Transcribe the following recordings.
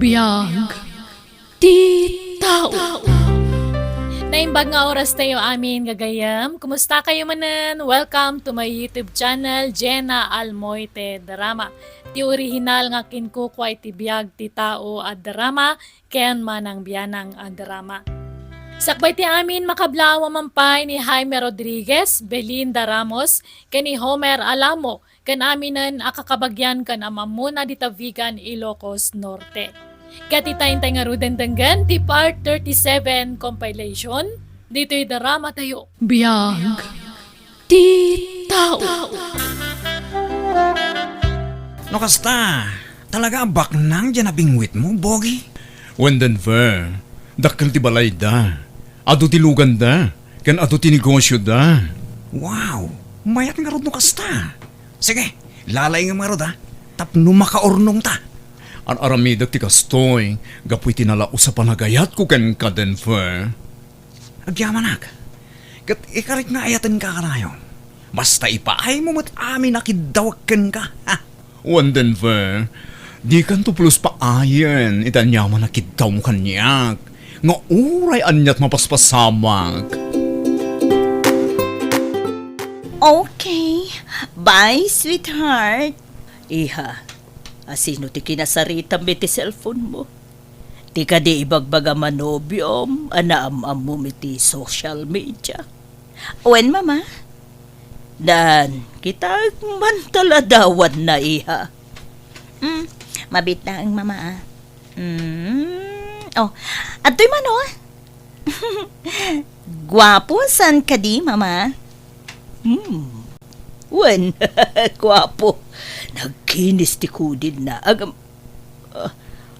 Biyag ti tao. Naimbag nga oras tayo amin gagayam. Kumusta kayo manan? Welcome to my YouTube channel, Jenna Almoite Drama. Ti original nga kinkukway ti biyag ti tao at drama, ken manang biyanang ang drama. Sakbay ti amin makablawa mampay ni Jaime Rodriguez, Belinda Ramos, ken ni Homer Alamo, ken aminan akakabagyan kan amamuna di Tavigan, Ilocos Norte. Katitay-tay nga ruden denggan ti part 37 compilation. Dito'y drama tayo. Biyag ti tao. No kasta, talaga abak nang dyan nabingwit mo, Bogi? Wendan ver, dakkel ti balay da. Ado ti lugan da, kan ado ti negosyo da. Wow, mayat nga rod no kasta. Sige, lalay nga mga rod ha. Tapno makaornong ta. Ang aramidag ti kastoy, gapoy tinalao sa panagayat ko ken ka Denver. Agyamanak, kat ikarit nga ayatan ka kanayon. Basta ipaay mo mat amin nakidawagkan ka, ha? Wan Denver, di kan to plus pa ayen, itanyaman na kitaw mo kanyak. Nga uray anyat mapaspasamag. Okay. Bye, sweetheart. Iha, asino ti kinasarita mi ti cellphone mo? Ti ka di ibagbaga manobyom, anaam-am mo mi ti social media. Wen, mama? Dan, kita mantaladawan na iha. Mabit na ang mama ah. Oh, ato'y mano? Gwapo, san ka di, mama? Wen, gwapo. Nagkinis ti kudin na agam.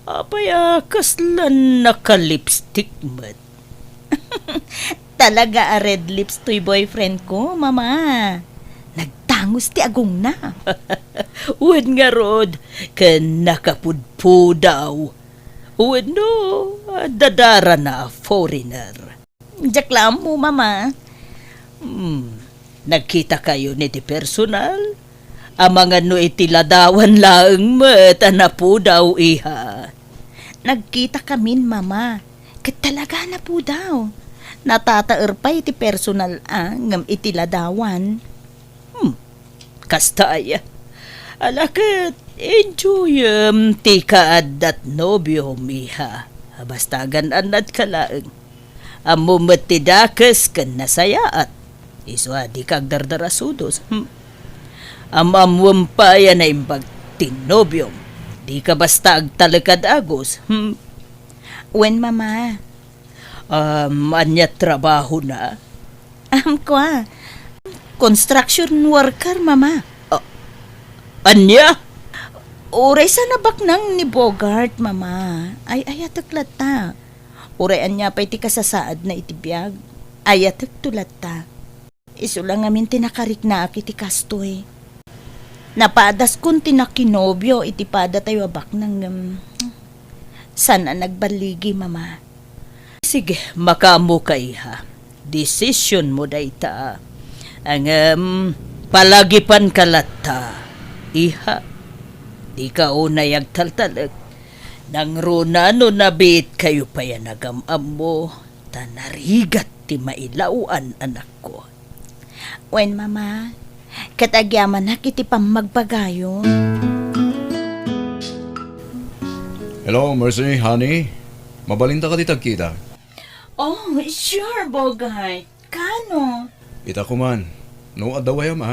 Apaya kaslan naka-lipstick mat. Talaga a red lips to'y boyfriend ko, mama. Nagtangos ti agong na. Wen nga rod, kan nakapudpudaw. Wen no, dadara na foreigner. Jaklam mo, mama. Nagkita kayo ni ti personal? Amangan no itiladawan lang mat anapo daw iha. Nagkita kamin, mama. Kat talaga na po daw. Natataer pa iti personal ngam itiladawan. Kastaya. Alakat, enjoy ti kaadat nobyo miha. Basta gananat ka laeng. Amumat ti dakes kan nasayaat. Iswa di kag dardarasudos. Amamwam pa yan na imbag tinobyom. Di ka basta agtalakad agos. Wen, mama? Anya trabaho na? Kwa. Construction worker, mama. Anya? Uray sa nabak nang ni Bogart, mama. Ay, ayatak lata. Uray anya pa iti kasasaad na itibiyag. Ayatak tulat ta. Iso lang amin tinakarik na iti kastoy. Napadas kun tinakinobyo iti pada tayo abak ng sana nagbaligi, mama. Sige, makamu ka iha. Decision mo dayta. Ang palagipan kalata. Iha, di ka unay agtaltalag. Nang runano nabit kayo pa yan nagamam mo. Tanarigat ti mailauan anak ko. Wen, mama? Katagyaman na kiti pang magbagayon. Hello, Mercy, honey. Mabalinta ka di tagkita. Oh, sure, Bogart. Kano? Ita ko man. No adawayam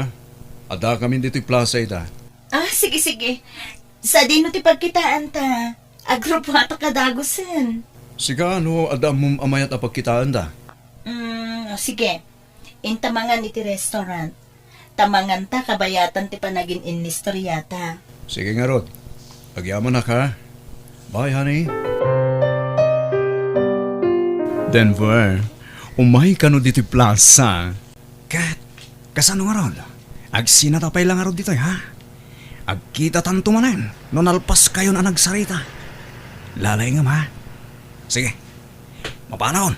Ada kami dito'y plaza ita. Sige. Sa dino ti pagkitaan ta. Agrupo ato kadagusin. Sika ada mong amayat apagkitaan da. Sige. Intamangan iti restaurant. Tamangan ta kabayatan ti panagin inistoryata. Sige nga Rod. Agyaman na ka. Bye, honey. Denver, umay ka no dito'y plaza. Kat, kasano nga rod? Agsinatapay lang nga rod dito, ha? Agkita tanto manen, no nalpas kayo na nagsarita. Lalay nga, ma. Sige, mapanaon.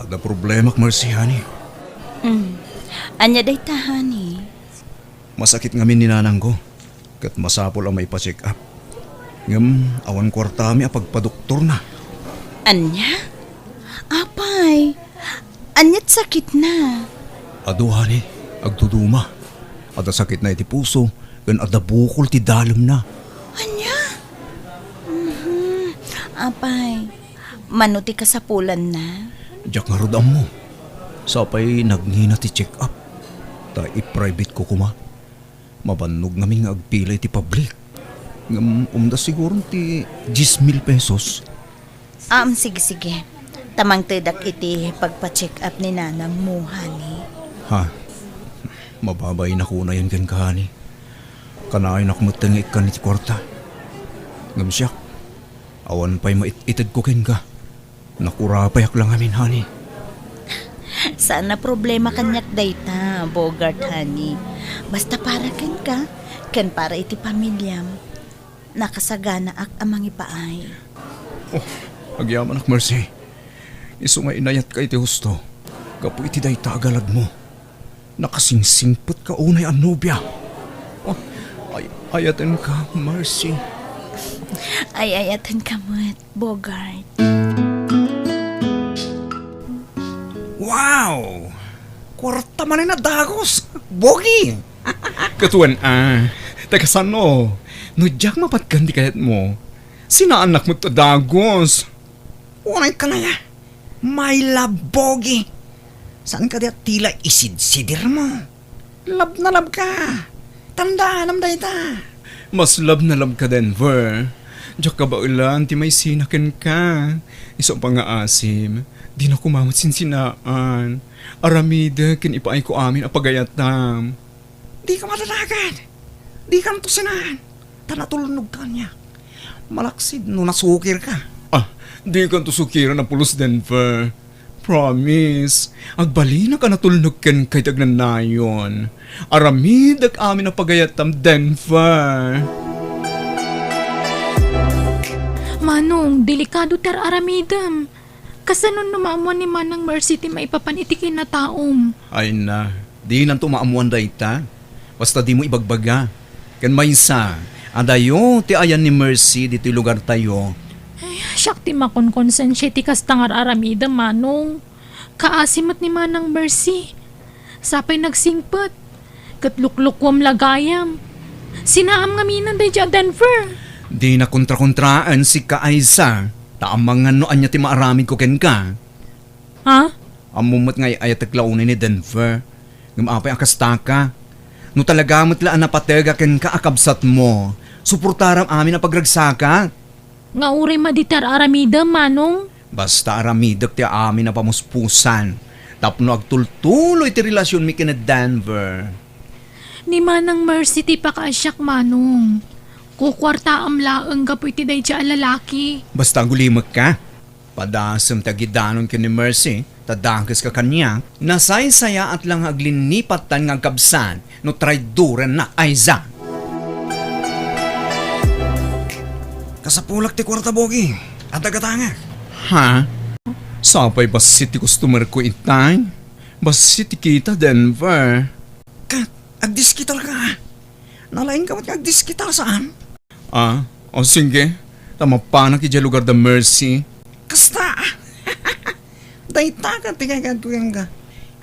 Ada problema k Mercy, honey. Anya day tahani. Masakit nga min ninanang ko. Kat masapol ang may pa-check up. Ngam, awan kwartami a pagpadoktor na. Anya? Apay, anyat sakit na. Aduhani, agduduma. Ada sakit na iti puso, gan ada bukol ti dalem na. Anya? Apay, manuti ka sa pulan na. Diyak nga rodam mo. Sapay nagngina ti check up. Ta i-private ko kuma. Mabannog namin nga agpilay ti public. Ngam umda siguro ti 10,000 pesos. Sige. Tamang tedak iti pagpa-check up ni nanang mo, honey. Ha? Mababay na ko na yan kan kahani. Kanain ako matangik ka ni ti kwarta. Ngam siya. Awan pa'y maititid ko ken ka. Nakurapayak lang amin, honey. Sana problema kanyak dayta, Bogart, honey. Basta para ka, ken para iti pamilyam. Nakasagana ak amang ipaay. Oh, agyaman ak Mercy. Iso nga inayat ka iti husto. Kapo iti day tagalad mo. Nakasingsingpot ka unay ang nobya. Oh, ayatan ka, Mercy. Ayatan ka mo't, Bogart. Wow! Kwarta man na dagos. Bogi! Katuan taga sano? No jak mapatgandi kayat mo. Sinaanak mo to dagos. Unay ka na ya. My love, Bogi. Saan ka diya tila isid-sidir mo? Love na love ka. Tandaan am dayta. Mas love na love ka, Denver. Diyak ka ba ulan, ti may sinakin ka. Iso pa nga asim, di na kumamot sinsinaan. Aramida, kin ipaay ko amin apagayatam. Di ka madadagan. Di ka natusinan. Tanatulog ka niya. Malaksid no nasukir ka. Di ka tusukiran na pulos, Denver. Promise, agbalina ka natulnog ken kay tagnanayon. Aramidag amin apagayatam, Denver. Manong, delikado tar aramidam. Kasanon numamuan ni Manang Mercy ti maipapanitikin na taom. Ay na, di nang tumaamuan dayta. Basta di mo ibagbaga. Kan maysa, adayo ti ayan ni Mercy dito lugar tayo. Siyak ti makonkonsensya ti kastangar aramidam, Manong. Kaasimat ni Manang Mercy. Sapay nagsingpet. Katluklukwam lagayam. Sinaam nga minan day dya, Denver. Di na kontra-kontraan si Kaaysa. Taamang nga noan niya ti maaramid ko ken ka. Ha? Amumot nga ayat taglaunin ni Denver. Ngumapay ang kastaka. No talaga matlaan na patega ken ka akabsat mo. Suportaram amin na pagragsaka. Nga uri maditar aramidam, Manong. Basta aramidak ti amin na pamuspusan. Tapno agtultuloy ti relasyon mi kina Denver. Ni Manang Mercy ti pakaasyak, Manong. Kukwarta am laeng gapoy ti day dya lalaki. Basta gulimag ka. Padasam tagidanon ka ni Mercy. Tadangkas ka kanya. Nasay-saya at lang aglinipatan ng kabsan no traiduran na Aiza. Kasapulak ti kwarta, Bogi. At agatanga. Ha? Sapay basit ti customer ko itay? Basit ti kita, Denver. Kat, agdiskital ka. Nalain ka mat agdiskital saan? O sige. Tama pa na kidya lugar da Mercy. Kasta! Dayta ka, tingay ka.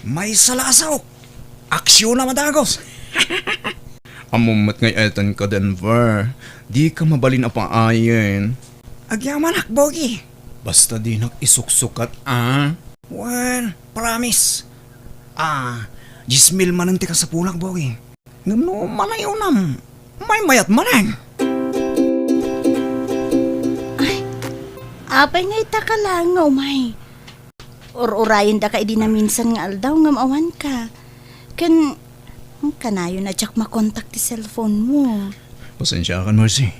May salasaw. Aksyon na madagos. Amumat ngay etan ka, Denver. Di ka mabalin apaayin. Agyaman ak, Bogi. Basta di nakisuksukat, Well, promise. 10,000 man ang tika sa pulak, Bogi. Ngano malayo nam. May mayat manang. Apay nga ita ka lang, umay. Urayin da ka idi na minsan nga aldaw ngam awan ka. Kanayo na tsak makontak ti cellphone mo. Pasensya ka, Mercy.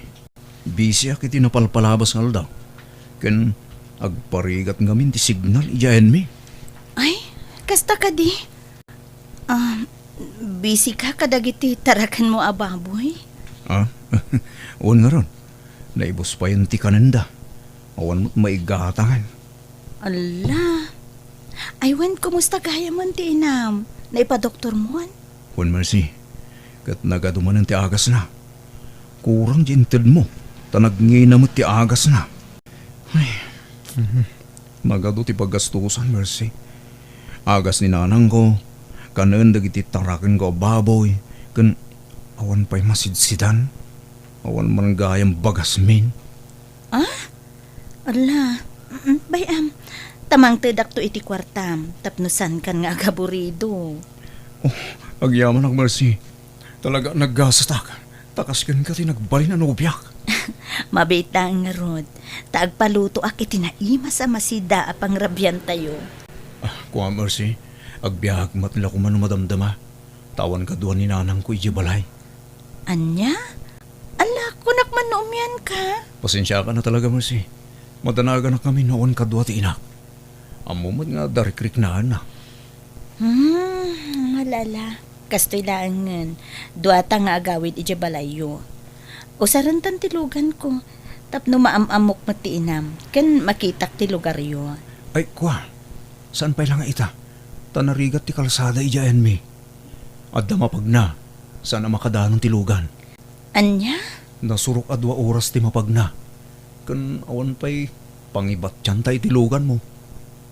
Busy ak iti napalpalabas nga daw. Ken agparigat ngamin ti signal iyayan mi. Ay, kasta ka di. Busy ka kadagiti tarakan mo ababoy. On nga ron. Naibos pa yun ti kananda. Awan mo't maigatangan. Ala. Aywan, kumusta kaya mo ti inam? Naipa-doktor mo? Juan Mercy, kat nagaduman ti agas na. Kurang jinted mo. Tanagnina mo ti agas na. Ay, magado ti paggastusan, Mercy. Agas ni nanang ko. Kanan dagiti tarakin ko baboy. Kan awan pa'y masidsidan. Awan man gayang bagasmin. Ala, bayam. Tamang tedak to iti kwartam. Tapnusan kan nga agaburido. Agyaman ang Mercy. Talaga naggasastak. Takas ka ti nagbali na nobyak. Mabita nga rod. Taagpaluto ak itinaima sa masida apang rabyan tayo. Kuha Mercy. Agbiyak matla ko man madamdama. Tawan ka doon ni nanang ko ijibalay. Anya? Ala, kunak man noomyan ka. Pasensya ka na talaga Mercy. Madanaga na kami noon ka doon ti inak. Amumad nga darikrik na na. Malala. Kastoy laangan. Duata nga agawid ijabalayo. Usarantan ti lugan ko. Tapno maamamok matiinam. Kan makitak ti lugaryo. Ay, kuha. Saan pa lang ita? Tanarigat ti kalsada ijayan mi. Adda mapag na. Saan ang makadanon ti lugan? Anya? Nasurok adwa oras ti mapag na. Kan awan pa'y pangibat tiyan tayo ti lugan mo.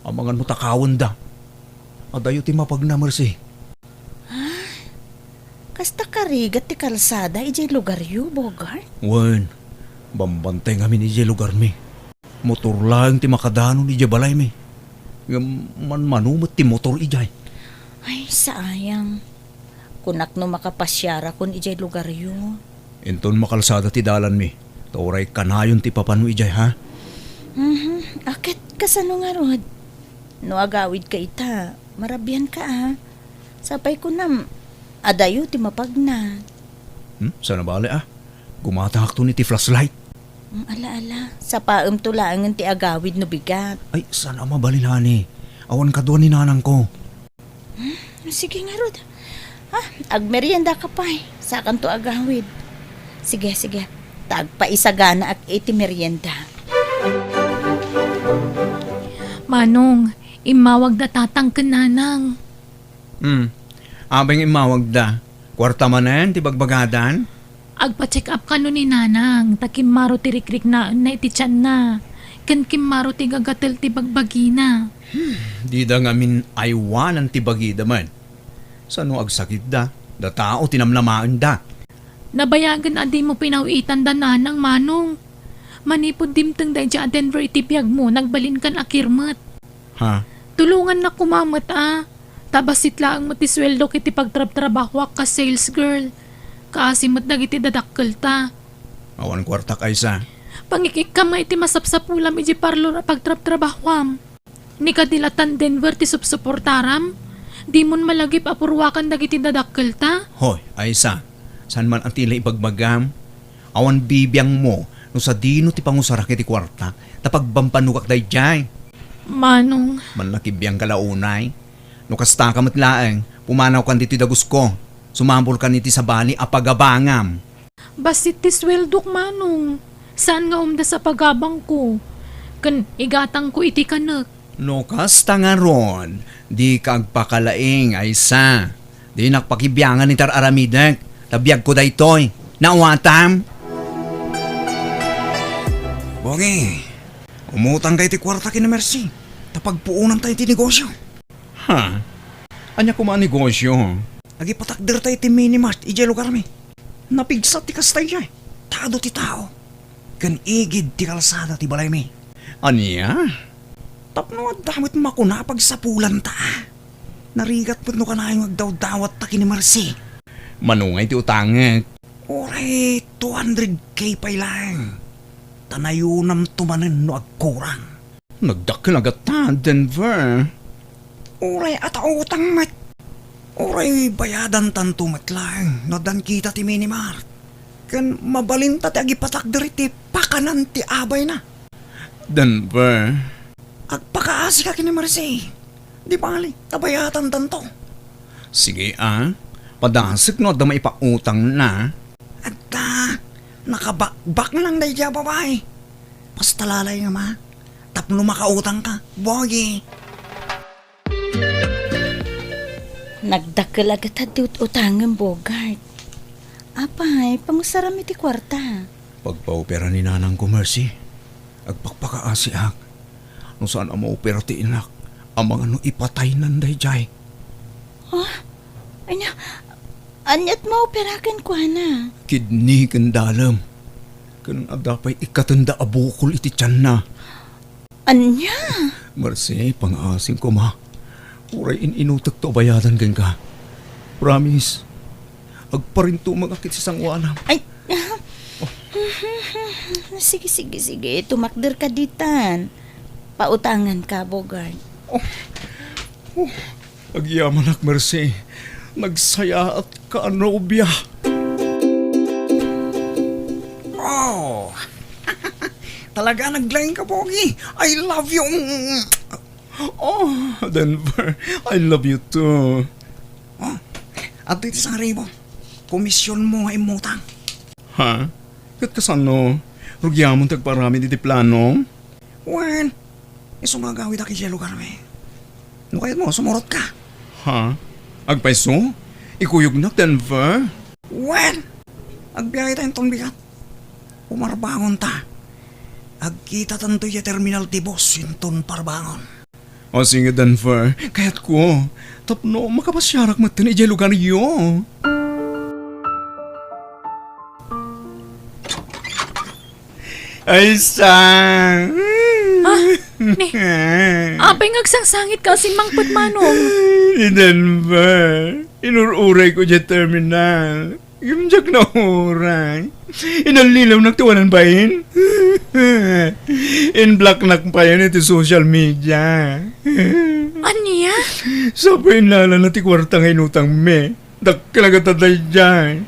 Amangan mo takawan da. Adayo ti mapag na, Mercy. Kasta karigat ti kalsada ijay lugaryo, Bogart. Wen, bambantay nga mi ni lugar mi. Motor lang ti makadanon ni balay mi. Man-manumot ti motor ijay. Ay, sayang. Kunak no makapasyara kun ijay lugaryo. Inton makalsada ti dalan mi. Tauray kanayon ti papano ijay ha. Akit kasano nga rod? No agawid ka ita, marabyan ka Sapay ko nam, adayo ti mapagna. Sana bali Gumatahak to ni ti flashlight. Ala, sa paem tulangan ti agawid no bigat. Ay, sana mabalilani. Awan ka doon ni nanang ko. Sige nga rod. Agmerienda ka pa Sakan to agawid. Sige. Tagpaisagana ak iti merienda. Manong, imawag da tatang kananang. Abang imawag da. Kwarta man na yan, ti bagbagadan. Agpa-check up ka no ni nanang. Takimaro ti rikrik na iti tiyan na. Kan kimaro ti gagatel ti bagbagina. Di da ngamin aywanan ti bagida man. Sano agsakit da? Da tao tinamlamaan da. Nabayagan adi mo pinawitan da nanang manong. Manipod dimteng da dya Denver iti piyag mo. Nagbalin kan akirmat. Ha? Tulungan na kumamat Tabasit lang mo ti sweldo kiti pagtrab-trabahwak ka sales girl. Kaasimot dagiti dadakkel ta. Awan kwarta kaysa. Pangikik ka iti masapsapulam iti parlor a pagtrab-trabahwam. Ni kadilatan Denver ti supsuportaram. Di mon malagip apurwakan dagiti dadakkel ta. Hoy, aysa. San man ang tila ibagbagam? Awan bibiyang mo no sa dino ti pangusarak iti kwarta tapagbampanuak day jay. Manong, Manlakibiyang kalaunay. No kasta ka matlaeng, pumanaw kan dito dagus ko. Sumambol ka niti sa bali apagabangam. basit ti sweldok manong. Saan nga umda sa pagabang ko? Kan igatang ko iti kanak. No kasta nga ron, di kagpakalaing aysa. Di nakpakibiyangan ni Tararamidek. Tabiyag ko daytoy. Nauwatam? Bongi, umutang kay ti kwarta kina Mercy. Tapagpuunan tayo ti negosyo. Ha? Anya ko man negosyo? Agipatakder tayo ti minimart, ijay lugar mi. Napigsat ti kastay jay. Tado ti tao. Kan igid ti kalsada ti balay mi. Anya? Tapno at damit makuna pag sapulan ta. Narigat po no kanayong agdaw-dawat ta kini Mercy. Manungay ti utangek. Oray, 200k pa lang. Tanayunam tumanen no agkurang. Nagdakkel agad ta, Denver. Oray, at utang mat. Oray, bayadan tanto mat lang. Nadan kita ti minimart. Kan mabalinta ti agipatakder ti pakanan ti abay na. Denver. Agpakaasi ka kini Mercy. Di bali, tabayatan tanto. Sige Padasik no da maipautang na. Agta, nakabakbak lang dahi dya babae. Pastalalay nga ma. Tapno makautang ka, bogi. Nagdakkel agad utangan, Bogart. Apay, pangusara mi ti kwarta. Pagpaopera ni nanang ko, Mercy. Agpakpakaasi ak. Nung saan ang maopera ti inak. Ang mga no ipatay nanday jay. Anya, anyat maoperakan ko na. Kidney kan dalam. Kanang adapay ikatanda abukol iti tiyan na. Anya? Mercy, pang-asing ko ma. Uray inutak to bayadan gan ka. Promise. Agparinto magakit sa sangwana. Ay, sige. Tumakder ka ditan. Pautangan ka, Bogart. Agyaman ak, Mercy. Nagsaya at kaanobya. Oh! Talaga naglaing ka, Pogi. I love you. Oh, Denver, I love you too. Oh, at ito sa ribo. Komisyon mo ay mutang. Ha? Kat kasano? Rugyamon tagparami di plano? Wen, isumagawid aki siya lugar me. No kayat mo, sumurot ka. Ha? Agpaiso? Ikuyog na, Denver? Wen, agbiyahe tayong tong bigat. Umarbangon ta. Agkita tanto yung terminal ti boss, sinton parbangon. O sige, Denver, kayat ko. Tapno, makapasyarak mo tinay lugar yo. Ay, sang! Ni, apay ngagsangsangit ka si Mang Patmanong. Ni Denver, inururay ko dyan terminal. Yung jak na oray. Inalilaw nagtawanan ba yun? In-block na pa yun ito social media. Anya? Sabay nala na ti kwarta nga inutang me. Dakkalagataday dyan.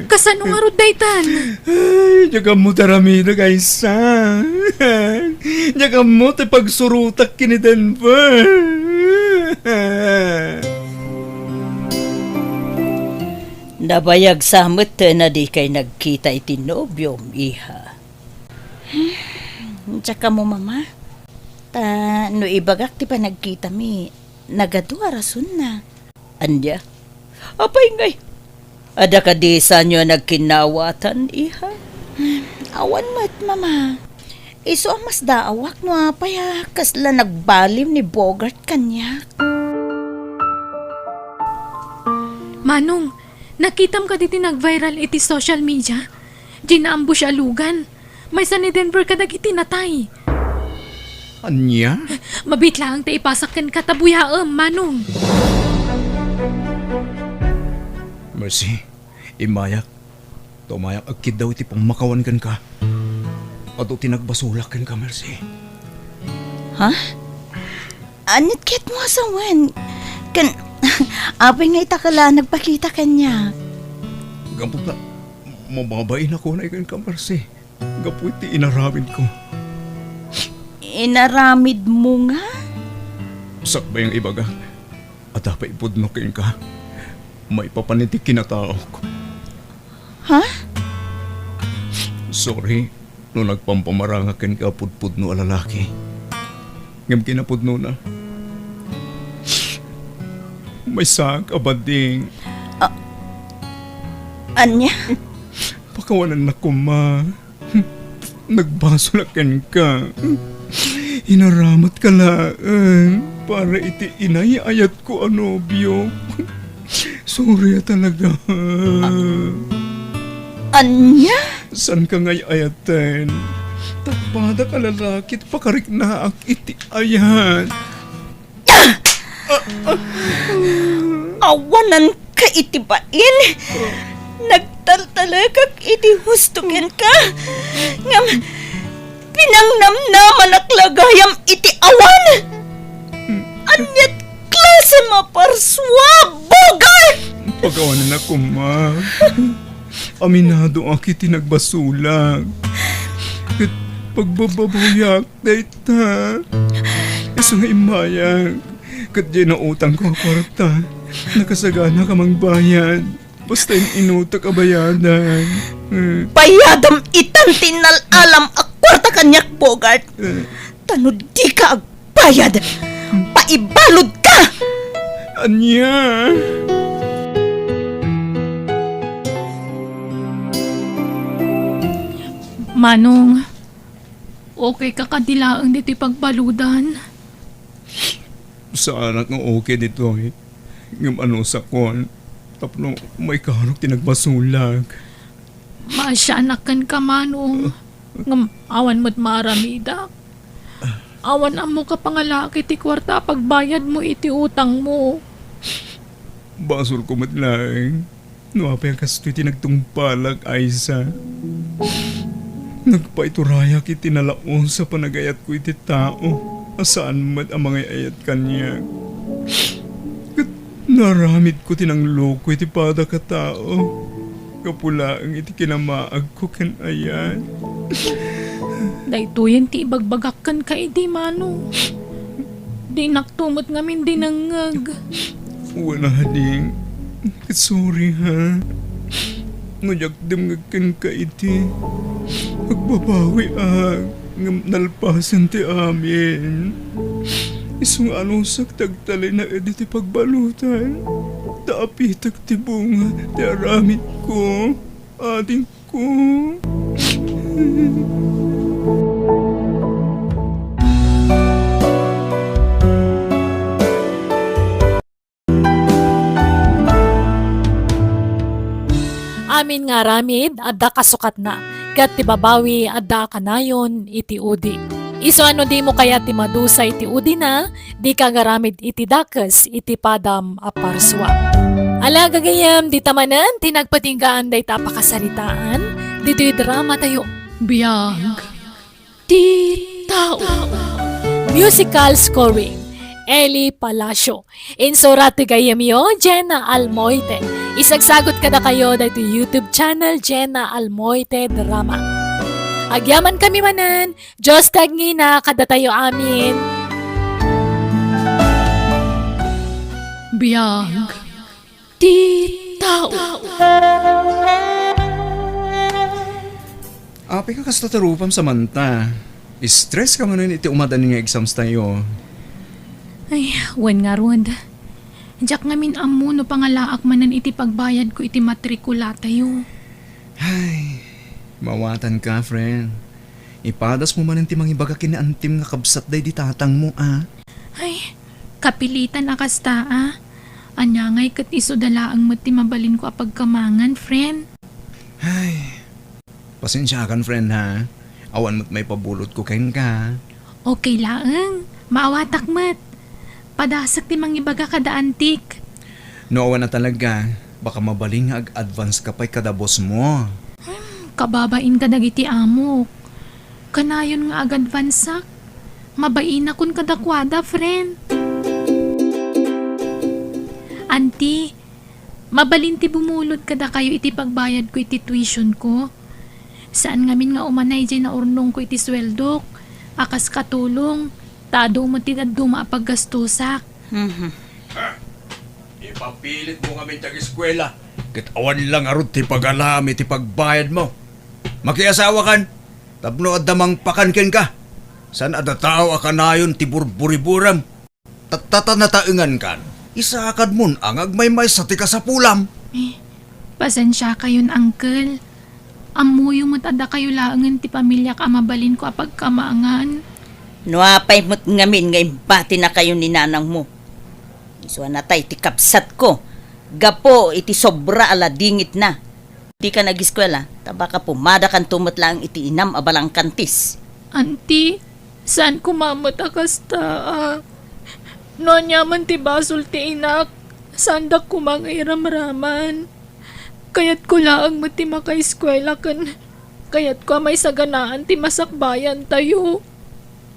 Kasano nga rod daytan? Ay, diyaga mo taramida kaysa. Diyaga mo ti pagsurutak kini Denver. Nabayag samot na di kay nagkita iti nobyom, iha. Tsaka mo, mama. No ibagak ti pa nagkita mi. Nagadua rason na. Anya? Apay ngay. Ada ka di sa nyo nagkinawatan, iha? Awan mo't, mama. Iso ang mas daawak mo, apay kasla nagbalim ni Bogart kanya. Manong, nakitam ka diti nag-viral iti social media. Ginaambush alugan. May sa ni Denver ka dagiti natay. Anya? Mabitla ang taipasakan katabuyaam, Manong. Mercy, imayak. Tumayak agkid daw iti pang makawan kan ka. Ato tinagbasulak kan ka, Mercy. Ha? Anit kit mo asawan? Apay nga itakala nagpakita kanya. Gampot na, mababain ako na ikan ka, Mercy. Gapo iti inaramid ko. Inaramid mo nga? Sakba yung ibaga. At dapat ipudnokin ka. May papanitik kinatao ko. Ha? Sorry, no nagpampamarangakin ka pudpudno a lalaki. Ngam kinapudno na. May sak abading. Anya? Pakawanan na ko, ma. Nagbasulakan ka. Inaramat ka lang para iti inayayat ko anobyo. Sorry talaga. Anya? San ka ngay ayatan? Takpada ka lalakit pakarik na ak iti ayat. Awanan ka itibain? Nagtaltalagak iti hustukin ka? Ngam, pinangnamnaman aklagayam iti awan? Anyat klase maparswa, Bogart! Pagawanan ako, ma. Aminado ang kiti nagbasulag. Kat pagbababuyak, dayta. Isa nga imayag. Kat di na utang ko ang kwarta. Nakasagana ka mang bayad. Basta inutak abayadan. Bayadam itan tinalalam akwarta kanyak, Bogart. Tano di ka agbayad. Paibalod ka! Anya! Manong, okay ka kadilaang dito pagbaludan. Sa anak nga okay dito eh. Ngam ano sa kon. Tapno may kanok tinagbasulag. Maasyaanakan ka, Manong. Ngam, awan mo't maramida. Awan amo ka pangalaki ti kwarta pagbayad mo iti utang mo. Basol ko matlaing. Nuapay ang kastoy tinagtungpalag, Aiza. Nagpaiturayak iti nalaon sa panagayat ko iti tao. Asaan mat ang mga ayat kanya. Kat naramid ko tinanglo ko iti pada ka tao. Kapulaang iti kinamaag ko kan ayan. Daytoyen ti ibagbagakkan ka iti, Manong. Di naktumot ngamin dinangag. Wala ding. Sorry ha. Nuyagdam ngagkan ka iti. Magbabawi nalpasan ti amin. Isang anong saktagtalay na editi pagbalutan. Taapitag ti bunga ti aramid ko. Ading ko. Amin nga ramid, adda kasukat na. Kat ti babawi, adda kanayon, iti udi. Iso ano di mo kaya ti madusa iti udi na, di ka garamid iti dakes, iti padam aparswa. Ala gagayam, di tamanan, tinagpatinggaan day tapakasaritaan, dito'y drama tayo. Biyag. Ti tao. Musical scoring, Eli Palacio. Insurati gayamyo, Jenna Almoite. Isagsagot kada kayo dahito YouTube channel Jenna Almoite Drama. Agyaman kami manan, Diyos tagngina kada tayo amin. Biyag. Ti tao. Api ka kasta tarupam sa manta. Stress ka man iti umadan nga exams tayo. Ay, wan nga rod. Diyak ngamin amo no pangalaak manan iti pagbayad ko iti matrikula tayo. Ay, mawatan ka, friend. Ipadas mo man ti mangibaga kinaantim nga kabsat day di tatang mo, ah. Ay, kapilitan akasta ah. Anya ngay kat iso dalaang mati mabalin ko apagkamangan, friend. Ay, pasensya kan, friend, ha. Awan mo't may pabulot ko kain ka. Okay laang, maawatak mat. Padasak ti mangibaga kada antik. No, awan na talaga. Baka mabaling nga ag-advance ka pa'y kada boss mo. Kababain ka dagiti amok. Kanayon nga ag-advansak. Mabain akon kadakwada, friend. Auntie, mabalin ti bumulod kada kayo iti pagbayad ko iti tuition ko. Saan ngamin nga umanay dyan na urnong ko iti sweldok. Akas katulong. Tado mo tinaduma paggastusak. Ipapilit mo kami tag-eskwela. Katawan lang arot ti pag-alami ti pagbayad mo. Makiasawa kan. Tapno adamang pakankin ka. San ada tao akanayon ti burburiburam. Tatanataengan kan. Isakad mon ang agmaymay sa tika sa pulam. Pasensya kayon, uncle. Amuyo mo't ada kayo laangan ti pamilya ka mabalin ko apagkamangan. Nuapay mo't ngamin nga imbati na kayo ni nanang mo. Iswa na tay ti kapsat ko. Gapo iti sobra ala dingit na. Di ka nag-eskwela, tabaka pumada kan tumot lang iti inam abalang kantis. Auntie, saan kumamot akasta? No nyaman ti basol ti inak. Sandak kumangairamraman. Kayat ko laang mo ti makaeskwela kan. Kayat ko may saganaan ti masakbayan tayo.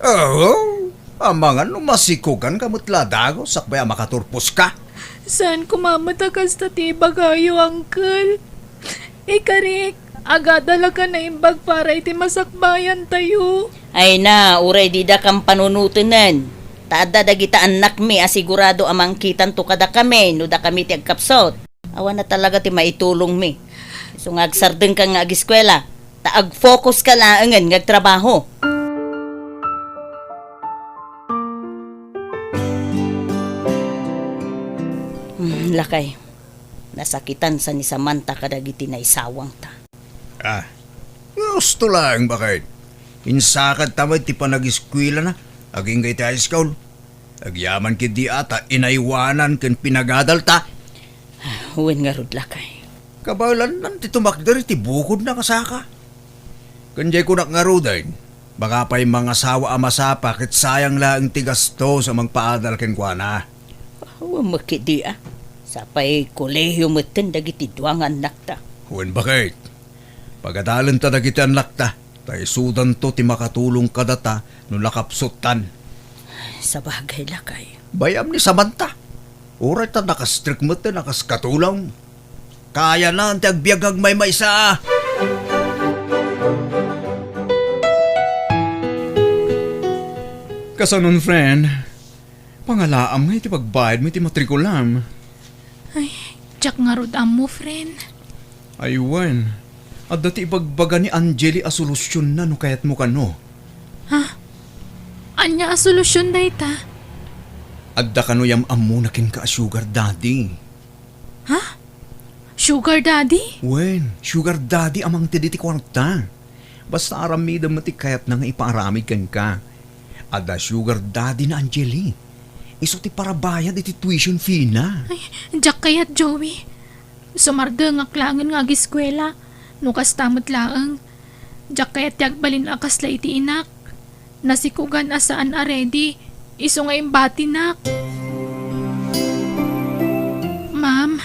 Oh, amangan numasikugan kamot ladago sakbaya makaturpos ka. Saan kumamot akasta ti bagayo, uncle? Ikarik, agadala ka na imbag para iti masakbayan tayo. Ay na, uray di da kang panunutunan. Taada dagita anak mi asigurado amang kitan to kada kami no da kami ti agkapsot. Awan na talaga ti maitulong mi. So ngagsardeng ka nga ag-eskwela. Taag-focus ka laangan ngagtrabaho. Lakay. Nasakitan sa ni Samantha kadagiti na isawang ta. Gusto lang, bakit? Insakad tamad ti pa nag-eskwela na. Aging kay ti high school. Agyaman kid di ata inaiwanan ken pinagadalta. Huwin nga rod lakay. Kabalan nan ti tumakder ti bukod na kasaka. Kanjay ko nakngarudain. Baka pa'y mga sawa amasapa ket sayang lang ti gasto sa paadal ken kuana. Huwag makidi Sapay kolehiyo matin dagiti duang anak ta. Huwin bakit? Pagadalan ta dagiti anak ta. Tay sudan to ti makatulong kadata no nakapsutan. Sa bagay lakay. Bayam ni Samantha. Uray ta nakastrict mo te nakaskatulong. Kaya na ang agbiagag may maisa. Kasanon, friend? Pangalaam nga iti pagbayad mo iti matrikulam. Jack nga rod mo, friend. Aywan. At dati ibagbaga ni Angeli a solusyon na no kayat mo kano. Anya a solusyon na ita? Adda kano yam amo na kin ka a sugar daddy. Sugar daddy? Wen, sugar daddy amang ti diti kwarta. Basta aramida mo ti kayat na nga ipaaramid kan ka. Adda sugar daddy na Angeli. Iso ti parabayad iti tuition fee na. Jack kayat Joey. Sumarda nga klangan nga giskwela. Nukas tamot laang. Jack kayat yagbalin akas la iti inak. Nasikugan asaan a ready. Iso nga imbati nak. Ma'am,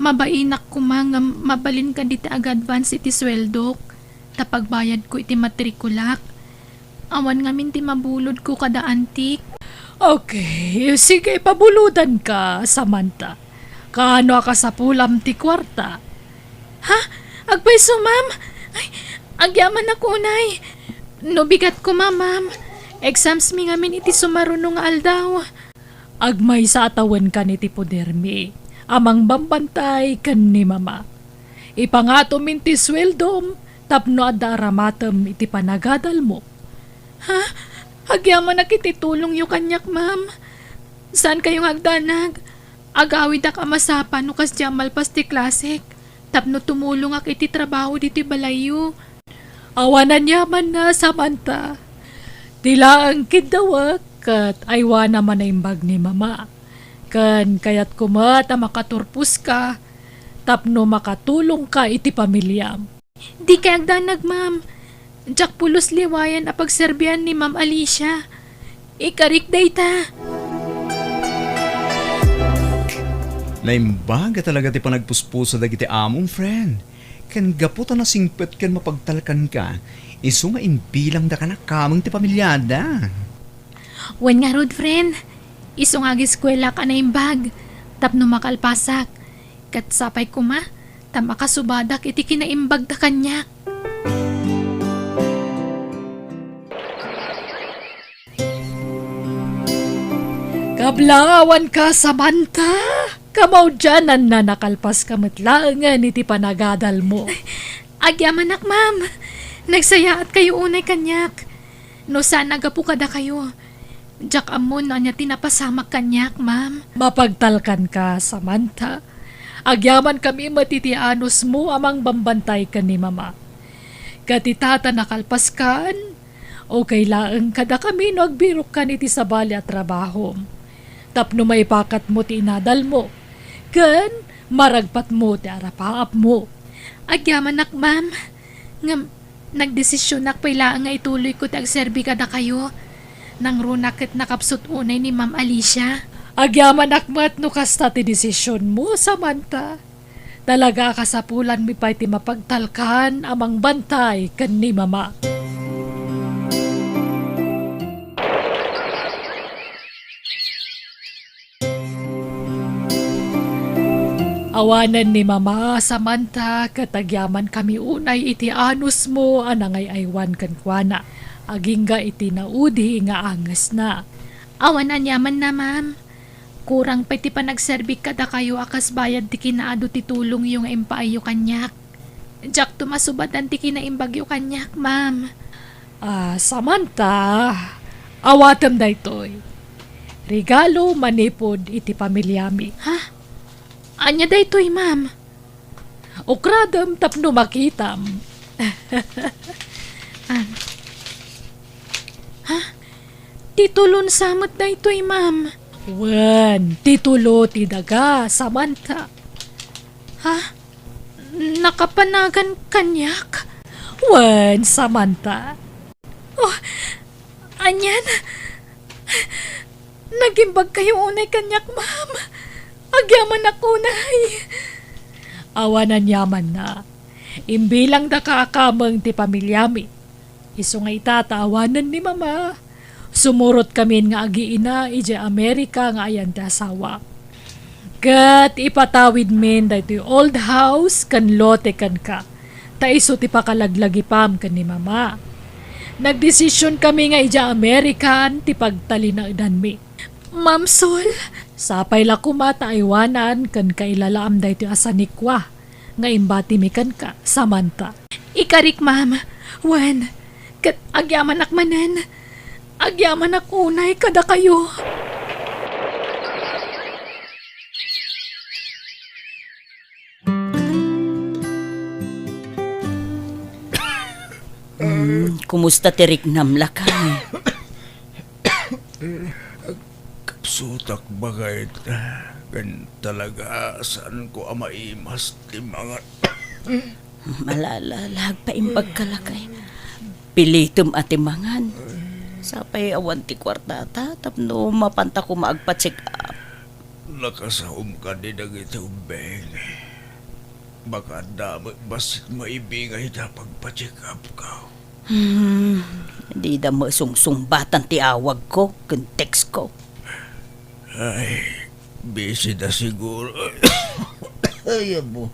mabainak ko nga mabalin ka diti ag-advance iti sweldok. Tapagbayad ko iti matrikulak. Awan nga minti mabulod ko kada antik. Okay, sige, pabuludan ka, Samantha. Kaano ka sa pulam ti kwarta? Ha? Agpaiso, ma'am? Ay, agyaman ako, nay. No bigat ko, ma'am. Exams mi ngamin iti sumaruno nga aldaw. Agmay sa atawan ka ni Tipodermi. Amang bambantay kan ni mama. Ipangato min ti sweldom, tapno adda aramatem iti panagadal mo. Ha? Agyaman na kititulong yung kanyak, ma'am. Saan kayong agdanag? Agawid ak amasapa no kas jamal pas ti klasik. Tapno tumulong ak iti trabaho diti balayo. Awanan yaman na, Samantha. Tila ang kidawak kat aywa naman na imbag ni mama. Kan kayat kumat a makaturpus ka, tapno makatulong ka iti pamilyam. Di kay agdanag, ma'am. Jack pulos liwayan a pagserbian ni Ma'am Alicia. Ikarik dayta. Naimbaga talaga ti panagpuspusa dagiti among friend. Kan gaputa na singpet kan mapagtalkan ka, iso nga imbilang da ka na kamang ti pamilyada. Wen nga rod, friend. Iso nga giskwela ka na imbag. Tapno makalpasak. Kat sapay ko ma, tama kasubadak iti kinaimbag da kanyak. Kablangawan ka, Samantha! Kamaw dyanan na nakalpas kamatlaangan iti panagadal mo. Agyaman ak, ma'am. Nagsaya at kayo unay kanyak. No sana gapu kada kayo. Jack amon na niya tinapasamak kanyak, ma'am. Mapagtalkan ka, Samantha. Agyaman kami matitianos mo amang bambantay ka ni mama. Katitata nakalpas kan, o kailaang kada kami no agbirok kan iti sabali at trabaho. Tapno may pakat mo ti inadal mo. Kan, maragpat mo ti arapaap mo. Agyaman ak, ma'am. Ngam, nagdesisyon ak pailaan nga ituloy ko ti agserbi kada kayo. Nang runakit nakapsut unay ni Ma'am Alicia. Agyaman akmat no kasta ti desisyon mo, Samantha. Talaga kasapulan mi pa iti mapagtalkan amang bantay kan ni mama. Awanan ni mama, Samantha, katagyaman kami unay iti anus mo anangay aywan kankwana. Agingga iti naudi nga angas na. Awanan yaman na, ma'am. Kurang pa iti panagserbik kada kayo akas bayad ti kinaado ti tulong yung impaayo kanyak. Jack tumasubatan ti kinaimbagyo kanyak, ma'am. Samantha, awatem daytoy. Regalo manipod iti pamilyami. Ha? Anya daytoy, ma'am? Ukradam tapno makitam. Titulon samot na ito'y, ma'am. Wen, titulo ti daga, Samantha. Ha? Nakapanagan kanyak? Wen, Samantha. Oh, anyan. Nagimbag kayo unay kanyak, ma'am. Agyaman ako, nay. Awanan yaman na. Imbilang da kakamang ti pamilyami. Iso nga itatawanan ni mama. Sumurot kami nga agiina ija Amerika nga ayan ti asawa. Kat ipatawid min da ito'y old house kan lote kan ka. Ta iso ti pakalagлагipam kan ni mama. Nagdesisyon kami nga ija Amerikan ti pagtalinagdan mi. Ma'am Sol, sapay la kumata aywanan kan kailalaam da ito'y asanikwa. Nga imbati mi kan ka, Samantha. Ikarik, ma'am. Wen, kat agyaman akmanan. Agyaman akunay kada kayo. Kumusta tirik namla ka? Kapsutak bagay kan talaga saan ko amaimas ti mga Malalalag pa imbag kalakay. Pilitom ati mangan. Sapay awan ti kwartata tapno mapanta ko maagpa-check up. nakasahom ka din ang itubeng. Baka dami basit maibingay na pagpa-check up ka. Di da masungsung-batan ti awag ko, kun text ko. Ay, busy na siguro. Ay, mo.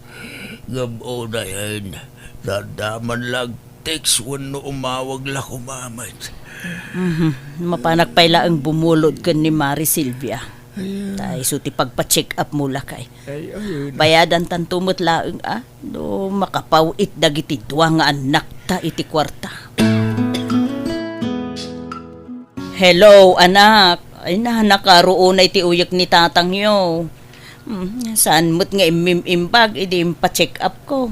Gabo na yan. Nadaman lang text when no umawag la kumamat. Mapanak pala ang bumulod kan ni Mari Silvia. Tay so ti pagpa-check up mo lakay. Bayadan tantumot laeng do makapawit dagiti duwa nga anak ta iti kwarta. Hello anak. Ay na nakaroon na iti uyak ni tatang yo. Saan mo't nga imimbag idi pa-check up ko.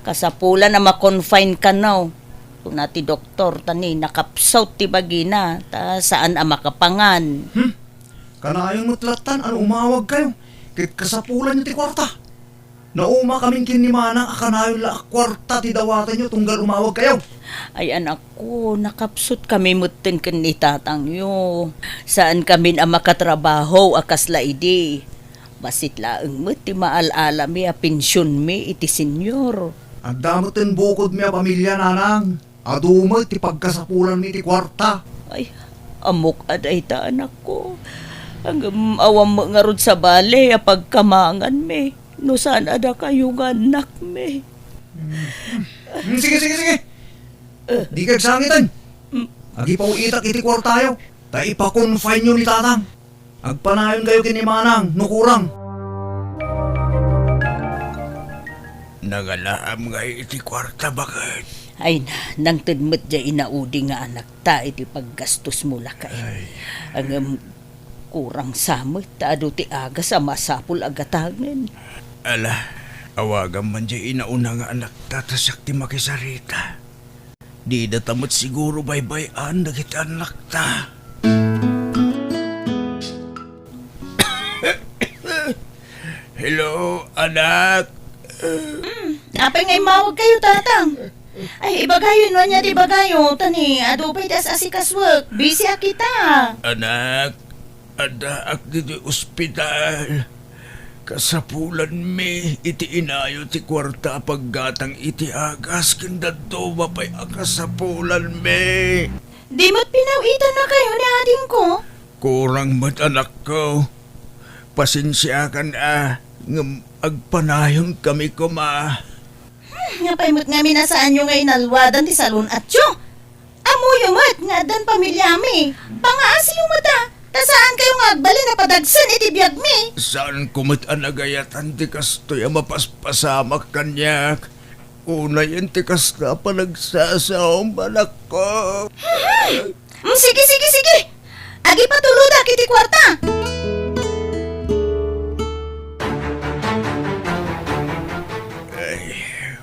Kasapula na ma-confine ka now. Kung nati doktor tani nakapsaw ti bagina ta saan ang makapangan. Kanayong mutlatan, ano umawag kayo? Kit kasapulan nyo ti kwarta. Nauma kaming kinimanang akanayon la kwarta ti dawatan nyo tunggal umawag kayo. Ay anak ko, nakapsut kami mutin kan ni tatang yo. Saan kami ang makatrabaho akas laidi. Basit laeng mo ti maalala mi a pensyon mi iti senyor. Ang damotin bukod mi a pamilya nanang. Adumay ti pagkasapulan mi ti kwarta. Ay, amok aday ta anak ko. Hanggang awam mo nga rod sa bale a pagkamangan mi. No saan ada kayo nga anak mi. Sige. Di kag sangitan. Agi pa uitak iti kwartayo. Ta ipa-confine nyo ni tatang. Agpanayon kayo kinimanang, nukurang. Nagalaam nga iti kwarta bakit? Ay na, nang tudmot dya inaudi nga anak ta iti paggastos mo lakay. Ang kurang samot ta adu ti aga sa masapul agatagen. Ala, awagan man dya inauna nga anak tatasak ti makisarita. Di datamot siguro baybayan dagiti anak ta. Hello, anak. Apay ngay mawag kayo tatang. Ay ibagayon mo niya di bagayo tani adupay das asikaswag. Busy kita. Anak, ada ak dito ospital. Kasapulan mi iti inayo ti kwarta paggatang iti agas kindato mapay akasapulan mi. Di mo't pinawitan na kayo ni ading ko. Kurang mat anak ko. Pasensya kan agpanayong kami ko ma. Nga paimot nga minasaan nyo ngayon alwadan ti salon at yo. Amo yung mat nga dan pamilya mi. Pangaasi yung mata. Tasaan kayo nga agbali na padagsan iti biyag mi. Saan kumit anagayatan ti kastoy mapaspasamak kanyak. Una yan ti kasta pa nagsasawang banak ko. Sige. Agi patuluda kiti kwarta.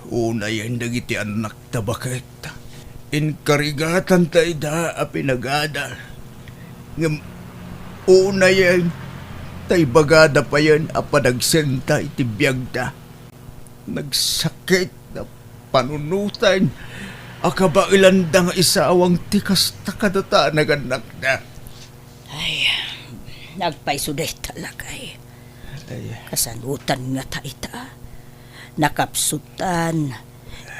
Una yan dagiti anak ta bakit. Inkarigatan tayo da a pinagada. Ngam, una yan. Tay bagada pa yan apadagsenta iti biyag da. Nagsakit na panunutan. Akabailan da nga isawang tikas ta kadata naganak na. Ay, nagpaisuday talaga eh. Kasanutan nga ta ita. Nakapsutan.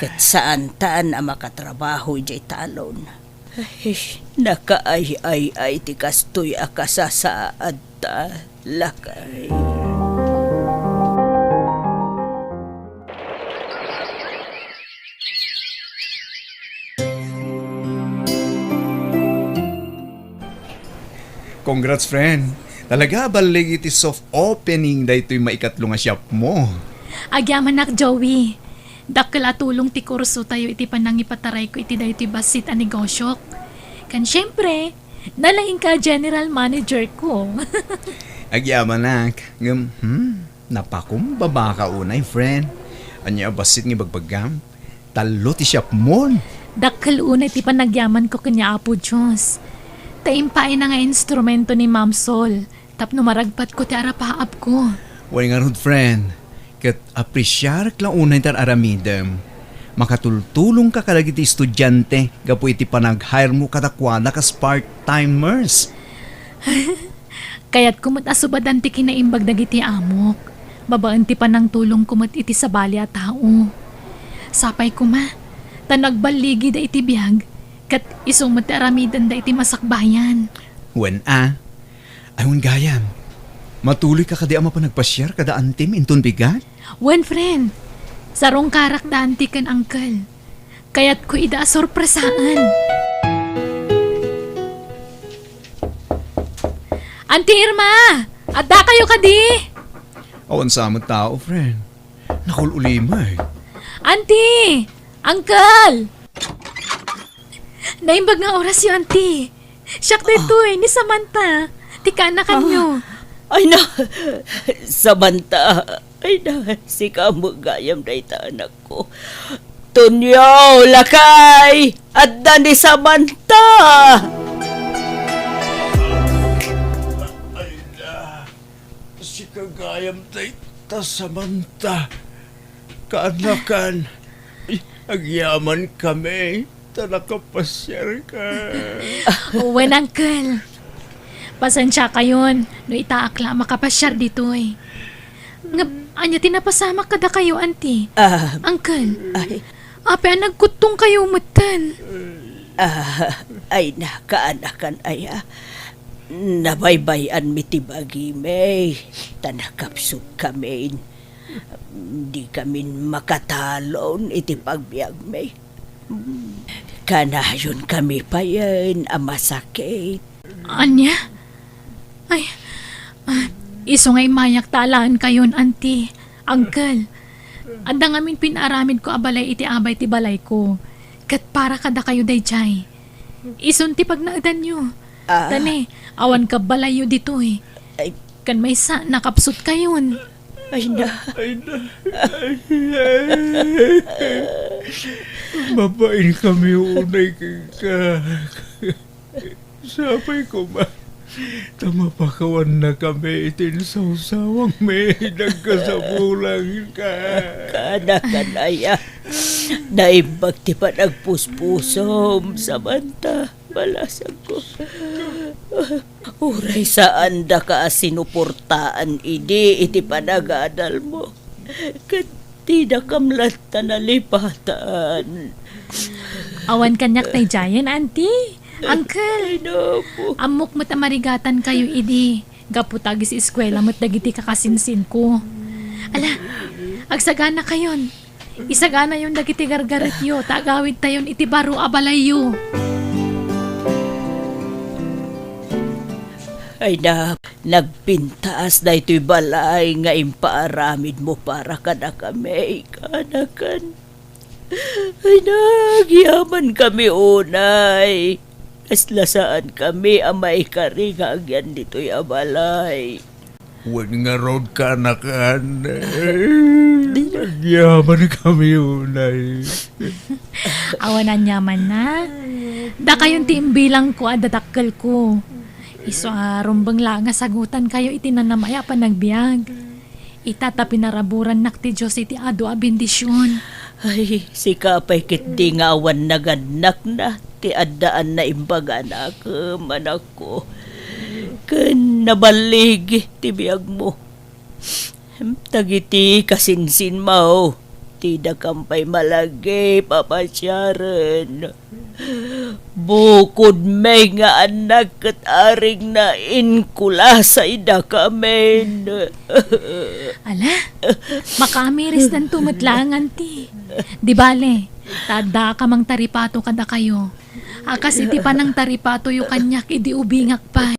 Kat saan taan ang makatrabaho jay talon. Ay, nakaay-ay-ay ti kastoy akasasaad ta. Lakay. Congrats, friend. Talaga balig iti soft opening da ito'y maikatlong nga shop mo. Agyaman nak, Joey. Dakkel atulong ti kurso tayo iti panangipataray ko iti dayo ti basit a negosyok. Kan syempre, nalaing ka general manager ko. Agyaman nak. Napakumbaba ka unay, friend. Anya basit nga bagbagam. Talo ti shop mo. Dakkel unay ti panagyaman ko kanya Apo Diyos. Taimpain na nga instrumento ni Ma'am Sol. Tapno maragpat ko ti arapaap ko. Wala nga rod, friend. Kat apresyar lang unay tar aramidem. Makatultulong ka kalagi ti estudyante gapo iti panag-hire mo kadakwada kas part-timers. Kaya't kumot asubadan ti kinaimbag dagiti amok. Babaan ti panang tulong kumot iti sabali a tao. Sapay kuma, tanagbaligi da iti biyag, kat isumot ti aramidan da iti masakbayan. Wen ayun gayam. Matuloy ka kadi ama pa nagpasyar kada antim inton bigat? Wen friend, sarong karak da antikan angkel. Kaya't ko ida sorpresaan. Auntie Irma! Adda kayo kadi! Awan sa amot tao, friend. Nakululima eh. Auntie! Uncle! Naimbag nga oras yung auntie. Siyak dito ni Samantha. Tika na kanyo. Ay na, Samantha. Ay na, si kamo gayam na ita anak ko. Tunyo, lakay! At ni Samantha! Si kagayam tay ta Samantha. Kaanakan. Ay, agyaman kami. Ta nakapasyar ka. Uwen, Uncle. Pasensya kayon. No itaakla makapasyar dito eh. Anya tinapasama kada kayo, auntie. Uncle. Ay, Ape, nagkutong kayo mutan. ay na, kaanakan aya. Nabaybayan mi ti bagi may. Tanakapsok kami. Di kami makatalon iti pagbiag may. Kanayon kami pa yan, amasakit. Anya? Ay, iso nga'y mayak talaan kayon, auntie. Uncle. Anda ngamin pinaramid ko abalay iti abay ti balay ko. Kat para kada kayo dayjay. Ison ti pag naadan nyo. Tane, awan ka balayo dito eh. Ay, Kan may sa nakapsut kayon. ay na. Mabain kami unay ka. Sapay ko ba? Tamapakawan na kami itin sawsawang may nagkasabulang ka. Kaanakan aya. Naimbag ti pa nagpuspusom, Samantha. Balasag ko. Uray saan da ka sinuportaan iti panagadal mo. Kat di na kamlata na lipatan. Awan kanyak tay jayan, auntie. Uncle. Ay na po. Amok mo't amarigatan kayo, idi. Gaputagis eskwela mo't dagiti kakasinsin ko. Ala, agsagana kayon. Isagana yung dagiti gargarit yo. Tagawid tayon iti baro abalayo. Ay na, nagpintaas na ito'y balay nga impaaramid mo para ka na kami, kanakan. Ay nagyaman kami unay. Aslasaan kami ang maikaringagyan dito'y abalay. Huwag nga road kanakan. Agyaman kami unay. Awanan yaman na. Da kayon ti imbilang ko adatakkel ko. Iso rumbang lang nga sagutan kayo itinanamaya pa nagbiag. Itata pinaraburan nak ti Diyos iti ado a bendisyon. Ay, si kapay kit di nga awan naganak na. Ti addaan na imbaga na manak ko. Kan nabalig ti biyag mo. Tagiti kasinsin mo. Tida kampay malagi papasyaran. Bukod may nga anak kat aring na inkula sa ida kamen. Ala, makamiris ng tumatlangan ti. Di bale, tada ka mang taripato kada kayo. Akas iti pa ng taripato yu kanyak idi ubingak pa.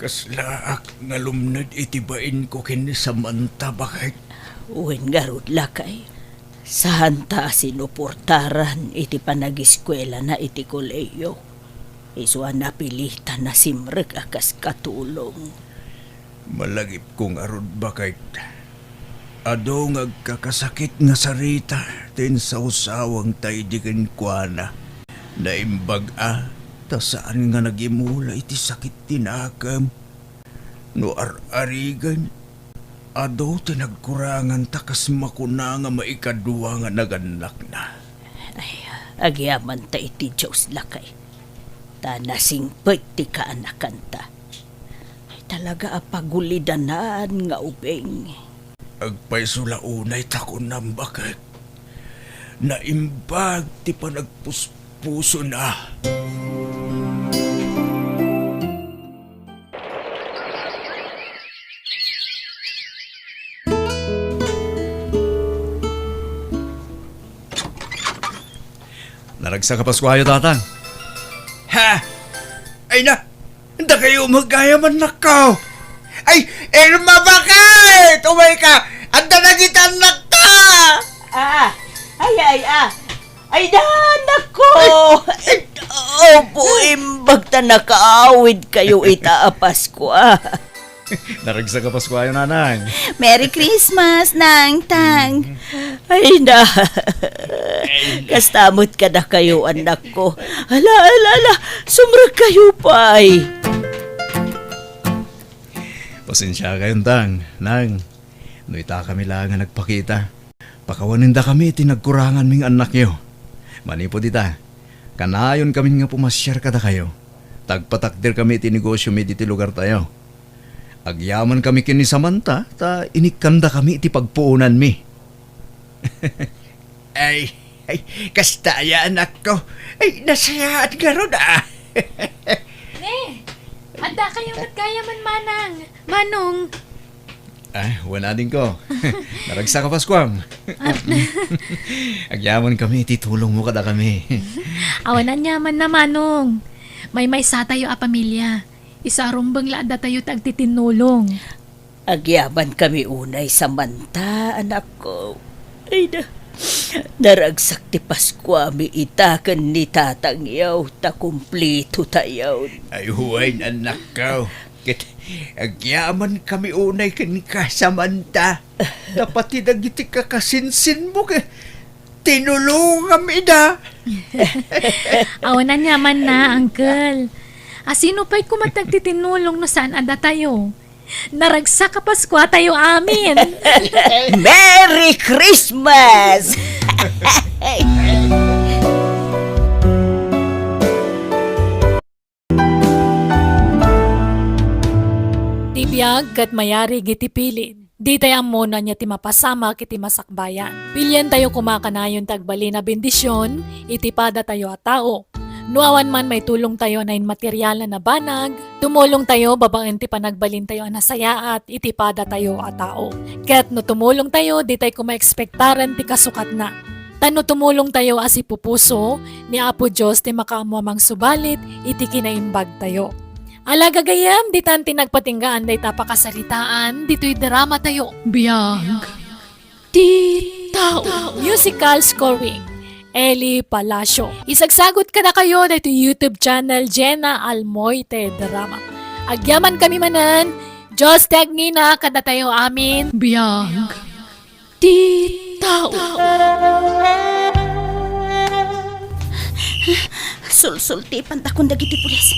Kaslaak nga lumnad itibain ko kini Samantha bakit? Uwin garud lakay. Sahanta sinuportaran iti panagiskwela na iti koleyo. Isuan napilitan na simrek akas katulong. Malagip kong arod bakit? Ado nga kakasakit nga sarita tin sa usawang taydigan kwa na. Naimbag ta saan nga nagimula iti sakit tinakam. No ar-arigan, ado tinagkurangan takas makuna nga maikadua nga naganak na. Ay, agyaman ta iti Diyos lakay. Ta nasingpet ti kaanakan ta. Ay talaga apagulidanan nga ubeng. Agpaisula unay takon ng bakit. Naimbag ti panagpuspuso na. Naragsa ka Paskuayo, tatang. Ha? Ay na! Hindi kayo magayaman na ka! Ay! Irma bakit? Umay ka! Anda na kita na ka! Ay danak ko! Opo, imbag ta nakaawid kayo itaapas ko Naragsa ka Paskuayo, nanay. Merry Christmas, Nang Tang. Ay na. Kastamot ka na kayo, anak ko. Ala, sumrag kayo pa Pasensya kayong tang, nang. Nuita kami lang nga nagpakita. Pakawaninda kami tinagkurangan ming anak nyo. Manipo dita. Kanayon kami nga pumasyar kada kayo. Tagpatakdir kami tinegosyo mi diti lugar tayo. Agyaman kami kini Samantha, ta inikanda kami iti pagpuunan mi. Ay, kastaya anak ko. Ay, nasayaan ka ron Anda kayo nagkayaman manang. Manong. Ay, wala din ko. Naragsa ka Paskuam. Agyaman kami, titulong mo kada kami. Awanan yaman na manong. May sa tayo a pamilya. Isa rumbang laada tayo tagtitinulong. Agyaman kami unay Samantha, anak ko. Ay na. Naragsak ti Paskuami itakan ni tatang yaw ta kumplito tayaw. Ay, huway anak ko. Agyaman kami unay ka Samantha. Dapat tinagiti ka kasinsin mo ka. Tinulong kami na. Awanan yaman na, uncle. Sino pa'y kumatagtitinulong no saan ada tayo? Naragsa ka Paskwa tayo amin. Merry Christmas! Tibiyag kat mayari giti pilid. Di tayo muna niya ti mapasama kiti masakbayan. Pilyan tayo kumakanayon tagbali na bendisyon, itipada tayo at tao. Nuawan man may tulong tayo na material na banag, tumulong tayo babaen ti panagbalin tayo anasaya at itipada tayo at tao. Kaya't no tumulong tayo, di tayo kumaekspektaran ti kasukat na. Tano tumulong tayo as ipupuso, ni Apo Diyos ti makaamamang subalit, iti kinaimbag tayo. Alagagayam, di tanti nagpatinggaan day tapakasalitaan, dito'y drama tayo. Biyag. Ti tao. Musical scoring. Eli Palacio. Isagsagot ka na kayo dito YouTube channel Jenna Almoite Drama. Agyaman kami manan, Diyos tegni na kada tayo amin. Biyag. Ti tao. sulsulti pantakon dagiti pulis.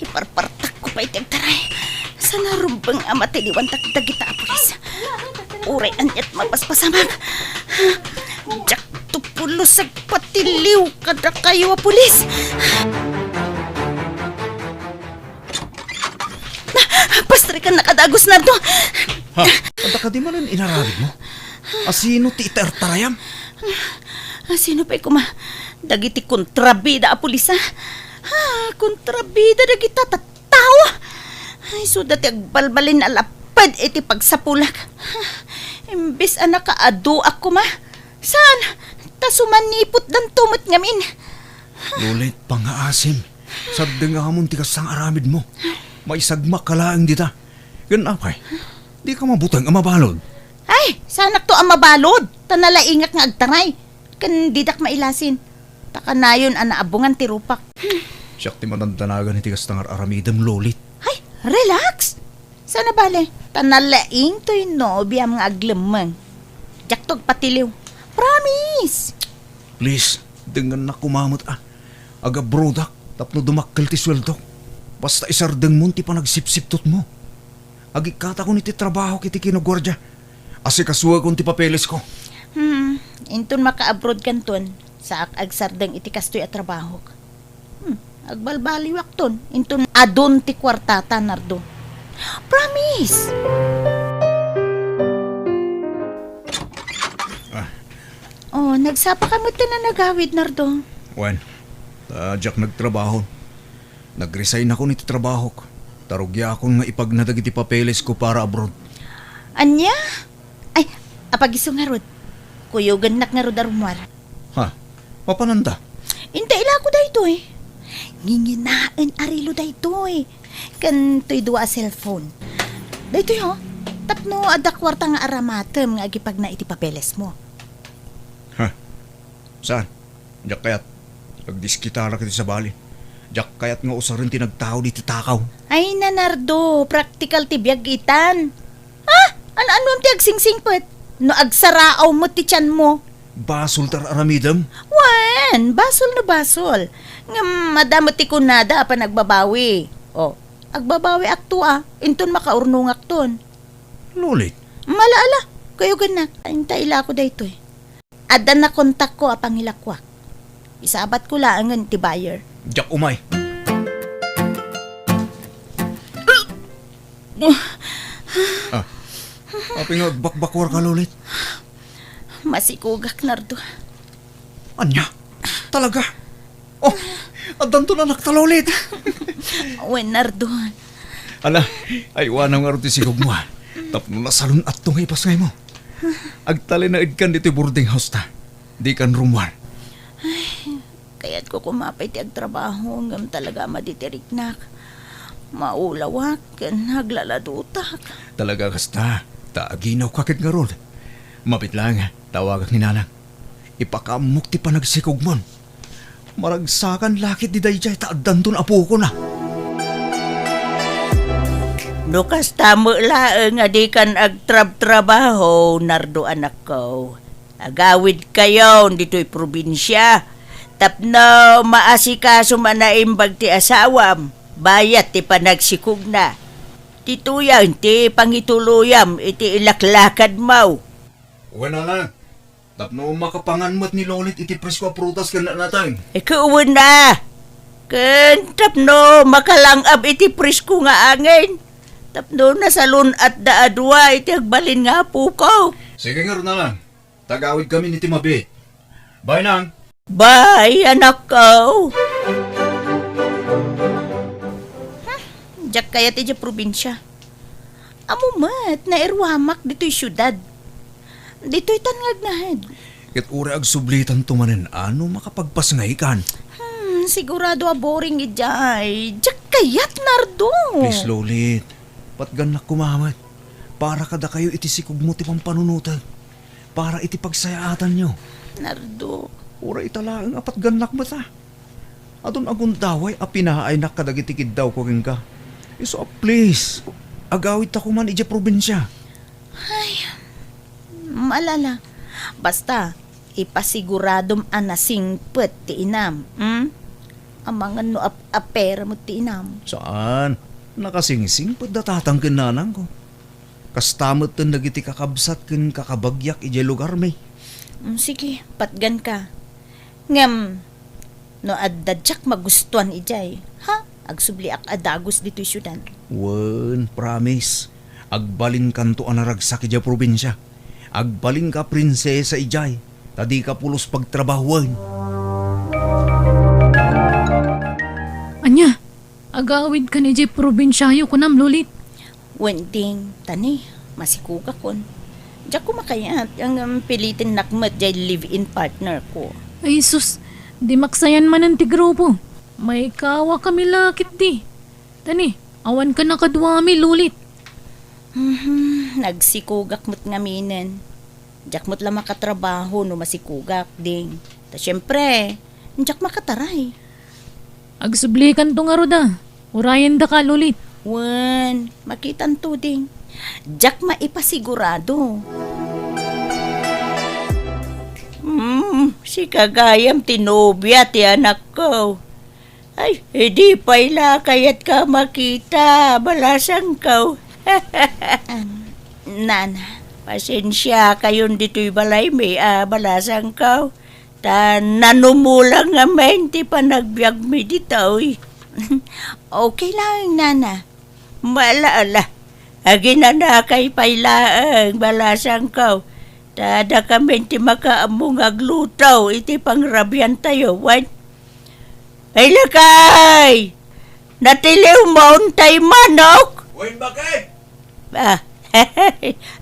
Iparpartak ko pa itag taray. Sa narumbang amati liwantak dagita pulis. Uray anyat magpaspasamang. Jak tupulos ag patiliw kada kayo pulis. Pastre ka nakadagos na do. Ha? Anta ka di man ang inaramid mo? Asino ti itartarayam? Sino pa'y kuma? Dagiti kontrabida a pulis ha? Kontrabida dagita tao. Ay, so dati agbalbalin alapad iti pagsapulak. Imbis anak kaado ako ma. Saan? Ta sumanipot dan tumot ngamin. Lulit pangaasim. Sabda nga hamon ti kasang aramid mo. May sagmak ka laang dita. Yan apay. Di ka mabutang ang mabalod. Ay, sanak to ang mabalod. Tanalaingak nga agtaray. Kan didak mailasin. Takanayon ang naabungan ti rupak. Siyak ti manantanagan iti kasang aramidam lulit. Ay, relax. Sana bale? Tanalaing to'y nobya mga aglemang. Jaktog patiliw. Promise. Please, dengan na kumamot Aga brodak, tapno dumakkel ti sweldo. Basta isardeng mo ti panagsipsiptot mo. Agi kata ko niti trabaho kiti kinogwardya. Asi kasuwa kong ti papeles ko. Inton maka-abroad kanton, sa agsardeng iti kastoy at trabaho. Agbalbaliwak ton, inton adon ti kwartata nardo. Promise! Oh, nagsapa ka mo na nagawid nardo. Wen, tadyak nagtrabaho. Nag-resign ako niti trabaho ko. Tarugya ako nga ipagnadag iti papeles ko para abroad. Anya? Ay, apagisong nga rod. Kuyugan nak nga rod arumwar. Ha? Papananda? Inte ila ko dayto eh. Nginginaan arilo dayto eh. Kan to'y dua cellphone. Dayto ho. Tapno ada kwarta nga aramatem nga agipag na iti papeles mo. Ha? Saan? Diyak kayat. Nagdiskitara kiti sa bali. Diyak kayat nga usarin tinagtao di titakaw. Ay nanardo, practical ti biyagitan. Ha? Ano-ano ti agsingsingpet? No agsaraaw mo ti tiyan mo. Basol tar aramidam? Wan, basol na basol. Nga madamo ti kunada pa nagbabawi. O, agbabawi akto inton makaurnong akton. Lulit. Malaala, kayo ganak. Antay ila ko dayto eh. Adan na kontak ko apang hilakwak. Isabat ko laangan ti buyer. Diyak umay. Aping nagbakbakwar ka lulit. Masikugak nardo. Anya? Talaga? Oh, adan to na naktalulit. Wen nardo. Ala, ay wanang nga rin sigog mo Tapno na salon at tungay pasngay mo. Agtali na idkan dito boarding house ta. Di kan rumwan. Kaya't ko kumapay ti agtrabaho ngam talaga maditiriknak. Maulawak ken naglaladutak. Talaga kasta, taaginaw kakit nga rod. Mapit lang, tawagak ni nanang. Ipakamuk ti panagsikog mon. Maragsakan lakit di dayjay taaddan ton apo ko na. Nukas tamo laeng nga di kan agtrab-trabaho, nardo anak ko. Agawid kayo dito'y probinsya. Tapno maasikaso manaimbag ti asawam. Bayat ti panagsikog na. Tituyan ti pangituluyam iti ilaklakad mau. Wala lang. Tapno makapanganmat ni Lolit iti presko a prutas ka na natang. Ikuwan na. Ken tapno makalangab iti presko nga angin. Tapno na salon at daadwa iti agbalin nga pukaw. Sige nga ron na lang. Tagawid kami ni Timabi. Bye nang. Bye, anak ko. Diyak kaya ti probinsya. Amo mat, nairwamak dito'y syudad. Dito'y tangagnahad. Ket uri ag sublitan tumanen ano makapagpasngay kan. Sigurado a boring ijay. Diyak kayat nardo. Please Lolit. Patgan na kumamat. Para kada kayo iti sikog mo ti pampanunutag. Para iti pagsayaatan nyo. Nardo. Ura italaang apat ganak ba ta? Adon agundaway apinaay nakadagitikid daw ko ka. So please, agawid ta ko man ija probinsya. Malala. Basta, ipasiguradom anasing pet ti inam. Amangan no apera mo tinam. Saan? Nakasingsing pa datatang kinanang ko. Kastamot ten dagiti kakabsat ken kakabagyak ijay lugar may. Sige, patgan ka. Ngam, no addadyak magustuhan ijay. Ha? Agsubli ak adagos dito syudan. Wen, promise. Agbalin kanto anaragsak ijay probinsya. Agbalin ka prinsesa ijay. Tadi ka pulos pagtrabahuan. Anya, agawid ka ni Jay probinsyayo ko nam lulit. Wending, tani, masikuga kon. Diyak ko makayat ang pilitin nakmat jay live-in partner ko. Ay sus, di maksayan man ang tigrupo. May kawa kami lakit di. Tani, awan ka nakadwami lulit. Nagsikugak mo't ngaminen. Diyak mo't lang makatrabaho no masikugak ding. Ta syempre, diyak makataray. Agsublikan to nga roda. Urayan da ka lulit. Wen, makitan to ding. Diyak maipasigurado. Si Kagayam tinobya ti anak ko. Ay, hindi pala kayat ka makita, balasang ka. Nana, pasensya kayon dito'y balay may balasang ka. Nanumulang nga men, ti pa nagbiag mi dito. Okay lang, Nana. Malaala. Aginana kay pailaang balasang ka. Tada kami ti makaamong aglutaw, iti pangrabyan tayo, wan. Ay lakay! Natiliw mo untay manok! Wen, bakit?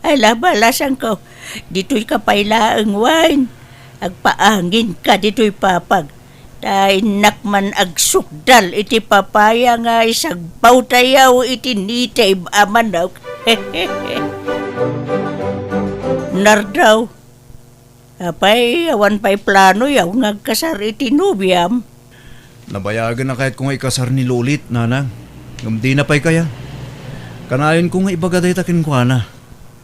Ala balasang ka. Dito'y kapailaang wan. Agpaangin ka dito'y papag. Dahil nakman agsukdal iti papaya nga isagbaw tayaw iti nitay amanok. Nardaw. Apay, awan pa'y plano yaw ngagkasar iti nubyam. Nabayagan na kahit kung ikasar ni Lulit, nanang. Ngam di na pa'y kaya. Kanayon ko nga ibagaday takin ko na.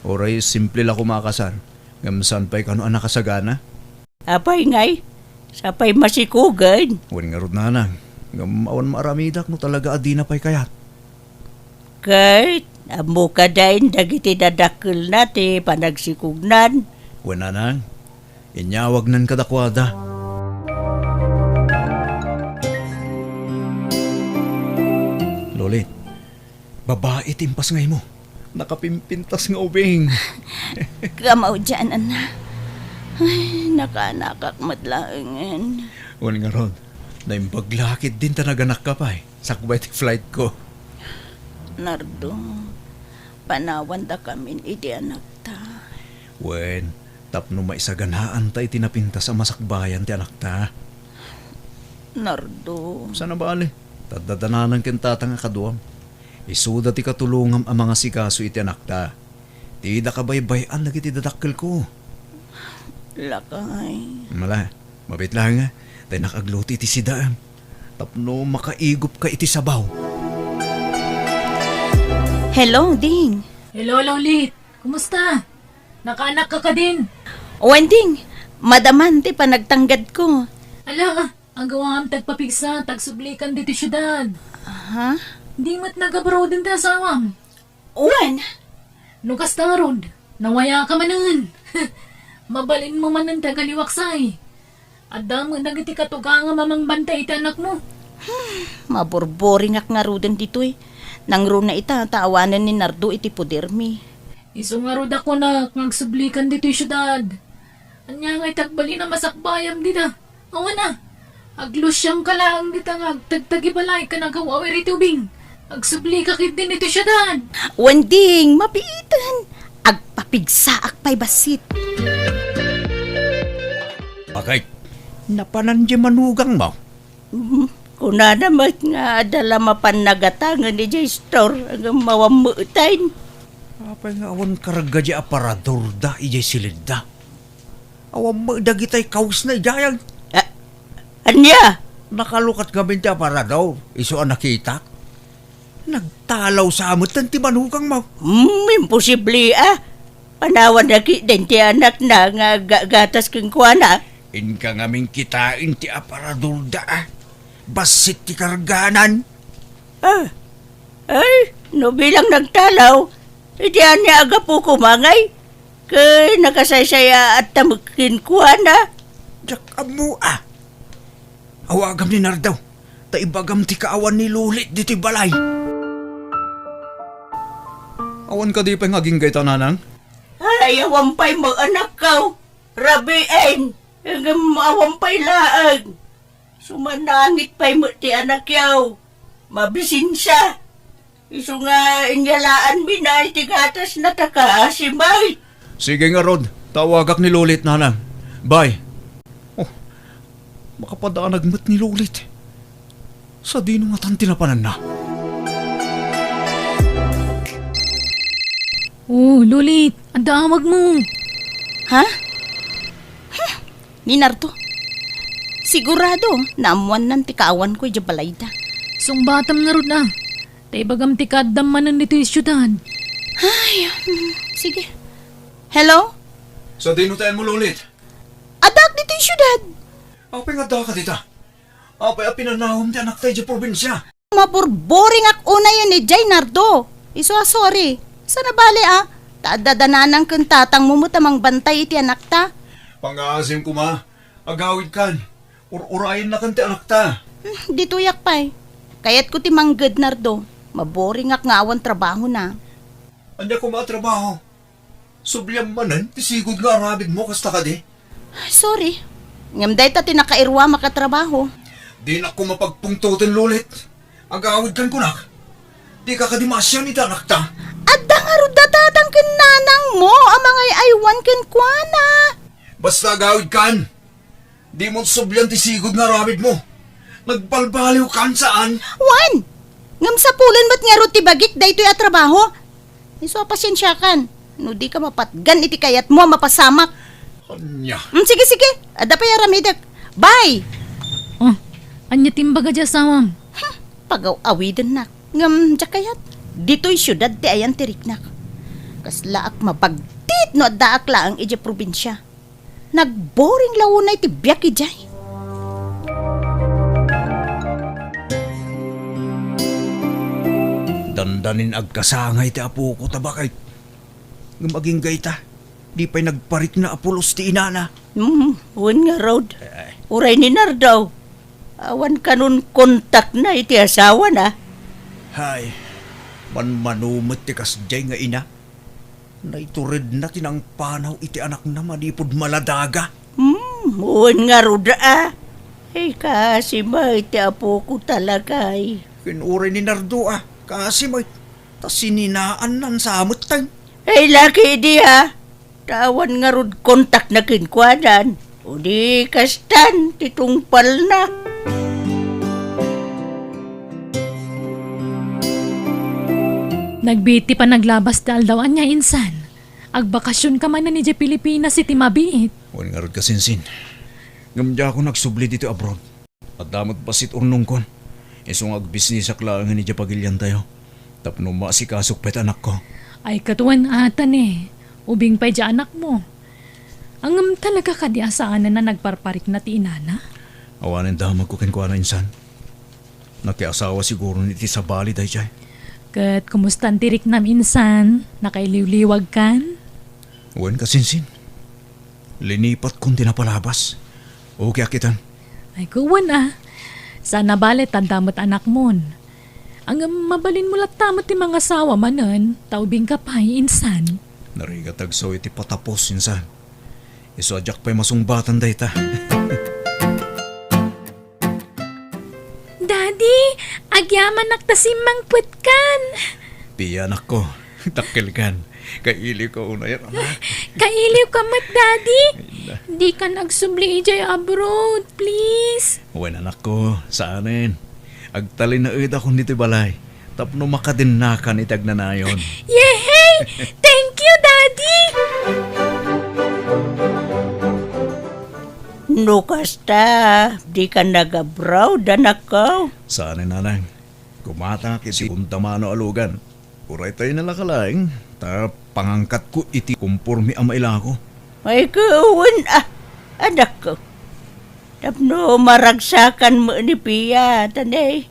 Oray, simple la kumakasar. Ngam saan pa'y kano anak kasagana? Apay ngay, sapay masikugan. Wan nga rod nanang. Ngam awan maaramidak no talaga adi na pa'y kayat. Kahit, amo ka dahin dagiti dadakil nati panagsikugnan. Wan nanang. Inyawag nan kadakwada. Lolit, babae timpas ngay mo. Nakapimpintas nga ubing. Kamaw dyan, anak. Ay, nakanakak matlaangan. Wan nga rod. Naimbaglakit din tanaganak ka pa eh. Sakbay ti flight ko. Nardo, panawan da kami iti anak ta. Wen, tapno maisaganaan ta iti napinta sa masakbayan ti anak ta. Nardo, Sana ba ali? Tadadananan ken tata nga kaduam. Isuda ti katulungam ang mga sikaso iti anak ta. Ti da kabaybayan lagi ti dadakkel ko. lakay. Mala, mabit lang nga. Tay nakagluti iti sidaan. Tapno makaigop ka iti sabaw. Hello, Ding. Hello, Lulit. Kumusta? Nakaanak ka din. Wending, madaman ti panagtanggad ko. Ala, ang gawam tagpapigsa, tagsublikan dito syudad. Ha? Di mat nag-abroad din ta asawam. Wen? Nukas ta nga rod, nawaya ka manan. Mabalin mo man ang tagaliwaksay. Adam nga nagiti katuga nga mamang bantay iti anak mo. Maborboring ak nga ruden dito eh. Nang ro na ita, taawanan ni Nardo iti pudermi. Iso nga rod ako na ngagsublikan dito yung syudad. Anya nga itagbali na masakbayam dita. Awa na. Aglusyang ka lang dita nga agtagtagi balay ka nagawawer iti ubing. Agsubli ka kit din ito syudad. Wending, mapiitan. Agpapigsa ak pa'y basit. Bakit? Napanandya manugang mo. Kuna naman nga adala mapanagatangan ni Jay Store ang mawamutain. Apay nga awan karga di aparador da ijay silid da. Awan mo dagitay kaus na ijayag. Anya? Nakalukat kami ti aparador. Iso ang nakita. Nagtalaw sa amot ng timanugang mo. Imposible Panawan na din ti anak na nga gatas kong kuwana. Inka ngaming kitain ti aparador da ah. Basit ti karganan. Ay, no bilang nagtalaw, hindi niya aga po kumangay. Kay nakasaysaya at tamukin kuha na. Jak amo Awagam ni Nardaw. Taibagam ti kaawan ni Lulit dito'y balay. Awan ka di pa ngaging gay tananang? Ay, awampay mo anak ka. Rabiin, hanggang awampay laag. Sumanangit pa'y mo ti anak yaw. Mabisin siya. Iso nga inyalaan minay ti gatas na takaasimay. Sige nga Rod, tawagak ni Lulit nanang. Bye. Oh, makapadanagmat ni Lulit. Sa dino nga tan tinapanan na. Oh, Lulit, ang damag mo. Ha? Ni Nardo. Sigurado, naamuan ng tikawan ko yung balayda. Sungbatam nga ron na. Taibagam tikadam manan nito yung syudad. Sige. Hello? Sa dino tayo mo Lulit. Adak dito yung syudad. Apay nga ka dita. Apay pinanahom ti anak tayo sa probinsya. Mapurboring ak una yan ni Jay Nardo. Iso sorry. Sana bali Tadadananang kang tatang mo tamang bantay iti anak ta. Pang-aasim ko ma. Agawid kan. Urayin na kan ti anak ta. Dito yak pa'y. Kayat ko ti manggad Nardo. Maboring ak nga awan trabaho na. Anya ko matrabaho. Subliyam manan, tisigod nga arabid mo kasta ka di. Sorry. Ngamday ta tinakairwa makatrabaho. Di na ko mapagpungtutin Lulit. Agawid kan kunak. Di ka kadimasya ni anak ta. Adda nga ro datatang nanang mo amangay aywan ken kuana. Basta agawid kan. Di mo subliyam tisigod nga arabid mo. Nagbalbaliw kan saan? Wan! Ngam sa pulan ba't nga ro ti bagik da ito'y atrabaho? Iso pasensya kan. No di ka mapatgan iti kayat mo mapasamak. Anya. Sige, sige. Ada pa yaramidak. Bye! Oh, anya timbaga dya sawam. Pagaw-awidan nak. Ngam kayat. Dito'y syudad ti ayan tiriknak. Kaslaak mabagtit no daak laang iti probinsya. Nagboring lawunay ti biyak ijay. Dandanin agkasangay ti apo ko tabakay. Ngumaging gayta. Di pa'y nagparik na apulos ti inana. Wan nga road. Uray ni Nardaw. Awan kanun kontak na iti asawa na. Hay, manumot ti kasjay nga ina. Naiturid na tinang panaw iti anak na manipod maladaga. Wan nga roda Ay kasi may iti apo ko talaga ay. Kinuray ni Nardo kasi may tasininaan nan samot tayo. Ay laki di Tawan nga rod kontak na kinkwadan. O di kastan, titungpal na. Nagbiti pa naglabas dal daw anya insan. Agbakasyon ka man na ni Dya Pilipinas iti mabiit. Huwag nga rin kasinsin. Ngamdya ako nagsubli dito abroad. At damot pasit urnong kon. Isong agbisnis aklaan nga ni Dya Pagilyan tayo. Tapno maasikasok pet anak ko. Ay katuan atan Ubing pa'y dya anak mo. Angam talaga ka di asaan na nagparparik na ti inana? Awanin damag ko kinkwa na insan. Nakiasawa siguro niti sa bali dahi jay. Kat kumustan tirik nam insan? Nakailiwliwag kan? Huwag kasinsin. Linipat kong tinapalabas. Okay akitan. Ay kuwan Sana balit tandamot anak mon. Ang mabalin mo tamot ti mga asawa manan, taubing ka pa'y insan. Narigatag so iti patapos insan. Isadyak pa'y masungbatan dahi ta. Daddy, agyaman naktasimang putkan. Piyanak ko. Takil kan. Kaili ko una yan. Kailiw ka mat, Daddy. Di ka nagsubli ijay abroad, please. Uwan anak ko. Saanin. Agtalin na uid ako nito balay. Tapno makadinakan itag na nayon. Yehey! Thank you, Daddy! No kasta, di ka nag-abroad, anak ko. Saanin nanang. Kumata kiti untamano alugan. Uray tayo nalakalaing. Ta pangangkat ko iti kumpurmi ang maila ko. Ay kawan, anak ko. Tapno maragsakan mo ni Pia, tanay.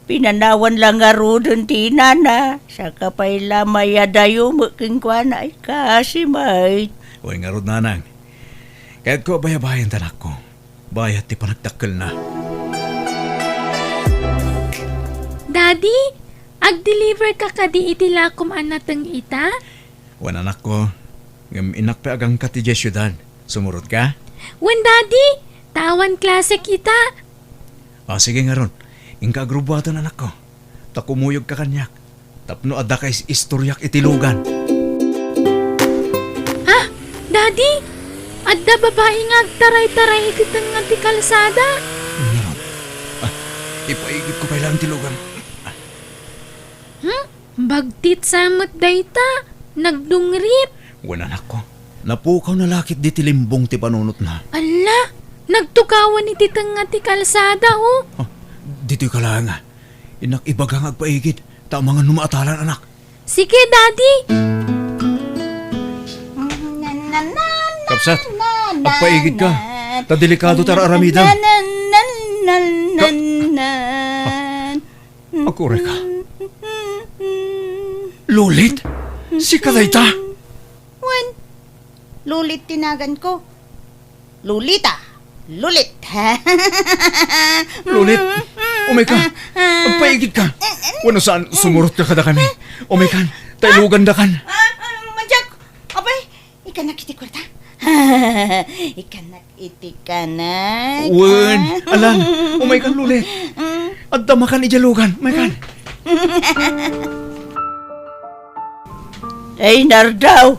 Pinanawan lang nga rodon ti nana. Sa kapay lamaya dayo mo kingkwana ay kasi may. Uy nga rod nanang. Kahit ko bayabayan tanak ko. Bayat ti panagtakkel na. Daddy, ag-deliver ka kadi iti lakom anateng ita? Wan anak ko. Ngam inak pa agang ka ti syudad. Sumurot ka? Wen daddy, tawan klase kita. Sige nga ron. Ingka agrubatan anak ko. Takumuyog ka kanyak. Tapno adda ka istoryak itilugan. Ha? Daddy, adda babae nga agtaray-taray iti tengah ti kalsada. Ngayon. Ipaigit ko pa ilang tilugan. Bagtit samot dayta, nagdungrit. Wan anak ko. Napukaw na lakit di tilimbong ti panunot na. Ala, nagtukawan iti tengah ti kalsada oh. Dito'y kalanga. Inak ibagang agpaigid. Tama nga numaatalan anak. Sige daddy. Kapsat, agpaigid ka. Ta delikado tara aramidam. Agkure ka. Lulit? Si Kadayta? Wen, lulit tinagan ko. Lulita. Lulit. Lulit? Umay ka. Agpaigid ka. Wano saan sumurot ka kada kami. Umay kan. Tailugan da kan. Manjak, abay, ikanak iti kwarta. Ikanak iti kanak. Wen, alam. Umay kan lulit. At damakan ijalugan. Umay kan. Ay nardaw,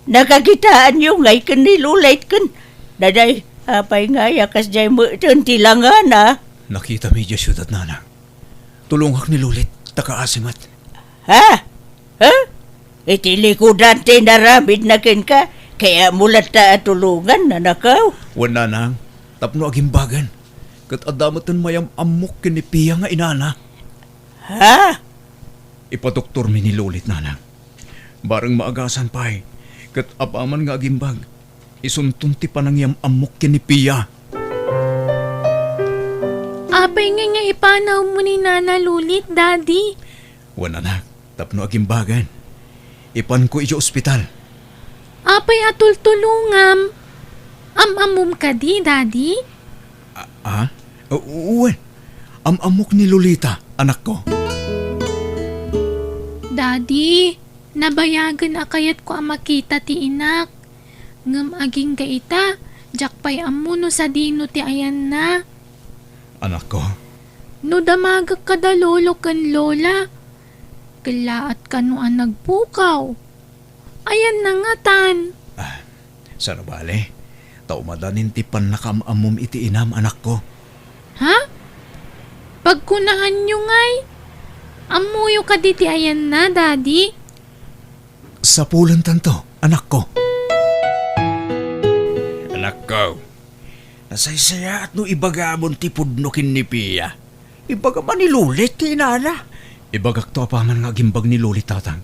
nakakitaan nyo ngay kan nilulit kan. Daday, apay nga yakas jay mo ito tilangan ah. Nakita mi Diyos syudad nana. Tulungak ni Lulit. Takaasimat. Ha? Ha? Iti likudan tinaramid na kin ka, kaya mulat ta tulungan na nakaw. Wan nanang. Tapno agimbagan. Kat adamatan mayam amok kinipiya nga inana. Ha? Ipadoktor mi ni Lulit nanang. Barang maagasan pa'y. Kat apaman nga agimbag. Isuntun ti panangyam amok kinipiya. Apay nga ipanaw mo ni Nana Lulit, daddy. Wan anak. Tapno agimbagan. Ipan ko ijo ospital. Apay atul tulungam. Amamum ka di, daddy? Uwan. Amok ni Lolita, anak ko. Daddy, nabayagan akayat ko ang makita ti inak. Ngam aging kaita, jakpay amuno sa dino ti ayan na. Anak ko. No damagak kada lolo kan lola. Kalaat ka no ang nagpukaw. Ayan na nga tan. Sarabale. Taumadanin ti pannakamamum iti inam, anak ko. Ha? Pagkunaan nyo ngay. Amuyo ka di ti ayan na, daddy. Sa pulan tanto, anak ko. Anak ko. Nasaysaya at no ibagabon ti pudnokin ni Pia. Ibaga man ni Lulit, tinana. Ibagak to apaman nga gimbag ni Lulit tatang.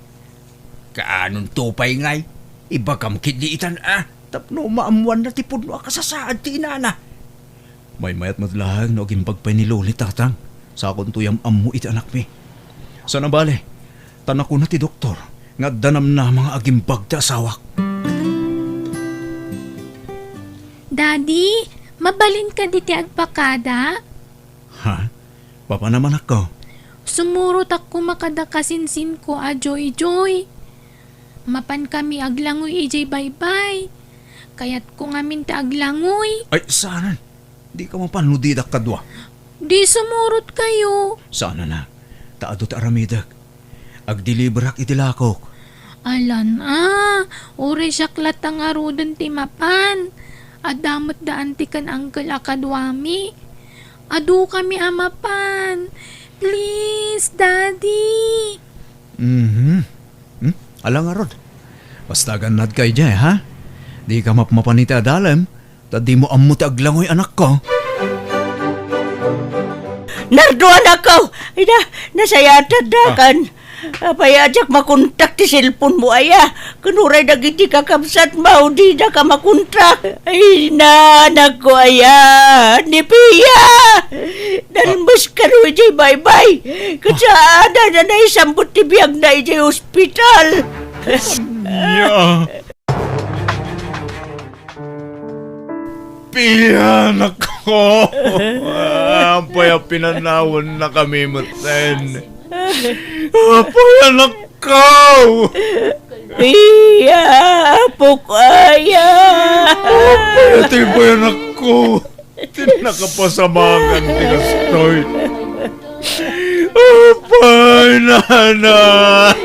Kaanon tupay ngay. Ibagam kidliitan Tapno maamuan na ti pudno akasasaad, tinana. May mayat madlahag no gimbag pa ni Lulit tatang. Sa akong tuyam amu iti anak mi. Sana bale, tanak ko na ti doktor. Nga danam na mga agimbag ti asawak. Daddy, mabalin ka di ti agpakada? Ha? Papa naman ako. Sumurot ako makadakasinsin ko joy. Mapan kami aglangoy ijay bye-bye. Kaya't ko ngamin ta aglangoy. Ay, sana. Di ka mapanudidak kadwa. Di sumurot kayo. Sana na. Taado ta aramidak. Agdilibrak itilakok. Alan uri syaklat ang arudan ti mapan. Adamot daan ti kan angkel akadwami. Adu kami amapan. Please, daddy. Alang arod. Basta ganad kay jay, ha? Di ka mapmapaniti adalem. Tadi mo amuti aglangoy anak ko. Narduan ako! Ida, nasayatad na kan. Apay ajak makontak ti cellphone mo aya. Kanuray dagiti kakabsat mo, di na ka makontak. Ay nanak ko aya, ni Pia. Nalmas ka rin jay bye-bye. Katsada na isambot ti biyag na jay hospital. Ya. Pia, nako. Apay pinanawan na kami maten. Apay nakaw. Pia, apo ko aya. Ito yung bayan ako. Tinakapasamangan ti kastoy. Apay nanan.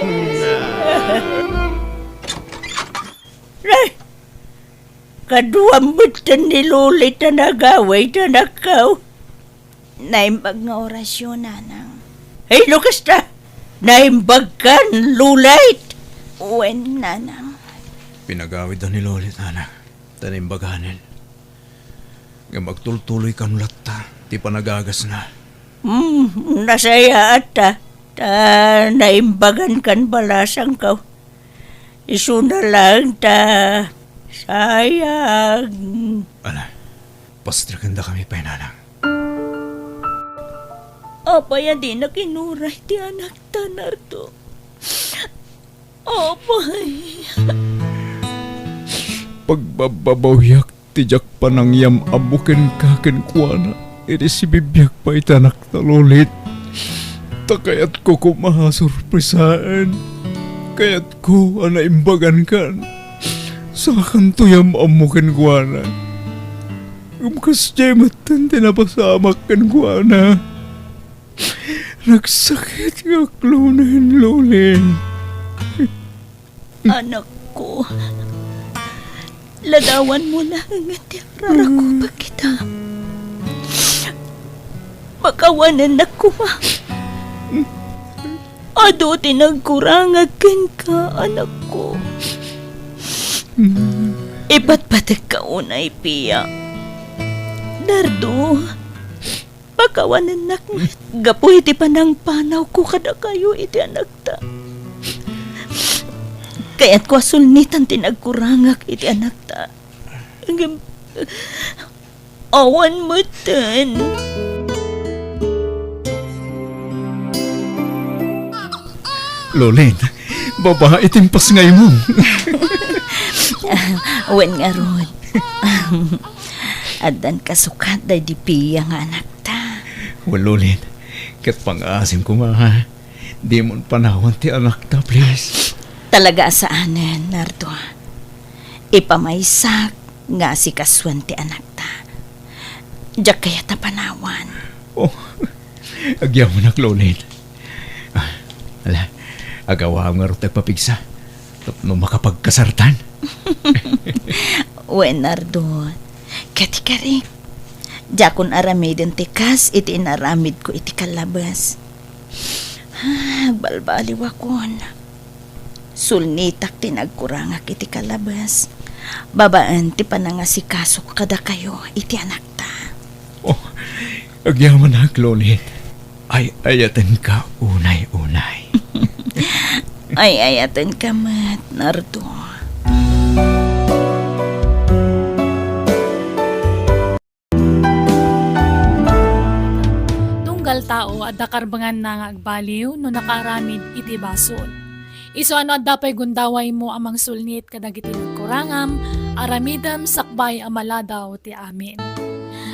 Kaduambutan ni Lulit na nagaway na nakaw. Naimbag nga orasyon, nanang. Ay, lukas na! Naimbag kan, Lulit! Wen, nanang. Pinagawid na ni Lolit, anak. Tanimbaganin. Nga magtultuloy ka nulat ta. Di pa nagagas na. Nasaya ata. Naimbagan kan balasang ka. Isu na lang ta. Sayang. Ala, pastrakan da kami pa nanang. Apay di na kinuray ti anak ta, Nardo. Apay. Pagbababawyak tijak panangyam abuken kaken kuana. Iri si bibyak pa itanak na Lulit. Takayat ko kumahasurpresaan. Kayat ko anaimbagan kan. Sa kantuyam amuken kuana. Umkas jematan tinapasamak kan kuana. Nagsakit nga klunin, Lulin. Anak ko. Ladawan mo na ang atirara ko pa kita. Makawanan na ko ma. Ado tinagkurangagan ka, anak ko. Ipatpatig ka unay, Pia. Nardo, pakawanan na ko. Gapu iti panang panaw ko kada kayo iti anak ta. Kaya't ko asulnitan tinagkurangak iti anak ta. Awan mo tan. Lulin, baba itimpas ngay mo. Awan nga ron. Adan kasukat day di Pia nga anak ta. Well, Lulin, kat pang-asim ko ha. Di mo panawan ti anak ta, please. Talaga saanan, Nardo. Ipamaysak nga si kaswan ti anak ta. Diyak kaya ta panawan. Oh, agyaw mo na, Lulin. Ala, agawa nga rin tagpapigsa. No makapagkasartan. Wen, Nardo. Kati ka rin. Jakon aramidin ti kas, iti inaramid ko iti kalabas. Balbaliw akon. Sulnitak tinagkurangak iti kalabas. Babaan ti panangasikaso kada kayo iti anak ta. Oh, agyaw mo na, Lulin. Ay, ayatan ka unay-unay. Ay, ayatan ka mat, Nardo. Tunggal tao at dakarbangan na nga agbaliw no nakaramid iti basol. Iso ano at dapay gundaway mo amang sulnit kadagiti nagkurangam, aramidam sakbay amaladaw ti amin.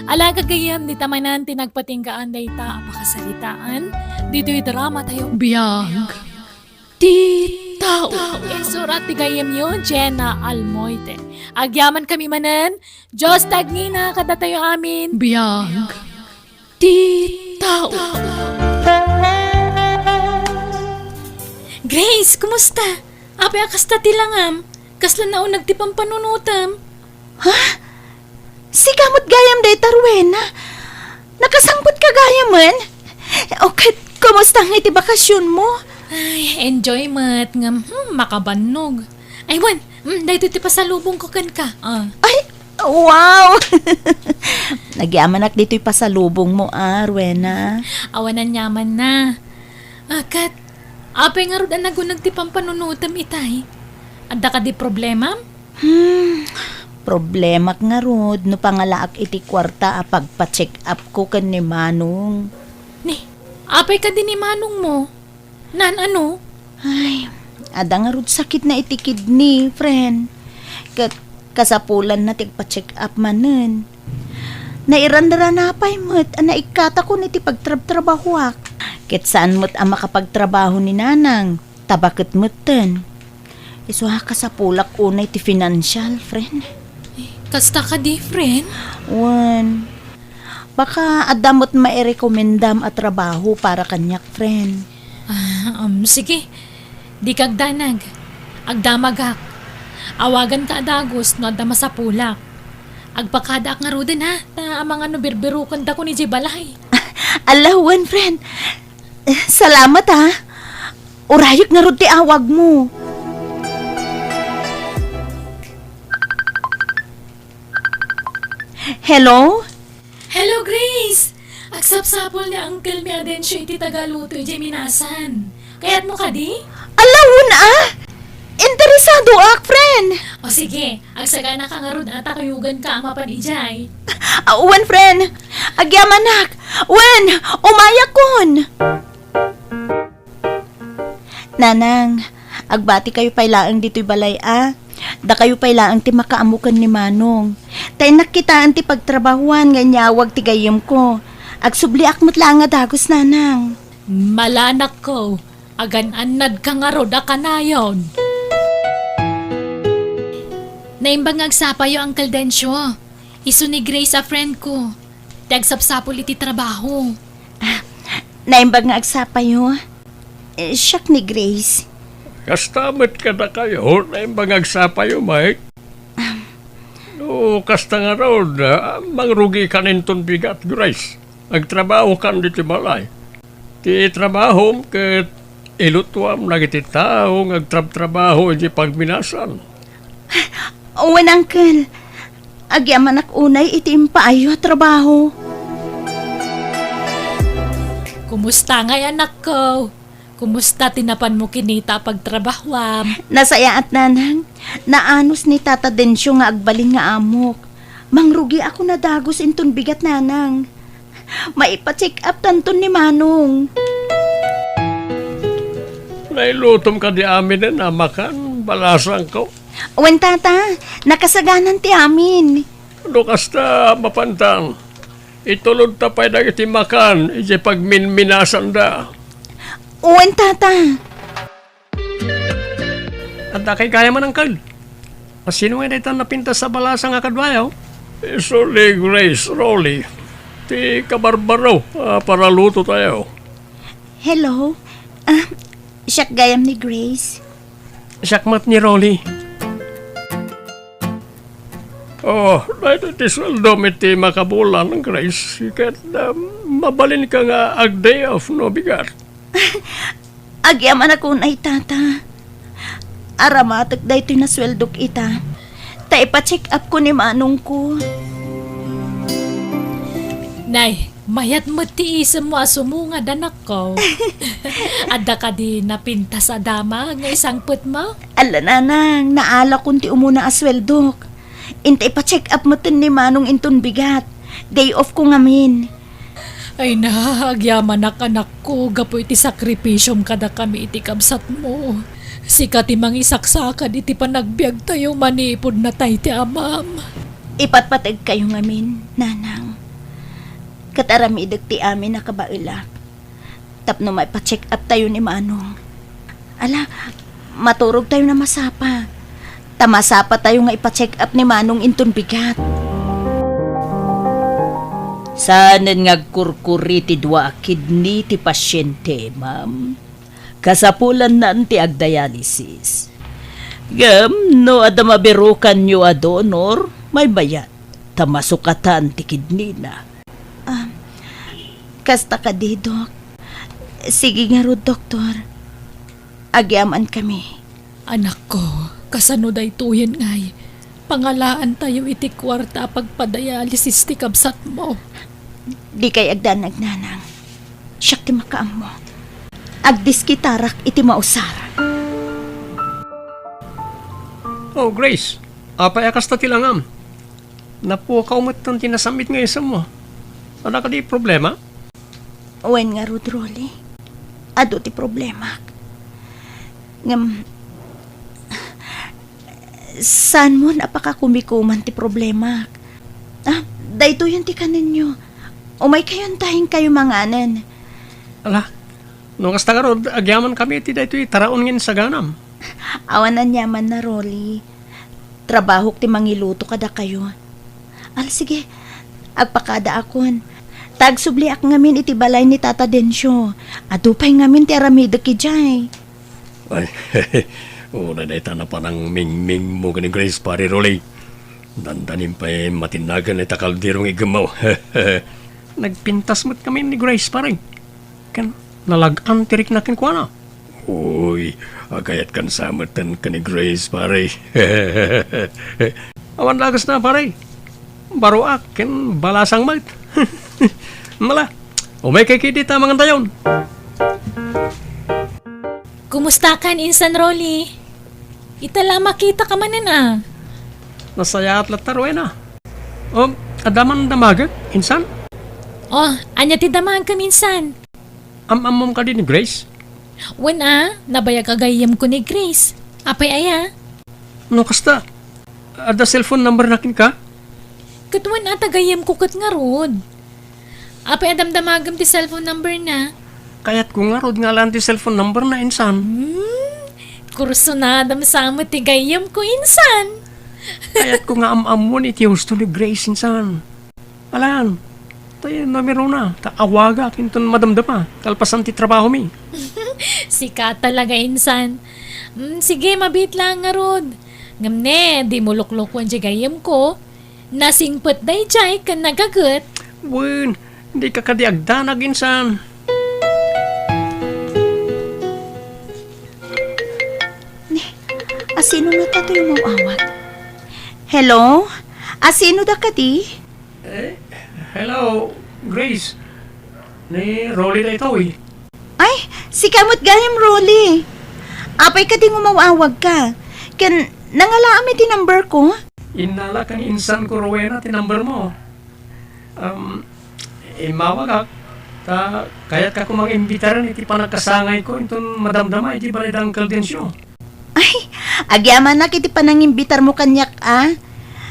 Ala kagayam di tamanan tinagpatinggaan day ta makasalitaan, dito'y drama tayo. Biyag. Ti tao. Isurat ti gayam yun, Jenna Almoite. Agyaman kami manan, Diyos tagnina kada tayo amin. Biyag. Ti tao. Grace, kumusta? Apay akasta tilangam. Kasla na nagtipang panunutam. Si gamot gayam day Tarwena. Nakasangpot ka gayaman. Okay, kumusta ang iti bakasyon mo? Ay, enjoy mat ngam. Makabannog. Ay, wan. Dahito ti pasalubong ko kan ka. Ay, wow! Nagyamanak dito'y pasalubong mo, Rwena. Awanan yaman na. Kat, Apay nga rod ang nagunag ti pampanunutam itay. Adda ka di problema? Problema nga rod, no pangalaak iti kwarta pagpa-check up ko kan ni Manong. Ni, apay ka din ni manong mo. Nan ano? Ay, ada nga rod sakit na iti kidney, friend. Kasapulan na tigpa-check up manen. Nairandara na pa'y mo't, naikata ko niti pagtrabahuak. Ket saan mo't ang makapagtrabaho ni Nanang, tabakit mo't ten. Isuha ka sa pulak unay ti financial, friend. Kasta ka di, friend? Wan, baka adamot mairekomendam at trabaho para kanyak, friend. Sige. Di kag danag. Agdamagak. Awagan ka adagos no adda masapulak. Agpakadak nga roden ha. Ta amang ano birbirukan da ko ni Jibalay. Alawan, friend. Salamat ha. Urayok nga rod ti awag mo. Hello? Hello, Grace! Agsapsapol ni Uncle mi adensyo iti Tagaluto iti minasan. Kaya't mo ka di? Alawon interesado ak, friend. O sige, agsagana ka nga rod at akayugan ka ang mapanijay. Wan, friend. Agyamanak. Wan, umayakon. Nanang, agbati kayo pailaang dito'y balay Da kayo pailaang ti makaamukan ni Manong. Tay nakitaan ti pagtrabahuan nga nyawag ti gayem ko. Agsubliak mo't lang nga dagos, nanang. Malanak ko. Agan-anad ka nga rod akanayon. Naimbang agsapayo Uncle Densyo. Isu ni Grace a friend ko. Tagsapsapol iti trabaho. Naimbag nga agsapayo. Siyak ni Grace. Kastamit ka na kayo na yung bangagsapayo, Mike. No, kasta nga raw na mangrugi ka ninton bigat, Grace. Agtrabaho ka dito balay. Ti trabaho kat ilutwam na iti tao agtrabaho iti pagminasan. Wan, Uncle. Agyaman ak unay iti impaayo trabaho. Kumusta ngay anak ko? Kumusta tinapan mo kinita pagtrabahwam? Nasaya at nanang, naanos ni Tata Densyo nga agbalin nga amok. Mangrugi ako na dagos inton bigat, nanang. Maipa-check up tanton ni Manong. Nailutom ka di amin na makan, balasan ko. Wen, Tata, nakasaganan ti amin. No, kasta mapantan. Itulod tapay na iti makan, iti pagminminasan da. Wen, Tata. At kay kaya man ang kal. Sino nga dito napintas sa balasa nga kadwayaw? Sorry, Grace, Rolly. Ti kabarbaro, para luto tayo. Hello? Siyak gayam ni Grace. Sakmat ni Rolly. Oh, dahil iti sweldo iti makabulan, Grace. Kat mabalin ka nga ag day off, no bigat. Agyaman ako na Tata. Aramatak da ito'y nasweldok ita. Ta ipa-check up ko ni Manong ko. Nay, mayat mo tiisam mo asumunga danak ko. Adda ka di napinta sa dama nga isang put mo? Ala, nanang, naala kunti umuna asweldok. Inta ipa-check up mo tin ni Manong inton bigat. Day off ko ngamin. Ay na, agyaman anak ko, gapo iti sakripisyom kada kami iti kabsat mo. Sikat imang isaksakan iti panagbiag tayo manipod na tayo ti amam. Ipatpatag kayo ngamin, nanang. Kataramidag ti amin na kabaila. Tapno may pa-check up tayo ni Manong. Ala, maturog tayo na masapa. Tamasapa tayo nga ipa-check up ni Manong inton bigat. Saanen ngagkurkuri ti dua kidney ti pasyente, ma'am. Kasapulan na ti agdialysis. Gam, no adamabirukan nyo a donor, may bayat. Tamasukatan ti kidney na. Kasta ka di, Dok. Sige nga ro, Doktor. Agyaman kami. Anak ko, kasano day tuyen ngay. Pangalaan tayo iti kwarta pagpadayalysis ti kabsat mo. Di kay agdanag, nanang. Siyak ti makaam mo. agdiskitarak iti mausar. Oh, Grace. Apay akas ta tilangam. Napukaw mo't tang tinasamit nga isa mo. Ano ka di problema? Wen nga Rudroli, ado ti problema. Ngam, saan mo napakakumikuman ti problema? Dayto yun ti kaninyo. Umay kayon tahing kayo manganan. Ala, nung kasta ka rod, agyaman kami ti dahito taraon ngin sa ganam. Awanan yaman na, Rolly. Trabahok ti mangiluto kada kayo. Sige, agpakada akon. Tagsubli ak ngamin iti balay ni Tata Densyo. Adupay ngamin ti aramida ki jay. Ay, una na ita na pa ng ming-ming mo ni Grace, pare Rolly. Dandanin pa matinagan ita kaldirong igamaw. Nagpintas mo't kami ni Grace, pare. Kan, nalagaan tirik na kinkwana. Uy, agayat kan samatan ka ni Grace, pare. Awan lagas na, pare. Baro akin, balasang mait. Mala, umay kay kidita mga tayon. Kumusta kan, Insan Rolly? Itala makita ka manin ah. Nasaya at latarwe na. O, adaman damaga, insan? Oh, anya ti damahan ka minsan. Am-amom ka din ni Grace? Wen nabayag agayam ko ni Grace. Apay aya? No, kasta? Ada cellphone number nakin ka? Katwan agayam ko kat nga rod. Apay adamdamagam ti cellphone number na. Kaya't ko nga rod nga lang ti cellphone number na insan. Kurso na adam sama ti gayam ko insan. Kaya't ko nga am-amon iti gusto ni Grace insan. Alan, tayo numero na. Taawaga kinton madamdama. Kalpasan ti trabaho mi. Sika talaga insan. Sige, mabit lang nga rod. Ngamne, di mo luklukwan di gayam ko. Nasingpet day jay kan nagagat. Wen, hindi ka kadiagdanag insan. Asino nga tato yung mawawag? Hello? Asino da ka di? Hello, Grace. Ni Rolly na ito eh. Ay, si kamot gayam Rolly. Apay ka di ngumawawag ka. Kan, nangalaami ti number ko? Inala kang insan ko Rowena, tinumber mo. Imawag ak. Kaya't ka kumang imbitaran iti panagkasangay ko. Itong madamdama, iti balidang kaldensyo. Ay, agyaman na kiti panangimbitar mo kanyak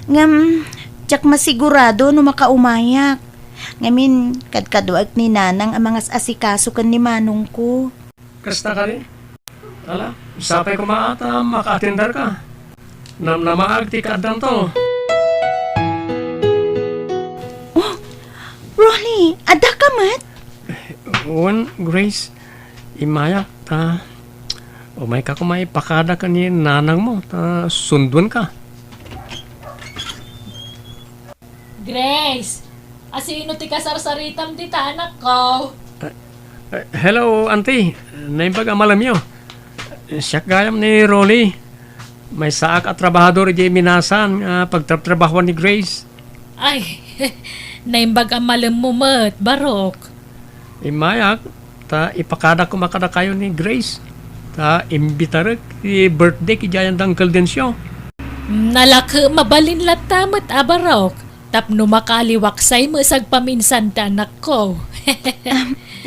Ngam, tsak masigurado no makaumayak. Ngamin, kadkaduag ni Nanang ang mga asikaso kan ni Manong ko. Kasta ka rin. Ala, sapay ko maata, maka-attendar ka. Namnamaag ti kaadang to. Rolly, ada ka mat? One, Grace, imayak ta. Umay ka kumay pakada ka ni nanang mo, ta sundwan ka. Grace, asino ti kasarsaritam ti anak ko? Hello, auntie. Naimbag amalam nyo. Siyak gayam ni Rolly. May saak at trabahador di minasan pagtrabahuan ni Grace. Ay, naimbag ang malam mo mat, barok. Imayak, ta ipakada ko makada kayo ni Grace. Ta imbitarek ti birthday ki Giant Uncle Densyo. Nalaki mabalin latamat abarok. Tapno makaliwaksay mo sagpaminsan ta anak ko.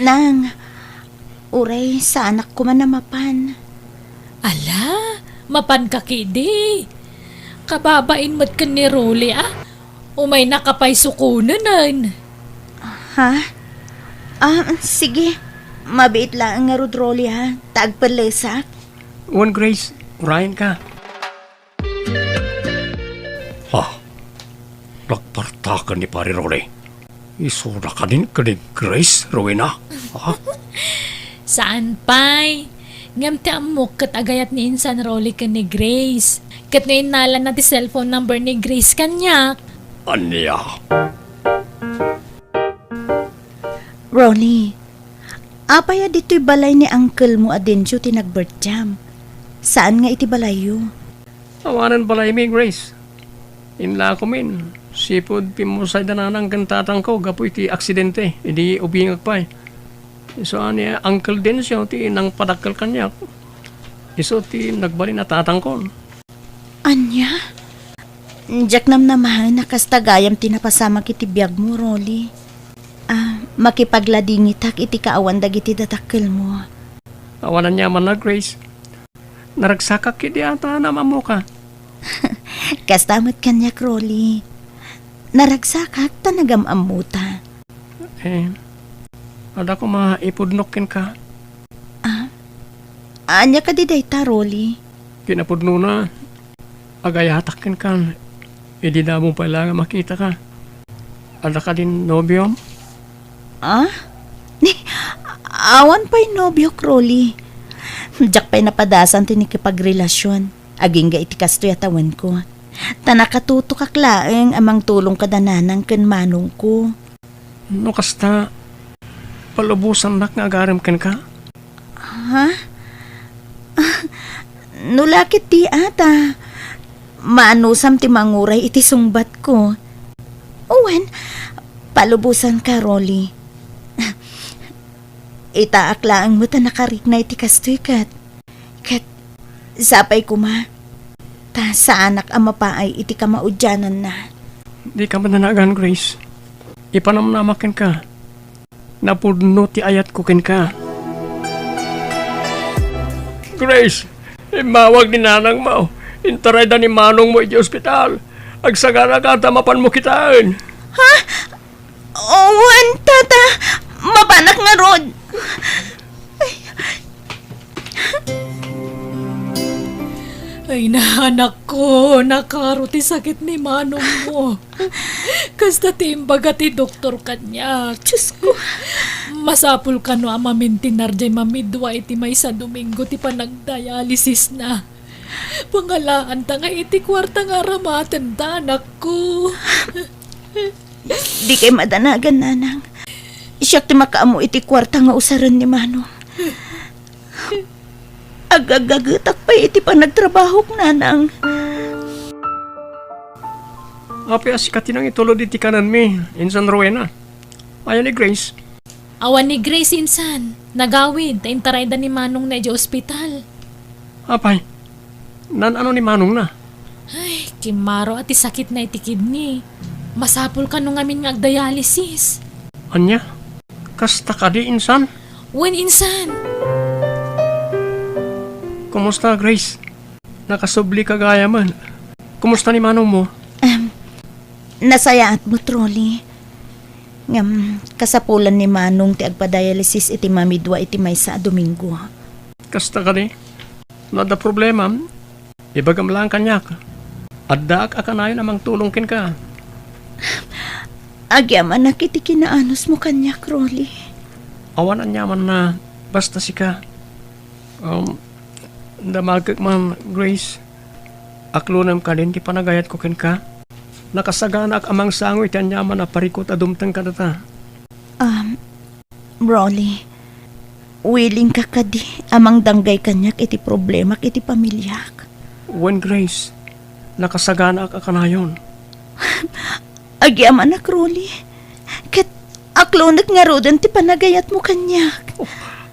Nang, uray sa anak ko man namapan. Ala, mapan ka kidi. Kababain mo't ka ni Rolly Umay nakapay sukunanan. Ha? Sige. Mabait lang nga Rodroli ha. Tagpalesak. One Grace, Ryan ka. Ha? Nagpartakan ni Pari Rolly. Isura ka din ka ni Grace, Rowena. Ha? Saan pay? Ngam ti amok kat agayat ni Insan Rolly ka ni Grace. Kat na inalan na ti cellphone number ni Grace kanyak. Anya? Ronnie, apaya dito'y balay ni uncle mo Adensyo tinag-birth jam. Saan nga iti balayo? Awanan balay mi, Grace. Inla ko min. Sipod pimusay dananang kantatang ko. Gapo iti aksidente. Hindi ubingag pa eh. Iso ani Uncle Densyo ti nang padakkel kanyak. Iso ti nagbali na tatangkon. Anya? Diyak namnamahan nakastagayam tinapasama kiti biyag mo, Rolly. Makipagladingitak iti kaawan dagiti datakkel mo. Awanan niya man na, Grace. Naragsakak kiti ata na mamo ka. Kastamat kanyak, Rolly. Naragsakak tanagam amuta. Ada ko maipudnokin ka. Anya ka diday ta, Rolly? Kinapudno na. Agayatakin ka. Hindi na mo pala nga makita ka. Ada ka din nobyo? Awan pa'y nobyo, Rolly. Diyak pa'y napadasan tinikipagrelasyon. Aging ga iti kastoy atawan ko. Tanakatuto kaklaeng amang tulong kadananang ken manong ko. No kasta, palubusan nak nga agaram ken ka. Nulakit di ata. Maanusam ti manguray iti sungbat ko. Uwan, palubusan ka, Rolly. Itaaklaan mo ta nakarik na iti kastoy kat sapay kuma. Ta sa anak ama pa ay iti kamaudyanan na. Di ka mananagan, Grace. Ipanamnamakin ka. Napudno ti ayat ko ken ka. Grace, imawag ni nanang mo. Intaray da ni manong mo iti ospital. Agsagana ka tamapan mo kitaan. Uwan, tata. Mapanak nga, Rod. Ay naanak ko, nakaruti sakit ni manong mo. Kasta timbaga ti doktor kanya. Diyos ko. Masapul ka no amamintinar jay mamidwa iti may sa Domingo ti panagdialysis na. Pangalaan ta nga iti kwarta nga ramatan ta, anak ko. Di kay madanagan, nanang. Siyak ti makaamo iti kwarta nga usaran ni Manong. Agagagutak pa iti panagtrabaho k, nanang. Api asikatin ang itulod iti kanan mi. Insan Rowena. Ayan ni Grace. Awan ni Grace insan. Nagawid, taintaray da ni manong na iti ospital. Apay, ano ni manong na? Ay, kimaro at sakit na iti kidney. Masapul ka nung amin nga dialysis. Anya? Kasta ka di insan? When insan? Kumusta, Grace? Nakasubli ka gaya man. Kumusta ni manong mo? Nasaya at mo, Rolly. Kasapulan ni Manong ti agpa-dialysis iti mamidwa iti may sa Domingo. Kasta ka di? Nada problema. Ibagam lang kanyak. Addaak akanayon amang tulongkin ka. Agyaman na kiti kinaanos mo kanyak, Rolly. Awan ang yaman na basta si ka. Damagkak man, Grace. Aklunam ka din ti panagayat ko ken ka. Nakasagana ak amang sangoy ti anyaman na parikot adumtang ka data. Rolly, willing ka kadi amang danggay kanyak iti problema iti pamilyak. When Grace, nakasagana ak akanayon. Agyaman na, Rolly. Kat aklunag nga rodan ti panagayat mo kanyak.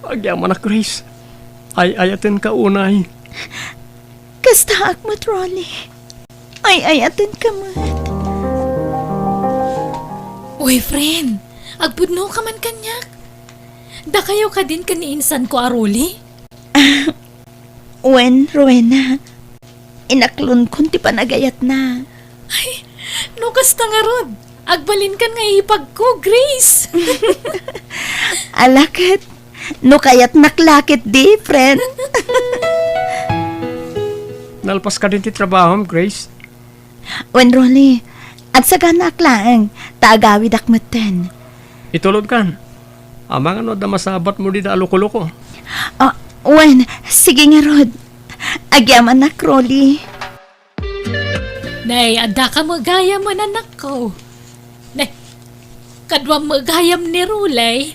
Agyaman na, Grace. Ay-ayatin ka unay. Kasta akmat, Rolly. Ay-ayatin ka mo. Uy, friend. Agpudno ka man kanyak. Da kayo ka din kaniinsan ko, Aruli? Wen, Rowena. Inaklon kun ti panagayat na. Ay, no kasta nga rod. Agbalin kan nga ipag ko, Grace. Alakat. No kayat naklakit di, friend. Nalpas ka din ti trabaho, Grace. Wen, Rolly. At sa ganak lang, taagawid akmeten. Itulod kan. Amang ano da masabat mo di da aluko-luko. Wen, sige nga, Rod. Agyaman na, Rolly. Nay, ada ka magayam man anak ko. Nay, kadwa magayam ni Rulay.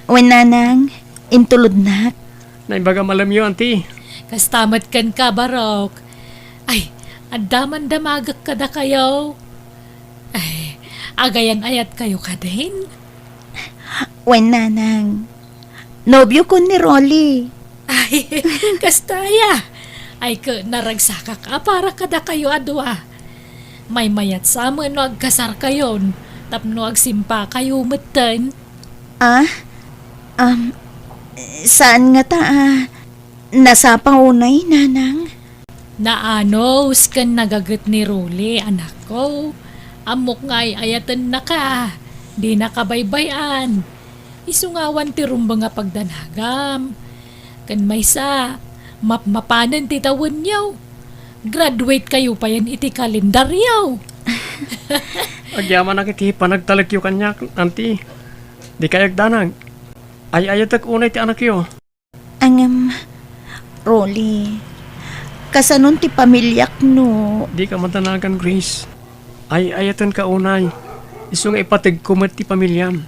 Wen, nanang. Intulod na. Naimbaga malam yun, auntie. Kastamat kan ka, Barok. Ay, adaman damagak ka da kayo. Ay, agayan ayat kayo ka din. Wen, nanang. Nobyo ko ni Rolly. Ay, kastaya. Ay, naragsaka ka para kada kayo adwa. May mayat sa mo no agkasar kayon. Tapno agsimpa kayo matan. Ah? Saan nga ta? Nasa paunay, nanang? Naanos kan nagagat ni Rolly, anak ko. Amok nga'y ayatan na ka. Di nakabaybayan. Isungawan ti rumba nga pagdanagam. Kan may sa, mapanan ti tawon yaw. Graduate kayo pa yan iti kalendar yaw. Agyaman na kiti panagtalag yung kanya, anti. Di kayag danag. Ay ayatak unay ti anak yo. Rolly, kasanon ti pamilyak no? Di ka matanagan, Grace. Ay ayatan ka unay. Iso nga ipatig kumat ti pamilyam.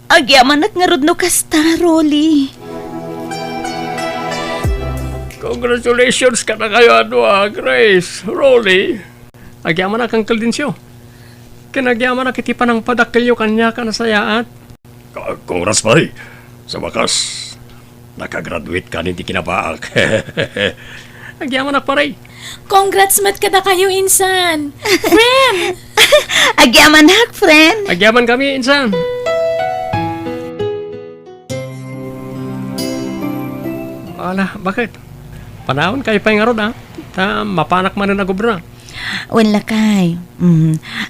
Agyaman at nga rod no kasta, Rolly. Congratulations ka na kayo, Grace. Rolly. Agyaman na kang kaldensyo. Kinagyaman na kiti panang padakilyo kanya ka nasayaat. Congrats, pare. Sa wakas, nakagraduate ka hindi kinabaak. Agyaman na, pare. Congrats mat kada kayo insan. Friend! Agyaman hak, friend. Agyaman kami, insan. Ala, bakit? Panahon kayo pa yung arod, ha? Mapanak man na nagubra. Wala kay.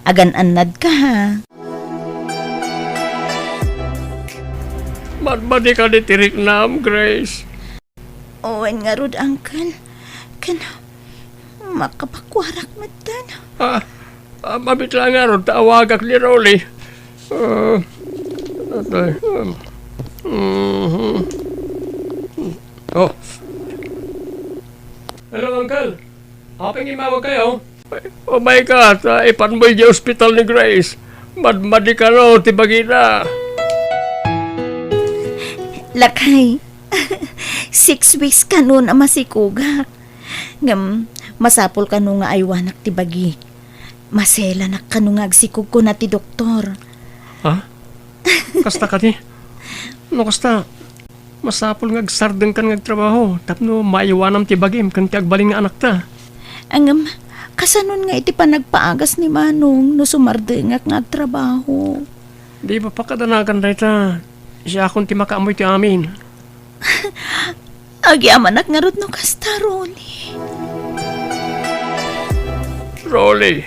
Agan-anad ka, ha? Di ka ditirik nam, Grace. Owen nga rod, uncle. Makapakwarak matan. Mabit lang nga ron, tawagak ni Rolly. Oh. Hello, Uncle. Apeng imawag kayo? Oh my God, ipanboy di hospital ni Grace. Madmadi ka no, tibagina. Lakay. 6 weeks ka nun ama si Kugak. Masapol ka nung nga aywanak ti bagi. Masela na ka nung agsikog ko na ti doktor. Ha? Kasta ka ni? No, kasta. Masapol nga agsardeng kan nga trabaho. Tapno maiwanam ti bagim kan ti agbaling nga anak ta. Kasanon nga iti panagpaagas ni Manong no sumardengak nga trabaho. Di ba pakadanagan na ita? Siya akong ti makaamoy ti amin. Agyamanak nga rod no kasta, Rolly. Rolly,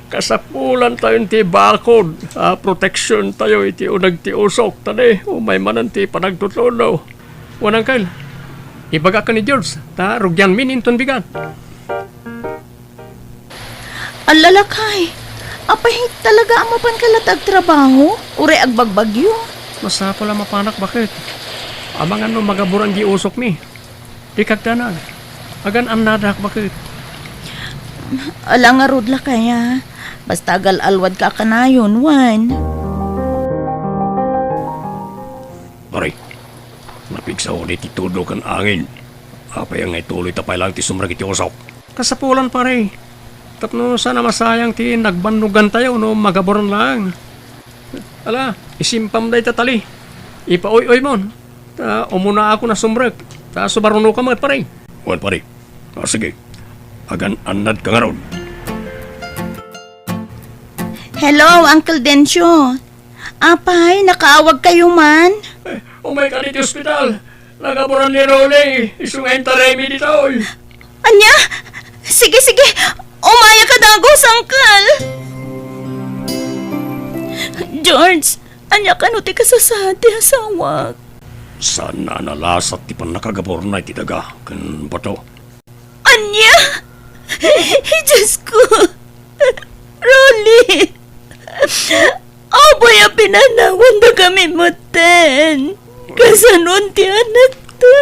kasapulan tayo ti bakod. Protection tayo iti unag ti usok. Tani, umay manan ti panagtutulo. Wanang kail. Ibaga ka ni George. Rugyan min inton bigat. Alalakay. Apay talaga mo pan kalatag trabaho? Ure agbagbagyo? Masapol ang mapanak, bakit? Amangan no magaburan di usok mi. Di kagdanag. Agan ang nadak, bakit? Ala nga rod la kaya. Basta alwad ka kanayon, Juan. Aray, napigsa ko ti tudo kan angin. Apay ang ituloy tapay lang ti sumrag iti usok. Kasapulan, pare. Tapno sana masayang ti nagbanugan tayo no magaburan lang. Ala, isimpam day tatali. Ipaoy-oy mon. Umuna ako na sumrag. Subaruno ka mga pare. Wan pare. Sige. Agan anad ka nga ron. Hello, Uncle Dencio. Apay, nakaawag kayo man? Umay ka dito hospital. Nagaburan ni Rolly. Isungayin taremi dito. Anya? Sige. Umaya ka dagos, Uncle. George, anya ka no ti kasasati asawag. Sana nalasat ti pan nakagabor na iti daga. Kan bato. Anya? Diyos ko. Rolly. Aboy ang pinanawan na kami muten. Kasanon ti anak to.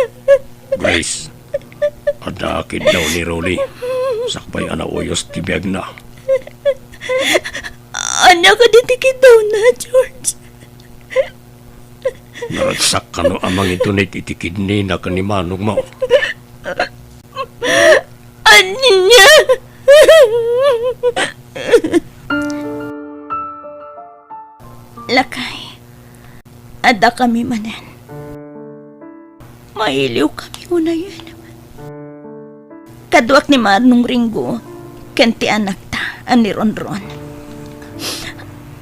Grace, adakid daw ni Rolly. Sakbay anauyos ti biyag na. Anya ka ditikid daw na, George. Naragsak ka no amang itunit itikid ni na kanimanong mo. Anya? Lakay. Ada kami manan. Mailiw kami una yan. Kaduak ni Manong Ringo, kanti anak ta, ani Ronron.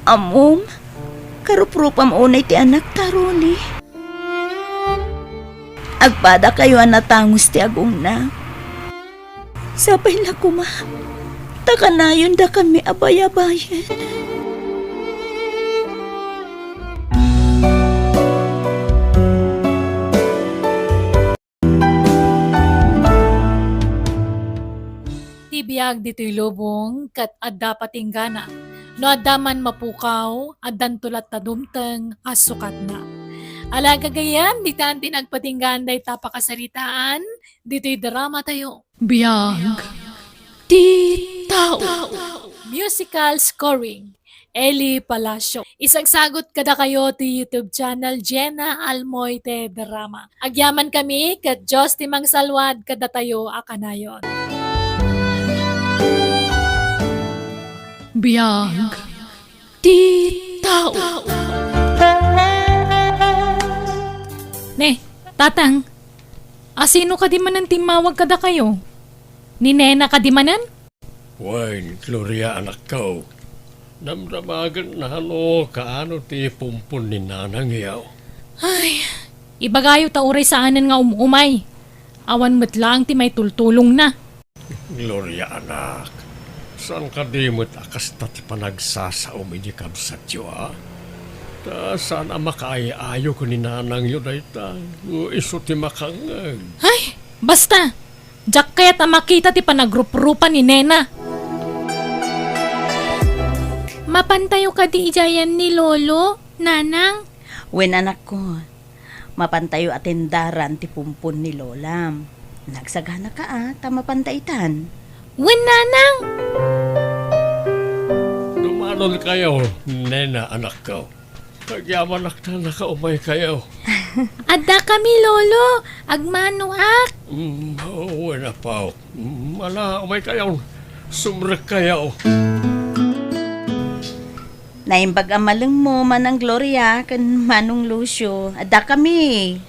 Amom, karupropam unay ti anak ta, Roni. Agpada kayo anatangos ti agong na. Sabay na kuma, takanayon da kami abay-abayan. Tibiyag dito'y lubong kat adda patinggana. No adda man mapukaw, addan tulat tadumteng asukat na. Alaga gayam, di taan tinagpatinggan day tapakasaritaan, dito'y drama tayo. Biyag. Ti tao. Musical scoring. Eli Palacio. Isagsagot kada kayo ti YouTube channel Jenna Almoite Drama. Agyaman kami kat Diyos timang salwad kada tayo akanayon. Biyag. Ti tao. Ne, tatang. Asino ka di manan timawag kada kayo? Ni Nena ka di manan? Wine, Gloria anak ko. Namdamagan na kaano ti pumpun ni nanang yaw. Ay, ibagayo ta uray saanan nga umay. Awan mo't lang ti may tultulong na. Gloria anak, saan ka di mo't akas ta ti panagsasaom ini kabsat yo ha? Ta saan ang makaayayo ko ni nanang yun ay ta, iso ti makangag. Ay, basta. Diyak kaya't makita ti panagrup-rupan ni Nena. Mapantayo ka di ijayan ni Lolo, Nanang. Wen anak ko, mapantayo atendaran ti pumpon ni Lolam. Nagsagana ka tamapantaitan. Wen, Nanang. Dumanon kayo, nena anak ko. Pagyaman na nakaumay kayo. Adda kami, Lolo. Agmanuak. Wala pa. Wala, umay kayo. Sumrek kayo. Naimbag amaleng mo manang Gloria kan Manong Lucio. Adda kami.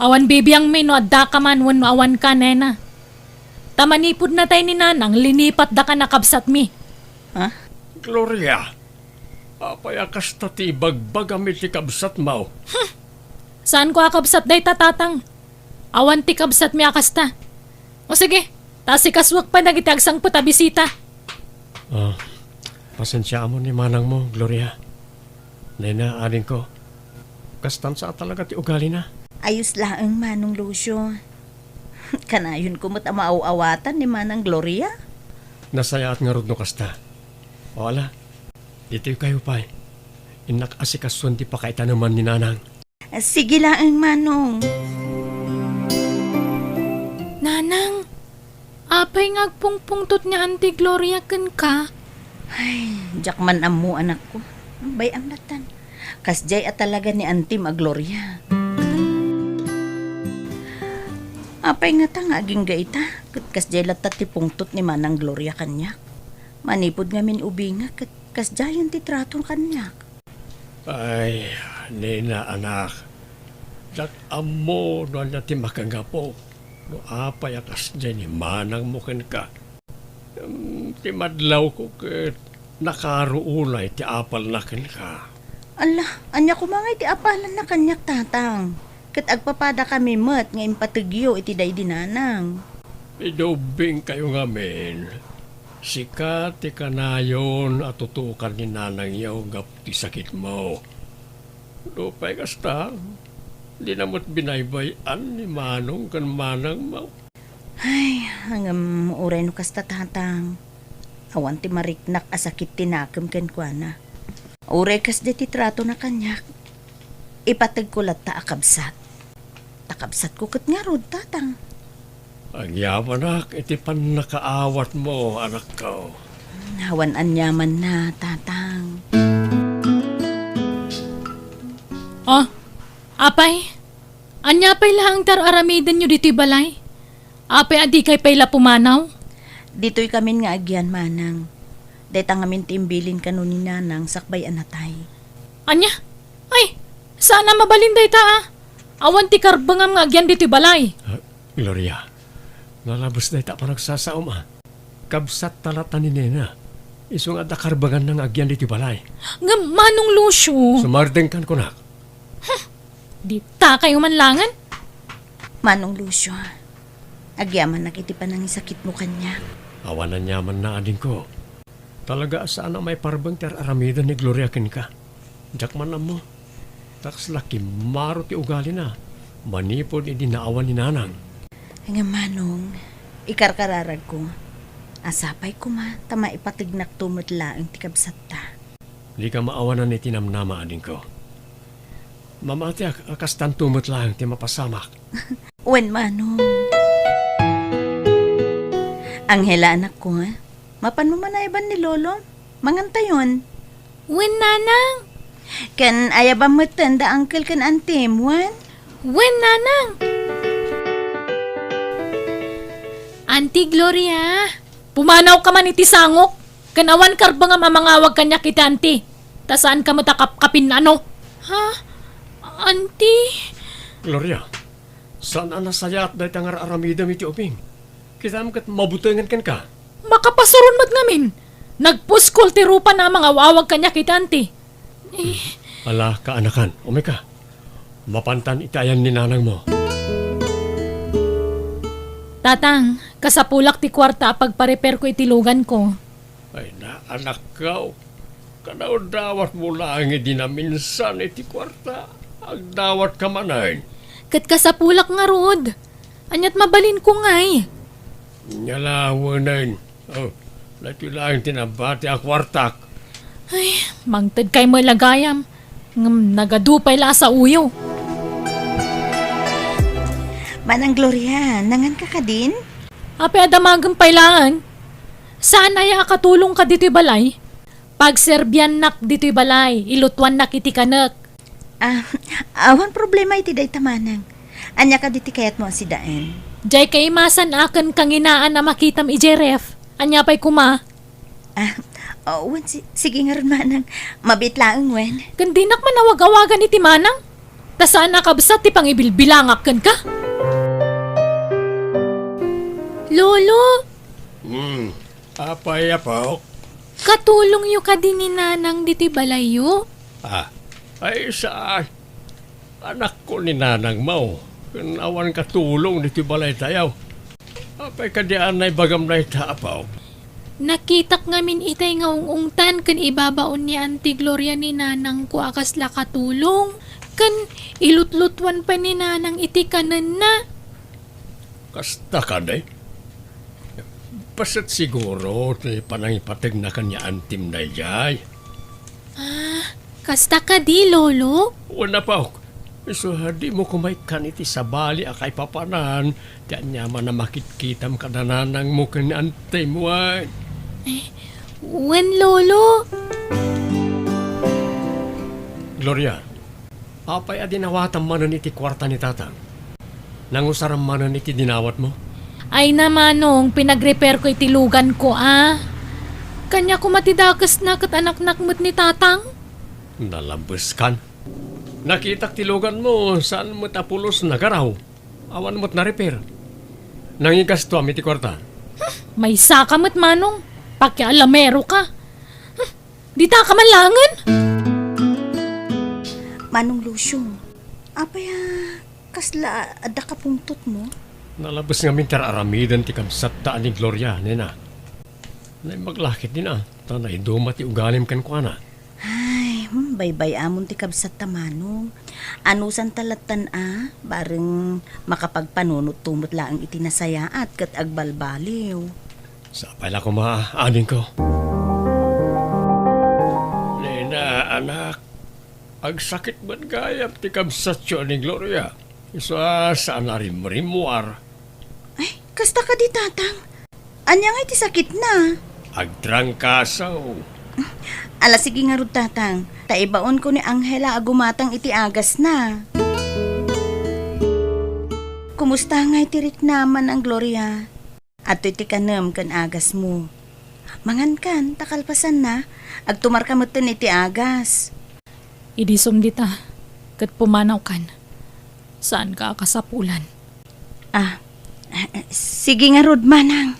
Awan bibiyang may no adda ka man wano awan ka, Nena. Tamanipod na tayo ni Nanang, linipat da ka nakabsat mi. Ha? Gloria, apayakas ta ti bagbagamit ti kabsat mo. Saan ko akabsat day tatatang? Awan ti kabsat mi akasta. O sige, tasikaswag pa nagitagsang puta bisita. Pasensya mo ni manang mo, Gloria. Nena, aling ko. Kastan sa talaga ti ugali na. Ayos laang Manong Lucio. Kanayon ko mo't maaawatan ni Manang Gloria. Nasaya at nga rod no kasta. O ala, dito kayo pa eh. Inak asikaswan ti pakaita naman ni nanang. Sige laang Manong. Nanang, apay ngagpungpungtot niya Auntie Gloria ken ka. Ay, jakman amu anak ko. Bay ang latan. Kasjay at talaga ni Auntie Magloria. Apay nga ta nga aging gaita. Kasjay latat ti pungtot ni Manang Gloria kanyak. Manipod nga min ubinga kasjayan ti tratong kanyak. Ay, nena anak. Jak amo no na ti makanggapo. No apayakas dyan ni manang mo ken ka. Ti madlaw ko ket nakaruulay ti apal na ken ka. Allah, anya ko mga iti apalan na kanyak tatang. Kat agpapada kami met nga impatigyo iti day dinanang. Idobing kayo nga men. Sikat ti kanayon at tutukan ni nanang yaw gap ti sakit mo. Lupay kasta, di namot binaybayan ni manong kan manang mo. Ay, hanggang uray no kasta tatang. Awan ti mariknak asakit tinakam ken kuana. Uray kas di ti trato na kanyak. Ipatag ko lat ta akabsat. Takabsat ko kat nga rod tatang. Ang yaman iti pan nakaawat mo, anak ko. Hawan anyaman na tatang. Oh, apay. Anya pay lahang tararamidan nyo dito'y balay. Apay adi kay payla pumanaw. Dito'y kamin nga agyan manang. Detang amin timbilin kanu ni nanang sakbay anatay. Anya? Ay, sana mabalinday ta ah. Awan ti karbangam nga agyan dito'y balay. Gloria, nalabos na ita pa nagsasaom Kabsat talatan ni Nena. Iso nga dakarbangan ng agyan dito balay. Nga Manong Lucio. Sumardeng kan ko na. Di ta kayo manlangan. Manong Lucio, agyaman nakitipan ng sakit mo kanya. Awanan yaman na ading ko. Talaga sana may parbang ter aramida ni Gloria kin ka. Jak man mo. Taks laki maro ti ugali na. Manipod idi naawan ni Nanang. Nga Manong, ikarkararag ko. Asapay ko tama ipatignak tumutla ang tikabsat ta. Di ka maawanan ni tinamnama ading ko. Mamati akas tantumot lang ti mapasamak. Wen Manong. Anghela anak ko mapan mo manayban ni Lolo? Mangantayon. Wen nanang. Kan ayabang matanda uncle kan antem, wan? Wen nanang. Auntie Gloria. Pumanaw ka man iti sangok. Kanawan karba nga mamangawag kanya kita, auntie. Ta saan ka matakapkapin ano? Ha? Auntie? Gloria, saan ang nasayat dahi tangar aramida mi ti uping? Kita mo kat mabutangan kan ka. Makapasurun mat ngamin. Nagpuskol ti rupa na mga wawag kanya kita, auntie. Ala ka anakan, umika. Mapantan itayan ni Nanang mo. Tatang, kasapulak ti kwarta pagparepair ko itilugan ko. Ay na anak ka. Kanaw dawat mo lang hindi na minsan iti kwarta. Ang dawat ka manayin. Kat kasapulak nga rod. Anyat mabalin ko ngay. Nyalawanan. Oh, lati lang tinabati ang kwartak. Ay, mangtad kay mo lagayam. Nagadupay la sa uyo. Manang Gloria, nangan ka din? Ape adamagang pailaan. Saan ay akatulong ka dito'y balay? Pag Serbian nak dito'y balay, ilutwan nak iti kanak. Awan problema iti day tamanang. Anya ka diti kayat mo si Daen. Jay kay masan akan kanginaan na makitam i Jeref. Anya pa'y kuma. Wan, sige nga rin manang. Mabitlaang wen. Gandinak manawag-awagan iti manang. Ta saan nakabsat ti pangibilbilangak kan ka? Lolo, Apay apaw. katulong yu ka din ni Nanang dito'y balayo. Ay saan? Anak ko ni Nanang mo. Kanawan katulong dito balay tayaw. Apay kadian na bagam na itaapaw. Nakitak ngamin itay nga ungungtan kan ibabaon ni Auntie Gloria ni Nanang ko akas la katulong. Kan ilutlutwan pa ni Nanang iti kanan na. Kasta ka day? Pasat siguro ti panangipatig na kanya antim na jay. Kasta ka di, Lolo? Wala pa. So, di mo kumaikan iti sabali akay papanan. Diyan yaman na makitkitam kadananang mo kan antay mo ay. Wen, Lolo? Gloria, apay adinawatan manan iti kwarta ni Tatang. Nangusaram manan iti dinawat mo? Ay namanong, pinag-repair ko itilugan ko, Kanya ko matidakas na kat anak-nak mo't ni Tatang. Nalabas kan. Nakitak tilugan mo saan mo tapulos nagaraw. Awan mo't na-repair. Nangigas to iti kwarta. May saka mo't manong. Pakialamero ka. Di ta ka manlangan. Manong Lucio, apay kasla ada ka pungtot mo? Nalabas nga mintar aramidan ti kamsat taan ni Gloria, nena. Nay maglakit din tanay dumat ti ugalim kan kwa na. Ay, baybay amon ti kabsat ta Manong. Anusan talatan bareng makapagpanunot tumot laang itinasayaat kat agbalbaliw. Sa pala ko maanin ko. Nena, anak. Agsakit ba't gayap ti kamsat siya ni Gloria? Isa saan na rimrimuar. Ay, kasta ka di Tatang. Anya nga iti sakit na. Agtrangkasaw. Ala sige nga rod Tatang. Taibaon ko ni Anghela agumatang iti agas na. Kumusta nga itirik naman ang Gloria? At iti kanam kan agas mo. Mangan kan, takalpasan na. Agtumar ka mo iti agas. Idisum dita. Kat pumanaw kan. Saan ka kasapulan? Sige nga rod, manang.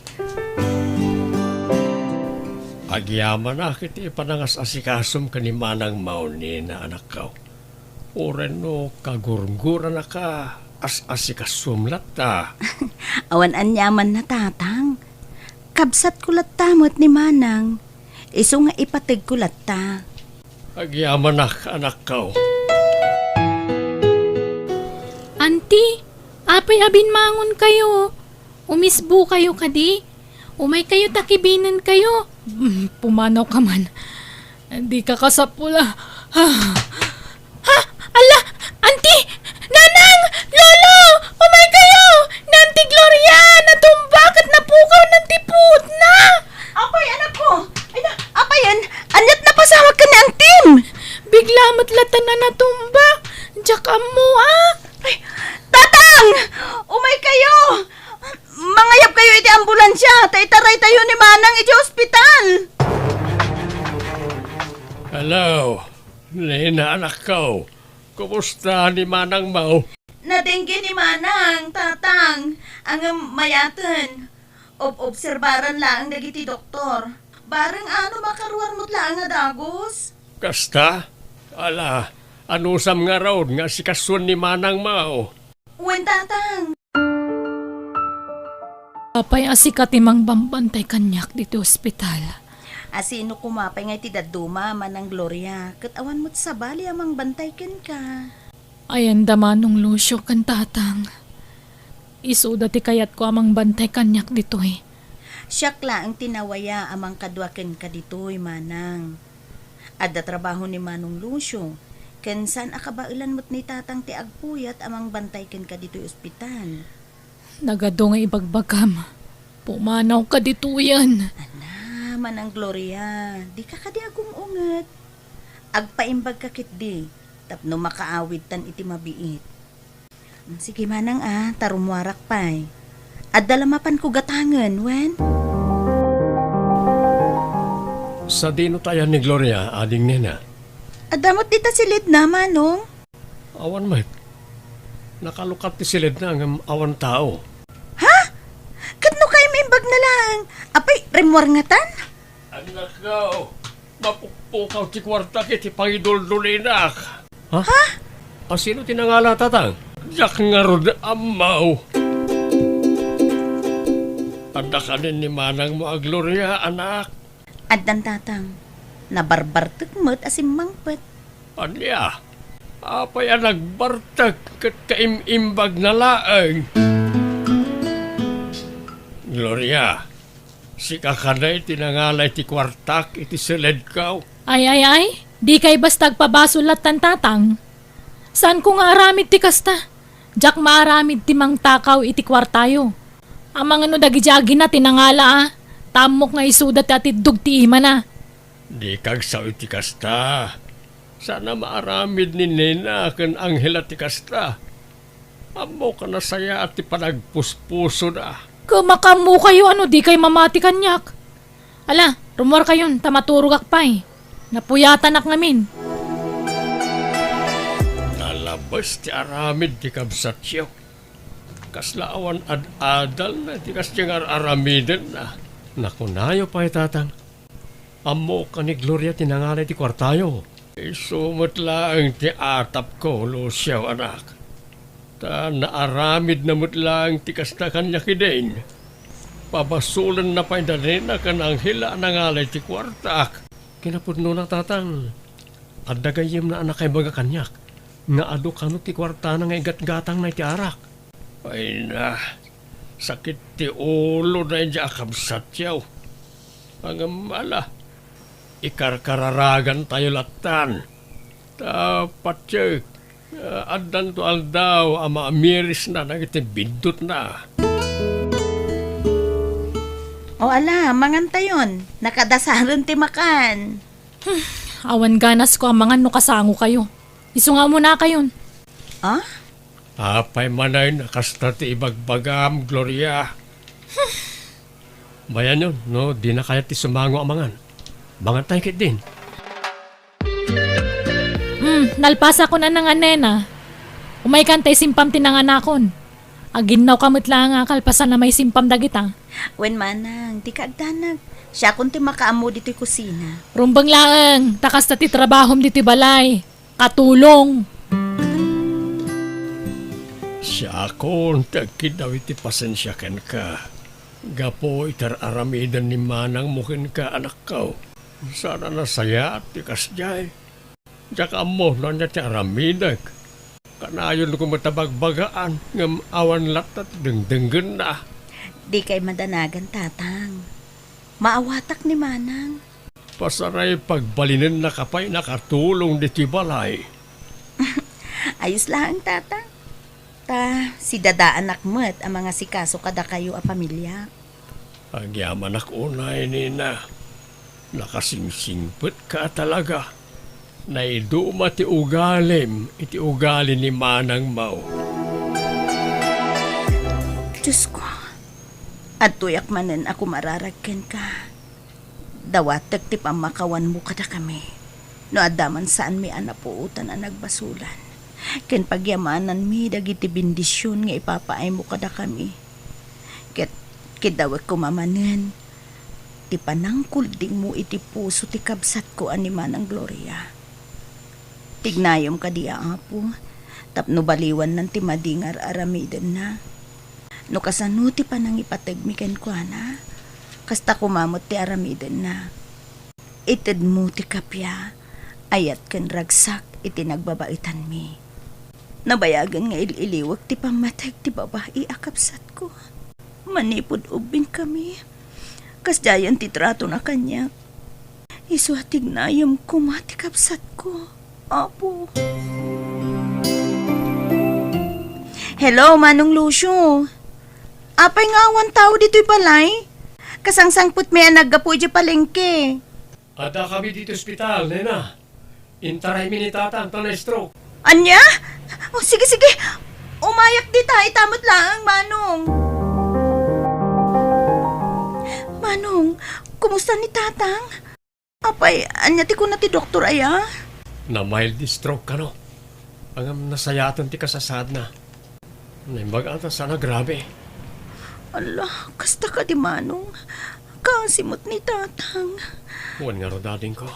Agyaman na kiti panangas asikasom ka ni Manang Mauni na anak ka. Oren no kagurgura na ka as asikasom latta. Awan anyaman na tatang. Kabsat ko latamot ni manang. Iso nga ipatig ko latta. Agyaman na anak ka. Auntie, apay abin mangon kayo. Umisbo kayo kadi. Umay kayo takibinan kayo. Pumanaw ka man. Hindi ka kasapula. Ha? Ala! Auntie! Nanang! Lolo! Umay kayo! Nanti Gloria! Natumba at napukaw ng tiput na! Apay, anak ko! Ay na, apayan! Anyat na pasawag ka ni Antim! Bigla matlatan na natumba. Diyak mo Ay, tatang! Umay kayo! Mangayap kayo iti ambulansya! Taitaray tayo ni manang iti ospital! Hello, Nina anak ka. Kumusta ni Manang Mau? Nadengge ni manang, tatang. Ang mayatan. Obserbaran lang dagiti doktor. Barang ano makaruar mo't lang nga dagos? Kasta? Ala, anusam nga raw nga si kasun ni Manang Mau. Wen, tatang. Apay asika timang bambantay kanyak dito ospital. Asino kumapay nga iti daduma manang Gloria. Katawan mo't sabali amang bantay ken ka. Ayan damanong Lucio kan tatang. Isuda ti kayat ko amang bantay kanyak dito eh. Siyak ang tinawaya amang kadwaken ka dito'y manang. Adda trabaho ni Manong Lucio. Ken saan akabailan mo't ni tatang ti agpuyat amang bantay ken ka dito'y ospital. Nagado nga ibagbagam. Pumanaw ka dito yan. Manang Gloria, di ka kadi agum unget. Agpaimbag ka kit di, tapno makaawid tan iti mabiit. Sige manang tarumwarak pa'y. At dalamapan ko gatangan, wen? Sa dino tayo ni Gloria, ading nena. Adamot dita silid na, manong. Awan Mike. Nakalukat ti silid na ang awan tao. Katno kayo maimbag na lang. Apay, remwar nga tan? Anak ka, mapukpukaw ti kwarta kiti pangiduldulinak. Ha? Sino tinangala tatang? Yak nga rod amaw. Anda ka ni Manang mo Gloria, anak. Addan tatang, nabarbartek mo't asim mangpet. Anya, apay ang nagbartag kat kaimimbag na laang. Gloria, si kakanay tinangalay ti kwartak iti silid kaw. Ay, di kay bastag pabasulat tan tatang. Saan ko nga aramid ti kasta? Diyak maaramid ti mang takaw iti kwartayo. Ang mga no dagijagi na tinangala Tamok nga isuda ti atidug ti ima na. Di kag sa iti kasta. Sana maaramid ni Nena ken Anghela ti kasta. Amo ka na saya at ti panagpuspuso na. Kumakamu kayo di kay mamati kanyak. Ala, rumor kayon, tamaturog akpay. Napuyatan ak ngamin. Nalabas ti aramid ti kabsatyo. Kaslaawan ad-adal na ti kastyang aramiden na. Nakunayo pa tatang. Amo ka ni Gloria tinangalay ti kwartayo. Isumot lang ti atap ko, Lucio anak. Ta naaramid na mutlang ti kasta kanya kidain. Pabasulan na pa indalin na kanang hila nangalay ti kwartak. Kinapudno na tatang. Adagayim na anak kay baga kanyak. Nga ado kano ti kwarta na nga igat-gatang na iti arak. Ay na, sakit ti ulo na iya kabsatyaw. Ang mala, ikarkararagan tayo latan. Tapat siya, adan to aldaw, ama amiris na nagiti bindot na. O ala, mangantayon. Nakadasaran ti makan. Awan ganas ko ang mga kasango kayo. Isunga mo na kayon. Ah? Apay manay nakasta ti ibagbagam, Gloria. Bayan yun, no? Di na kaya ti sumango amangan. Mangan tayo kit din. Nalpasa ko na ng anena. Umay kantay simpam tinanganakon. Aginaw kamot lang nga kalpasan na may simpam dagita. Wen manang, di ka agdanag. Siya kung ti makaamo dito'y kusina. Rumbang laang, takas na ti trabahom diti balay. Katulong. Siya ako, tagkid daw iti pasensyakan ka. Gapo itar aramidan ni manang mukin ka anak ko. Sana nasaya at tikas jay. Jaka mo na niya ti aramidag. Kanayon ko matabagbagaan ngam awan latat dengdenggen na. Di kay madanagan, tatang. Maawatak ni manang. Pasaray pagbalinin na kapay nakatulong di ti balay. Ayos lang, tatang. Ta, si dada anak mo't ang mga sikaso kada kayo a pamilya. Agyaman ako unay nina. Nakasingsingpet ka talaga. Naiduma ti ugalim, iti ugali ni Manang Mau. Diyos ko. At tuyak manen ako mararagken ka. Dawat ti pamakawan mo kada kami. No adaman saan mi anapuutan ang nagbasulan. Ken pagyamanan mi dagiti bendisyon nga ipapaay mo kada kami. Kidawat ko mamanen. Ti panangkulding mo iti puso ti kabsat ko ani Manang Gloria. Tignayom ka diya apo. Tapno baliwan ng ti madingar aramiden na. No kasano ti panang ipatagmiken ko na. Kasta kumamot ti aramiden na. Ited mo ti kapya. Ayat ken ragsak iti nagbabaitan mi. Nabayagan nga iliwag ti pamatag ti babae akapsat ko. Manipod ubing kami. Kasdayan ti trato na kanya. Iswatig na yung kumati kapsat ko. Apo. Hello, Manong Lucio. Apay nga awan tao dito'y balay. Kasangsangput may naggapo di palengke. Ada kami dito ospital, nena. Intaray mi ni tatang to na stroke. Anya? Oh, sige, sige. Umayak di tayo, tamot lang, Manong. Manong, kumusta ni tatang? Apay, anya ti ko na ti doktor aya? Na mild stroke ka no. Ang nasayatan ti kasasad na. Naimbag ata sana grabe. Ala, kasta ka di Manong. Kasimot ni tatang. Huwag nga ro dating ko.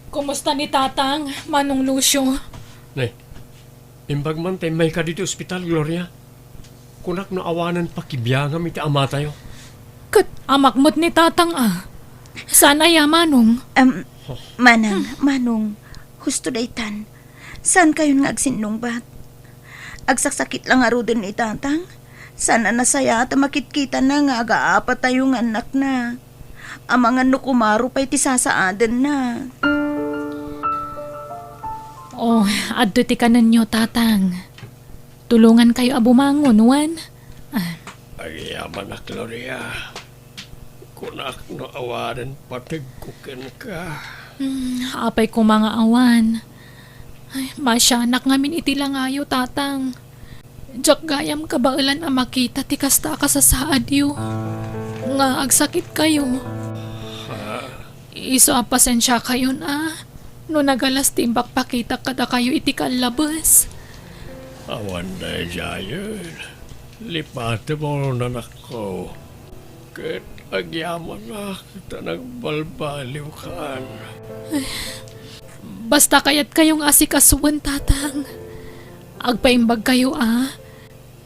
Kumusta ni Tatang, Manong Lucio? Nay, imbag man tayo may ka dito ospital, Gloria. Kunak no awanan pakibiyangam iti ama tayo. Kat amakmot ni Tatang Sana ya, Manong. Manong, husto daytan. Saan kayo nga agsinungbat? Agsaksakit lang aro din ni tatang. Sana nasaya at makikita na nga agaapat tayong anak na. Ang mga nukumaro pa'y tisasaadan na. Oh, adto ti kanan nyo, Tatang. Tulungan kayo abumangon, Juan. Ay, yaman na, Gloria. Kunak no awanan patigkukin ka. Apay ko mga awan. Ay, masyanak ngamin iti lang ayo, Tatang. Diyak gayam kabailan ang makita ti kasta ka sa saadyo. Nga agsakit kayo. Iso pasensya kayo na. No nagalas timbak pakita kada kayo iti kalabas. Awan na jayon. Lipate mo na nako. Ket agyaman na kita nagbalbaliw kaan. Basta kayat kayong asikasuan, Tatang. Agpaimbag kayo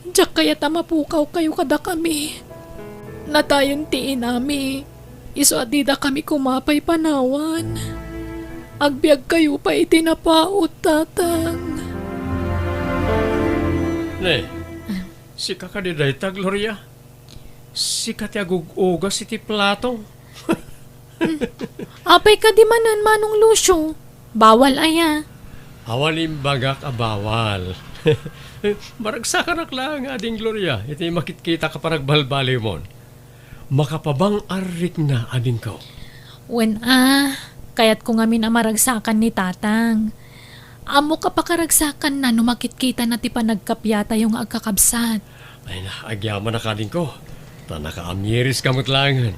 Diyak kayat mapukaw kayo kada kami. Natayon tiin nami. Iso adida kami kumapay panawan. Agbiag kayo pa itinapaot, Tatang. Ne, si kakadidayta, Gloria. Si katiagugugas iti plato. Apay ka di manan, Manong Lucio. Bawal aya. Awalim bagak abawal. Maragsakan lang ading Gloria. Iti makitkita ka paragbalbali mo. Makapabang arik na ading ko. When kaya't kung amin amaragsakan ni Tatang. Amo ka pa karagsakan na numakitkita na ti panagkapyata yung agkakabsat. Ay na, agyaman na kading ko. Ta nakaamiris kamot langan.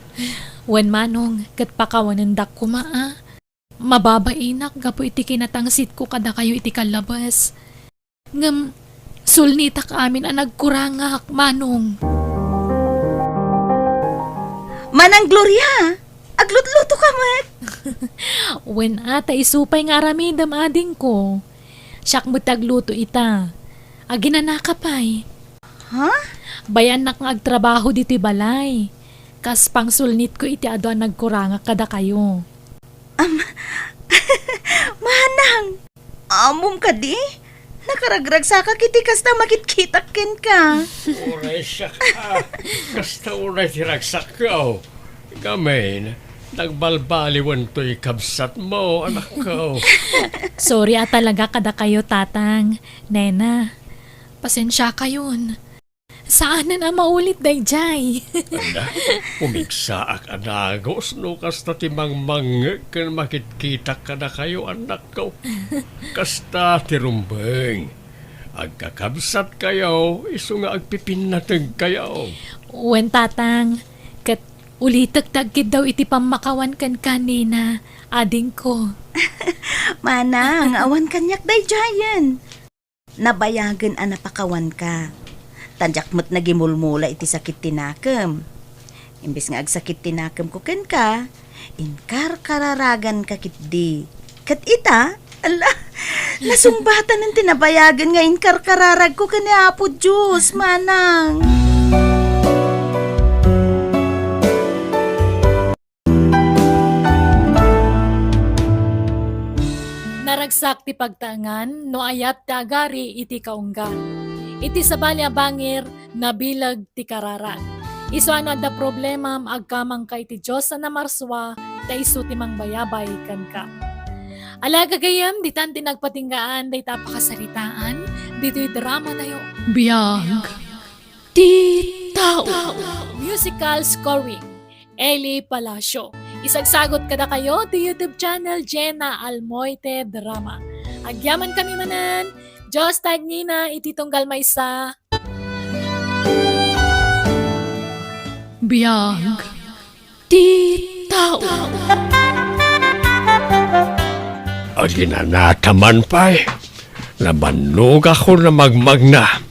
When Manong, kat pakawanandak ko Mababainak, gapo iti kinatangsit ko kada kayo iti kalabas. Ngam, Sulnita ka amin ang nagkurangak, Manong. Manang Gloria, aglutluto ka mat. When ata isupay nga aramidam ading ko. Siyak mo tagluto ita. Agina nakapay. Ha? Bayan na kang agtrabaho dito balay. Kas pang sulnit ko iti ado ang nagkurangak kada kayo. Manang, amom ka di? Nakaragrag sa kiti kasta makitkitakin ka. Uray siya ka. Kasta uray tiragsak ko. Gamin, nagbalbaliwan to'y kabsat mo, anak ko. Sorry talaga kada kayo, tatang. Nena, pasensya kayon. Saan na maulit, dayjay? Anda, umigsaak anagos no kasta timang kan makitkita ka na kayo, anak ko. Kasta tirumbeng. Agkakabsat kayo, iso nga agpipinatag kayo. Wen tatang, kat ulitagtagkid daw iti pamakawan kan kanina, ading ko. Manang, awan kanyak day giant. Nabayagan ang napakawan ka. Tadyak mo't nagimulmula iti sakit tinakam. Imbis nga agsakit tinakam ko ken ka, inkar kararagan ka kitdi. Kat ita, ala, nasumbatan ng tinabayagan nga inkar kararag ko ken apo Diyos, manang. Naragsak ti pagtangan, no ayat ti agari iti kaunggan. Iti sabali a bangir, nabilag ti kararan. Iso ana da problema agkamang kay ti Diyos na namarswa, ta iso ti mangbayabay kan ka. Alaga gayam, ditan ti nagpatinggaan, day tapakasaritaan, dito'y drama tayo. Biyag. Ti tao. Musical scoring, Eli Palacio. Isagsagot kada kayo ti YouTube channel Jenna Almoite Drama. Agyaman kami manan, Diyos tag nina ititunggal maysa. Biyag. Ti tao. Aginanataman pa'y. Nabanog ako na magmagna.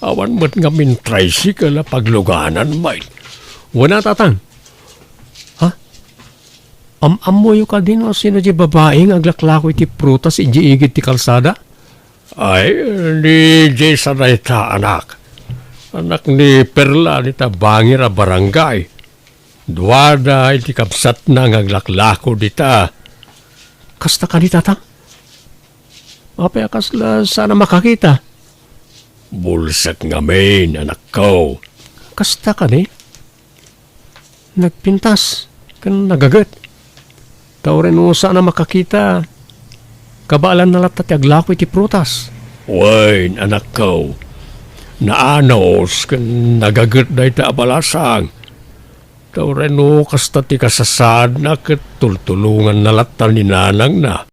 Awan mo't nga min tricycle na pagluganan may. Wala tatang. Ha? Amoy ka din o sino di babaeng aglaklako iti prutas iji igit ti kalsada? Ay, ni Jay Sanayta anak. Anak ni Perla ni Tabangir a barangay. Duwada iti kapsat na aglaklako dita. Kasta ka ni tatang? Apay akasla sana makakita. Bulsak nga main, anak ko. Kasta ka ni? Nagpintas. Kan nagagat. Tauren mo sana makakita. Kabaalan na latat aglako iti prutas. Wain, anak ko. Naanos kan nagagat na ita abalasang. Tauren mo kasta ti kasasad na katultulungan na latan ni nanang na.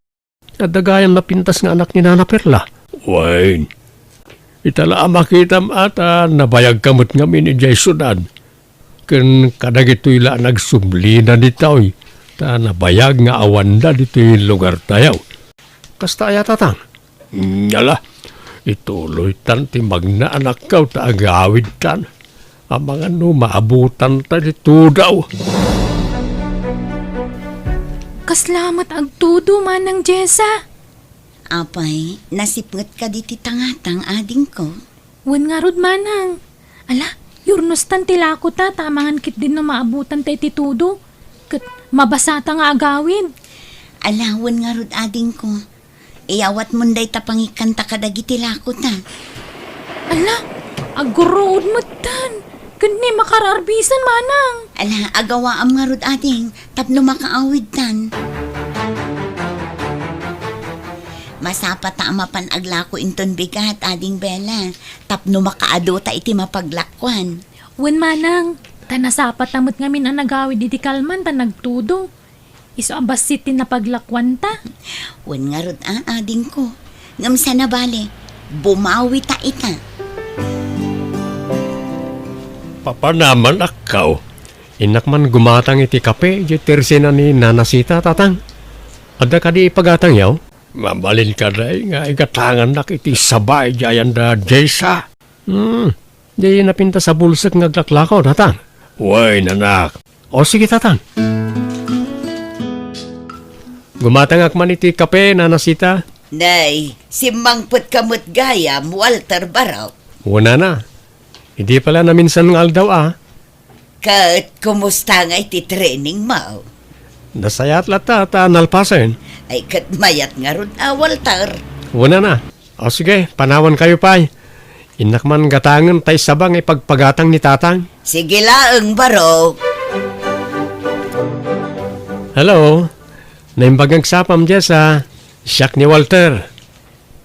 Nadagayan na pintas nga anak ni Nana Perla. Wain, itala makitam ata nabayag kamot nga ni Jay Sudan. Kan kadagito'y la nagsumlina dito'y. Ta nabayag nga awanda dito'y lugar tayaw. Kasta aya tatang? Yala, ituloy tan ti magna anak kaw ta agawid tan. Ang mga maabutan ta dito daw. Kaslamat agtudo manang Jessa. Apay, nasipngat ka diti tangatang ading ko. Wen nga rod manang. Ala, yurnos tan tilako ta, tamangan kit din na maabutan ta iti tudo. Kat mabasata nga agawin. Alawan nga rod ading ko. Iyawat munday tapangikanta kadagiti lako ta. Ala, agurood mo tan. Kani makararbisan manang. Ala, agawa am nga rod ading, tapno makaawid tan. Masapa ta mapan aglako inton bigat ading Bella, tapno makaado ta iti mapaglakwan. Wen manang, tanasapat tamot ngamin ang nagawid iti kalman ta nagtudo. Iso ang basit na paglakwan ta. Wen nga rod ading ko. Ngam sana bale, bumawi ta ita. Papa naman akaw. Inak man gumatang iti kape, iti tersena ni Nanasita tatang. Ada ka di ipagatang yaw? Mabalin ka day nga igatangan na kiti sabay jayan da Jessa. Di napinta sa bulsak ngaglaklakaw, tatang. Uy, nanak. O sige, tatang. Gumatangak man iti kape, nanasita. Nay, si Mangput Kamut Gayam, Walter Baraw. Una na. Hindi pala na minsan ngal daw Kat, kumusta nga iti training mo? Nasayat lata ta nalpasen. Ay, kat mayat nga ron, Walter. Una na. O sige, panawan kayo pa'y. Inak man gatangan tay sabang ipagpagatang ni tatang. Sige laang, Baraw. Hello. Naimbag sapam Jessa. Siyak ni Walter.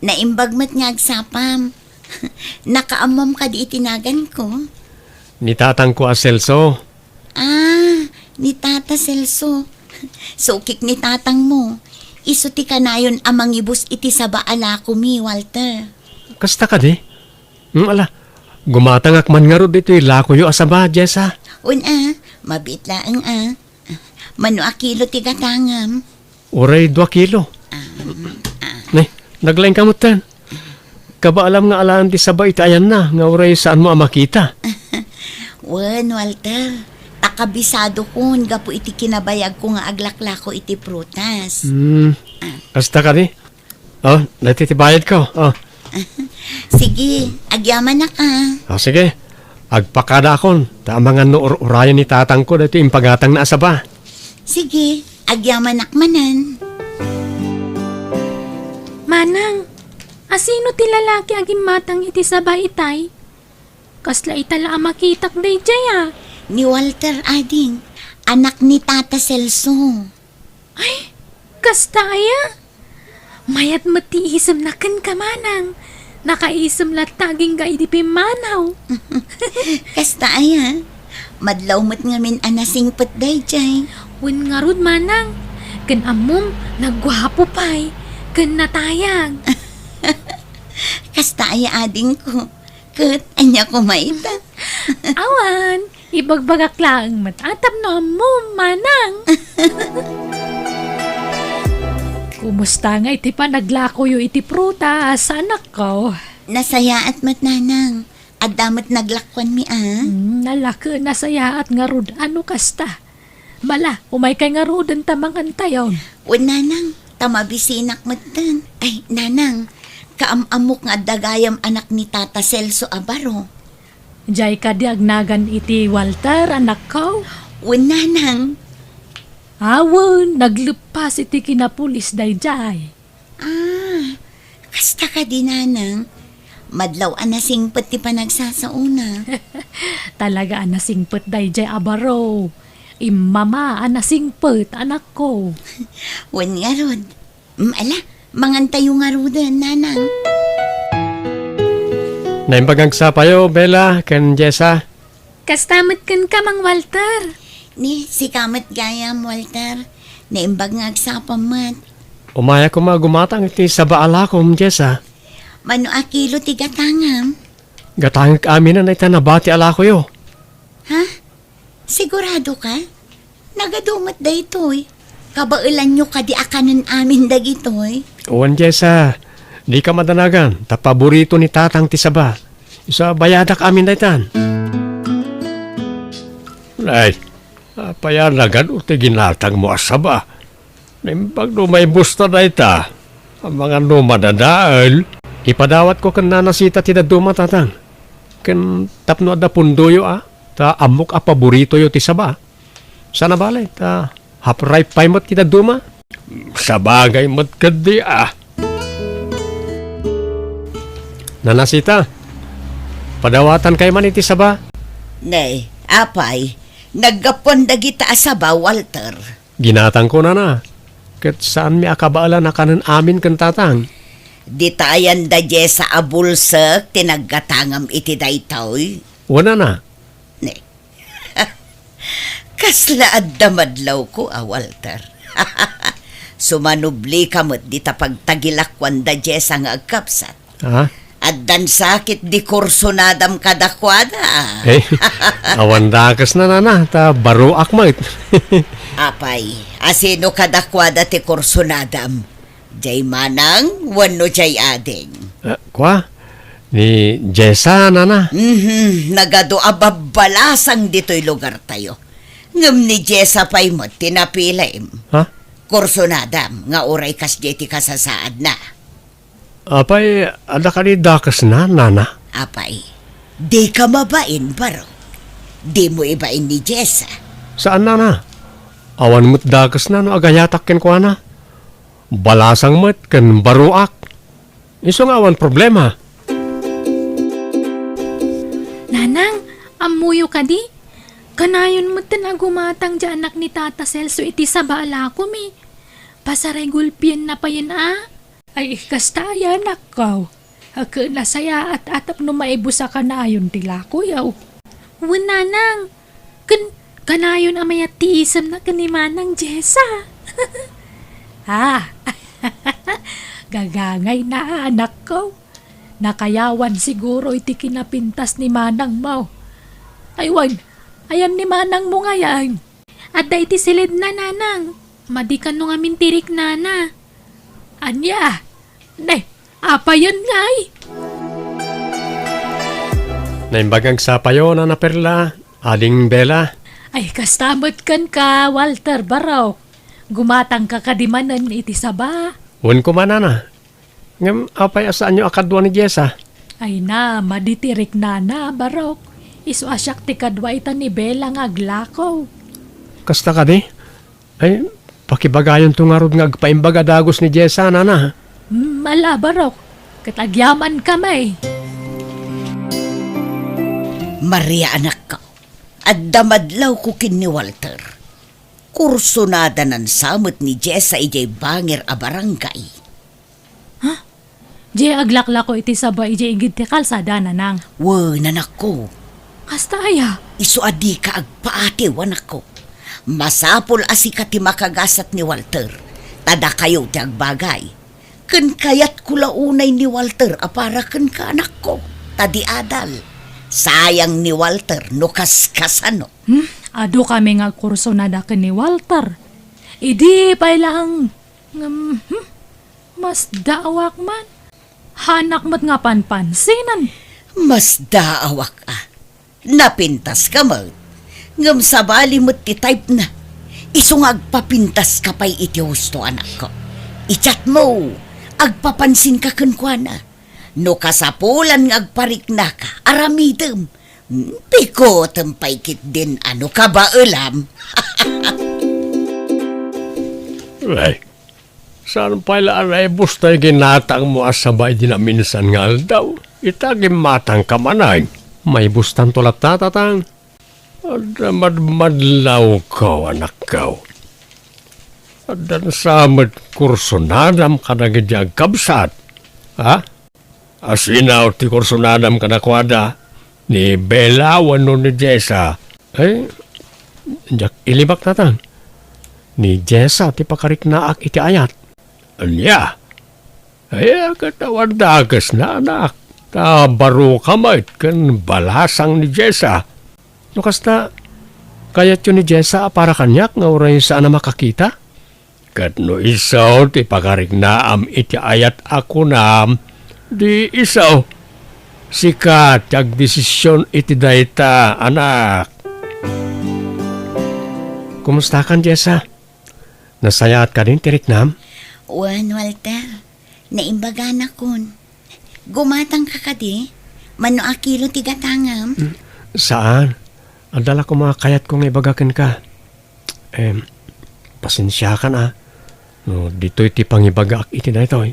Naimbagmat nga agsapam. Nakaamam ka di itinagan ko. Ni tatang ko Celso. Ah, ni Tata Celso. Sukik ni tatang mo. Isuti ka na yun amang ibus iti sa baala ko mi, Walter. Kasta ka di? Ala, gumatangak man nga ro dito lakoyo asaba, Jessa. Mabit laang Mano akilo ti gatangam. Uray 2 kilo. Nay, naglaing kamutan. Kaba alam nga alaan ti sabay itayan na, nga uray saan mo makita. Walter. Takabisado kun, gapo iti kinabayag ko nga aglaklako iti prutas. Kasta ka di? Oh, natitibayad ko. Oh. Sige, agyaman na ka. Oh, sige. Agpakada akon. Tama nga no urayan ni tatang ko dito yung pagatang na asaba. Sige, agyaman nakmanan. Manang, asino ti lalaki aging matang iti sabay itay? Kasla itala makitak day jaya. Ni Walter ading, anak ni Tata Celso. Ay, kasta aya. Mayat matiisam na kan ka manang. Nakaisam lataging ga iti pimanaw. Kasta aya, madlaw mat ngamin anasing patday jay. Wen nga rod manang, kan amom nagwapo pay, kan natayag. Kasta aya ading ko, kat anya ko maita. Awan, ibagbagak lang matatap na amom manang. Kumusta nga iti pa naglakoyo iti prutas, anak ko? Nasaya at matnanang, at damat naglakwan mi Nalaka nasaya at nga rod, ano kasta? Bala, umay kay nga rod ang tamangan tayo. Nanang, tamabisinak matan. Ay, nanang, kaamamok nga dagayam anak ni Tata Celso Abaro. Jay ka diagnagan iti Walter, anak ko? Nanang, Awon, naglupas iti kinapulis day jay. kasta ka di nanang. Madlaw anasing pati pa nagsasauna. Talaga anasingpet day jay abaro. Imama anasingpet, anak ko. Wan nga rod. Ala, mangantayo nga rodan, nanang. Naimbag sapayo, Bella, ken Jessa. Kastamit kan ka, Mang Walter. Ni, si Kamat Gayam, Walter. Naimbag nga agsapamat. Umaya ko magumatang iti sa baala ko, Jessa. Mano akilo ti gatangam. Gatangik amin na itanabati ala ko yo. Ha? Sigurado ka? Nagadumat da ito'y. Kabailan nyo ka di akanan amin dagito'y. Uwan, Jessa. Di ka madanagan. Tapaborito ni tatang tisaba. Isa bayadak amin na itan. Ay, payanagan o ginatang mo asaba. Nimbag no may busta na ita. Ang mga no madadaal. Ipadawat ko kan nanasita ti daduma tatang. Kan tapno ada pundoyo ta amok a paborito yo ti saba. Sana balay ta hapripe pay mat ti daduma. Sabagay mat kaddi Nanasita. Padawatan kay man iti saba. Nay, apay, naggapon dagita asaba, Walter. Ginatang ko na. Kat saan mi akabaala na kanan amin kan tatang. Di tayan da Jessa abulsak, tinaggatangam iti daytoy. Wala na. Ne. Kasla adda madlaw ko, Walter. Sumanubli kamot di tapagtagilakwan da Jessa nga agkapsat. Ha? Addan sakit di kursonadam kadakwada. Eh, awan dakas na ta baro akmait. Apay, asino kadakwada ti kursonadam. Jay manang, wano jay ading. Kwa? Ni Jessa, nana? Nagado ababalasang dito'y lugar tayo. Ngam ni Jessa pa'y mo, tinapilaim. Ha? Kurso nadam, nga oray kas jeti kasasaad na. Apay, ada ka ni dakas na, nana? Apay, di ka mabain, baro. Di mo ibain ni Jessa. Saan, nana? Awan mo't dakas na, no agayatak ken kwa na. Balasang mo't ken baruak. Iso nga awan problema. Nanang, amuyo ka di? Kanayon mo gumatang dyan anak ni Tata Celso iti sa bala ko mi. Pasaray gulpien na pa yan Ay kastaya nakaw. Haka nasaya at atap no maibusa ka na ayon tila ko yaw. Nanang, kanayon amay at tiisam na kanimanang Jessa. Gagangay na anak ko. Nakayawan siguro iti kinapintas ni Manang Mau. Aywan, ayan ni Manang mo ngayon. At da iti silid na nanang. Madi ka nung amin tirik nana. Anya, nay, apa yan ngay? Naimbagang sapayo na perla, aling Bella. Ay kastamot kan ka, Walter Barok. Gumatang ka kadimanan iti saba. Wan ko man, nana. Ngam, apay asaan nyo akadwa ni Jessa? Ay na, maditirik nana, Barok. Isu asyak ti kadwa ita ni Bella nga aglakaw. Kasta ka di? Ay, pakibagayon tungarod nga agpaimbaga dagos ni Jessa, nana. Mala, Barok. Katagyaman kamay. Maria anak ka, at damadlaw ko kin ni Walter. Kurso nada nan samot ni Jessa ijay bangir a barangay. Jay aglakla ko iti sabay jay igid ti kalsada nanang. Nanak ko, Hasta aya. isu adi ka agpaati wanak ko. Masapol asika ti makagasat ni Walter. Tada kayo ti agbagay. Ken kayat kulaunay ni Walter apara ken ka anak ko. Tadi adal. Sayang ni Walter no kaskasano. Ado kami nga kurso na daken ni Walter. Idi pa lang mas daawak man. Hanak mat nga panpansinan. Mas daawak Napintas ka mo. Ngam sabali mo't ti type na. Isu nga agpapintas ka pa'y iti husto anak ko. Ichat mo. Agpapansin ka kunkwana. No kasapulan nga agparik na ka. Aramidem. Piko tampaykit din ano ka ba ulam? Ay, saan pala aray bustay ginatang mo asabay din na minsan nga daw. Itagim matang kamanay. May bustan tulat tatatang. Madlaw ko, anak ko. Adan samad kurso nadam kadagidya kabsat. Ha? Asinaw ti kurso nadam kadakwada. Ni Bella wano ni Jessa. Ay, jak ilibak tatang. Ni Jessa ti pakarik naak iti ayat. Anya? Ay, katawan dagas na anak. Baro kamay kan balasang ni Jessa. No kasta, kayat yun ni Jessa para kanyak nga oray saan na makakita? Kat no isaw ti pakarik naam iti ayat ako naam. Di isaw. Sikat tag desisyon iti dayta, anak. Kumusta kan, Jessa? Nasayat ka din, tirik nam? Walter, naimbaga na kun. Gumatang ka kadi, mano akilo tigatangam. Saan? Adala ko mga kayat kong ibagakan ka. Pasensya ka na. No, dito'y ti pangibagak iti na ito.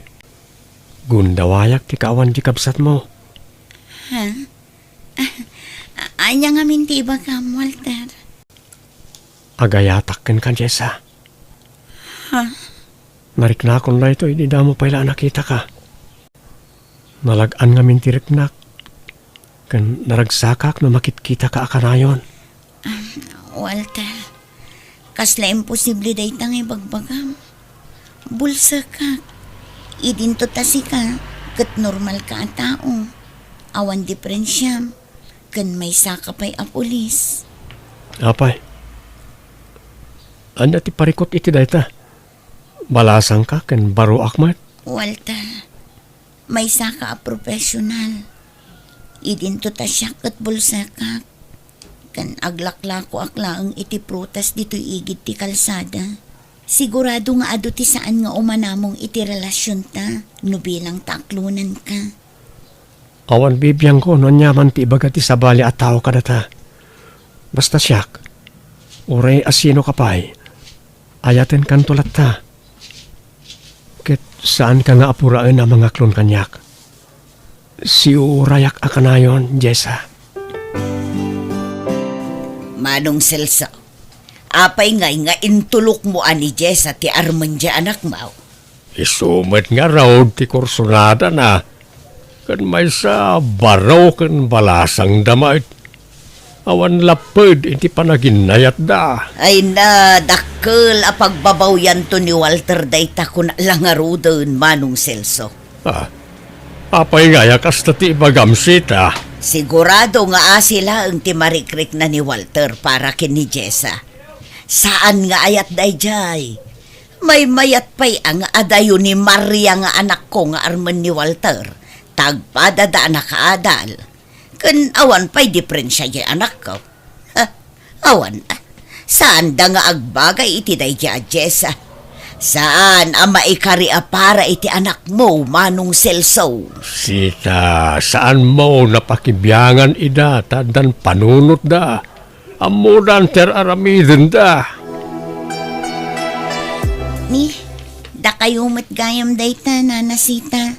Gundawayak ti kawan di kabsat mo. Ha? Anya nga mintiba ka, Walter. Agayatak kan ka, Jessa. Ha? Nariknakon na ito, hindi na mo pala nakita ka. Nalagaan nga mintiriknak. Kan naragsakak na makitkita ka akanayon. Walter, kasla imposible day tang ibagbagam. Bulsa ka. Idinto tasi ka, kat normal ka ang tao. Awan diferensyam, kan may sakapay a pulis. Apay. Anda ti parikot iti dayta. balasang ka ken baro akmat. Walter, may saka a professional. Idinto ta siya kat bulsa ka. Kan aglaklako aklaang iti prutas dito igid ti kalsada. Sigurado nga ado ti saan nga umanamong iti relasyon ta, no bilang taklunan ka. Awan bibiyang ko non yaman ti ibaga ti sabali at tao kadata. Basta siyak, uray asino kapay, ayaten kan tulat ta. Ket saan ka nga apuraan ang mga klon kanyak? Si urayak akanayon, Jessa. Manong Celso, apay nga intulok mo ani Jessa ti Armandya anak mo. Isumet nga raw ti kursunada na. Kan may sa baraw kan balasang damait. Awan lapad iti panaginayat da. Ay na, dakkel a pagbabawyan to ni Walter dayta kun langarudon, Manong Celso. Apay nga yakas ta ti bagamsita. Sigurado nga sila ang timarikrik na ni Walter para kin ni Jessa. Saan nga ayat dayjay? May mayat pa'y ang adayo ni Maria nga anak ko nga arman ni Walter. Tagpadada na kaadal. Kan awan pa'y diferensya yung anak ko. Awan, saan da nga agbagay iti dayja Jessa? Saan ang maikari para iti anak mo, Manong Celso? Sita, saan mo napakibyangan ida dan panunot da? Amudan ter aramidin da. Ni, da kayo matgayam dayta, nanasita.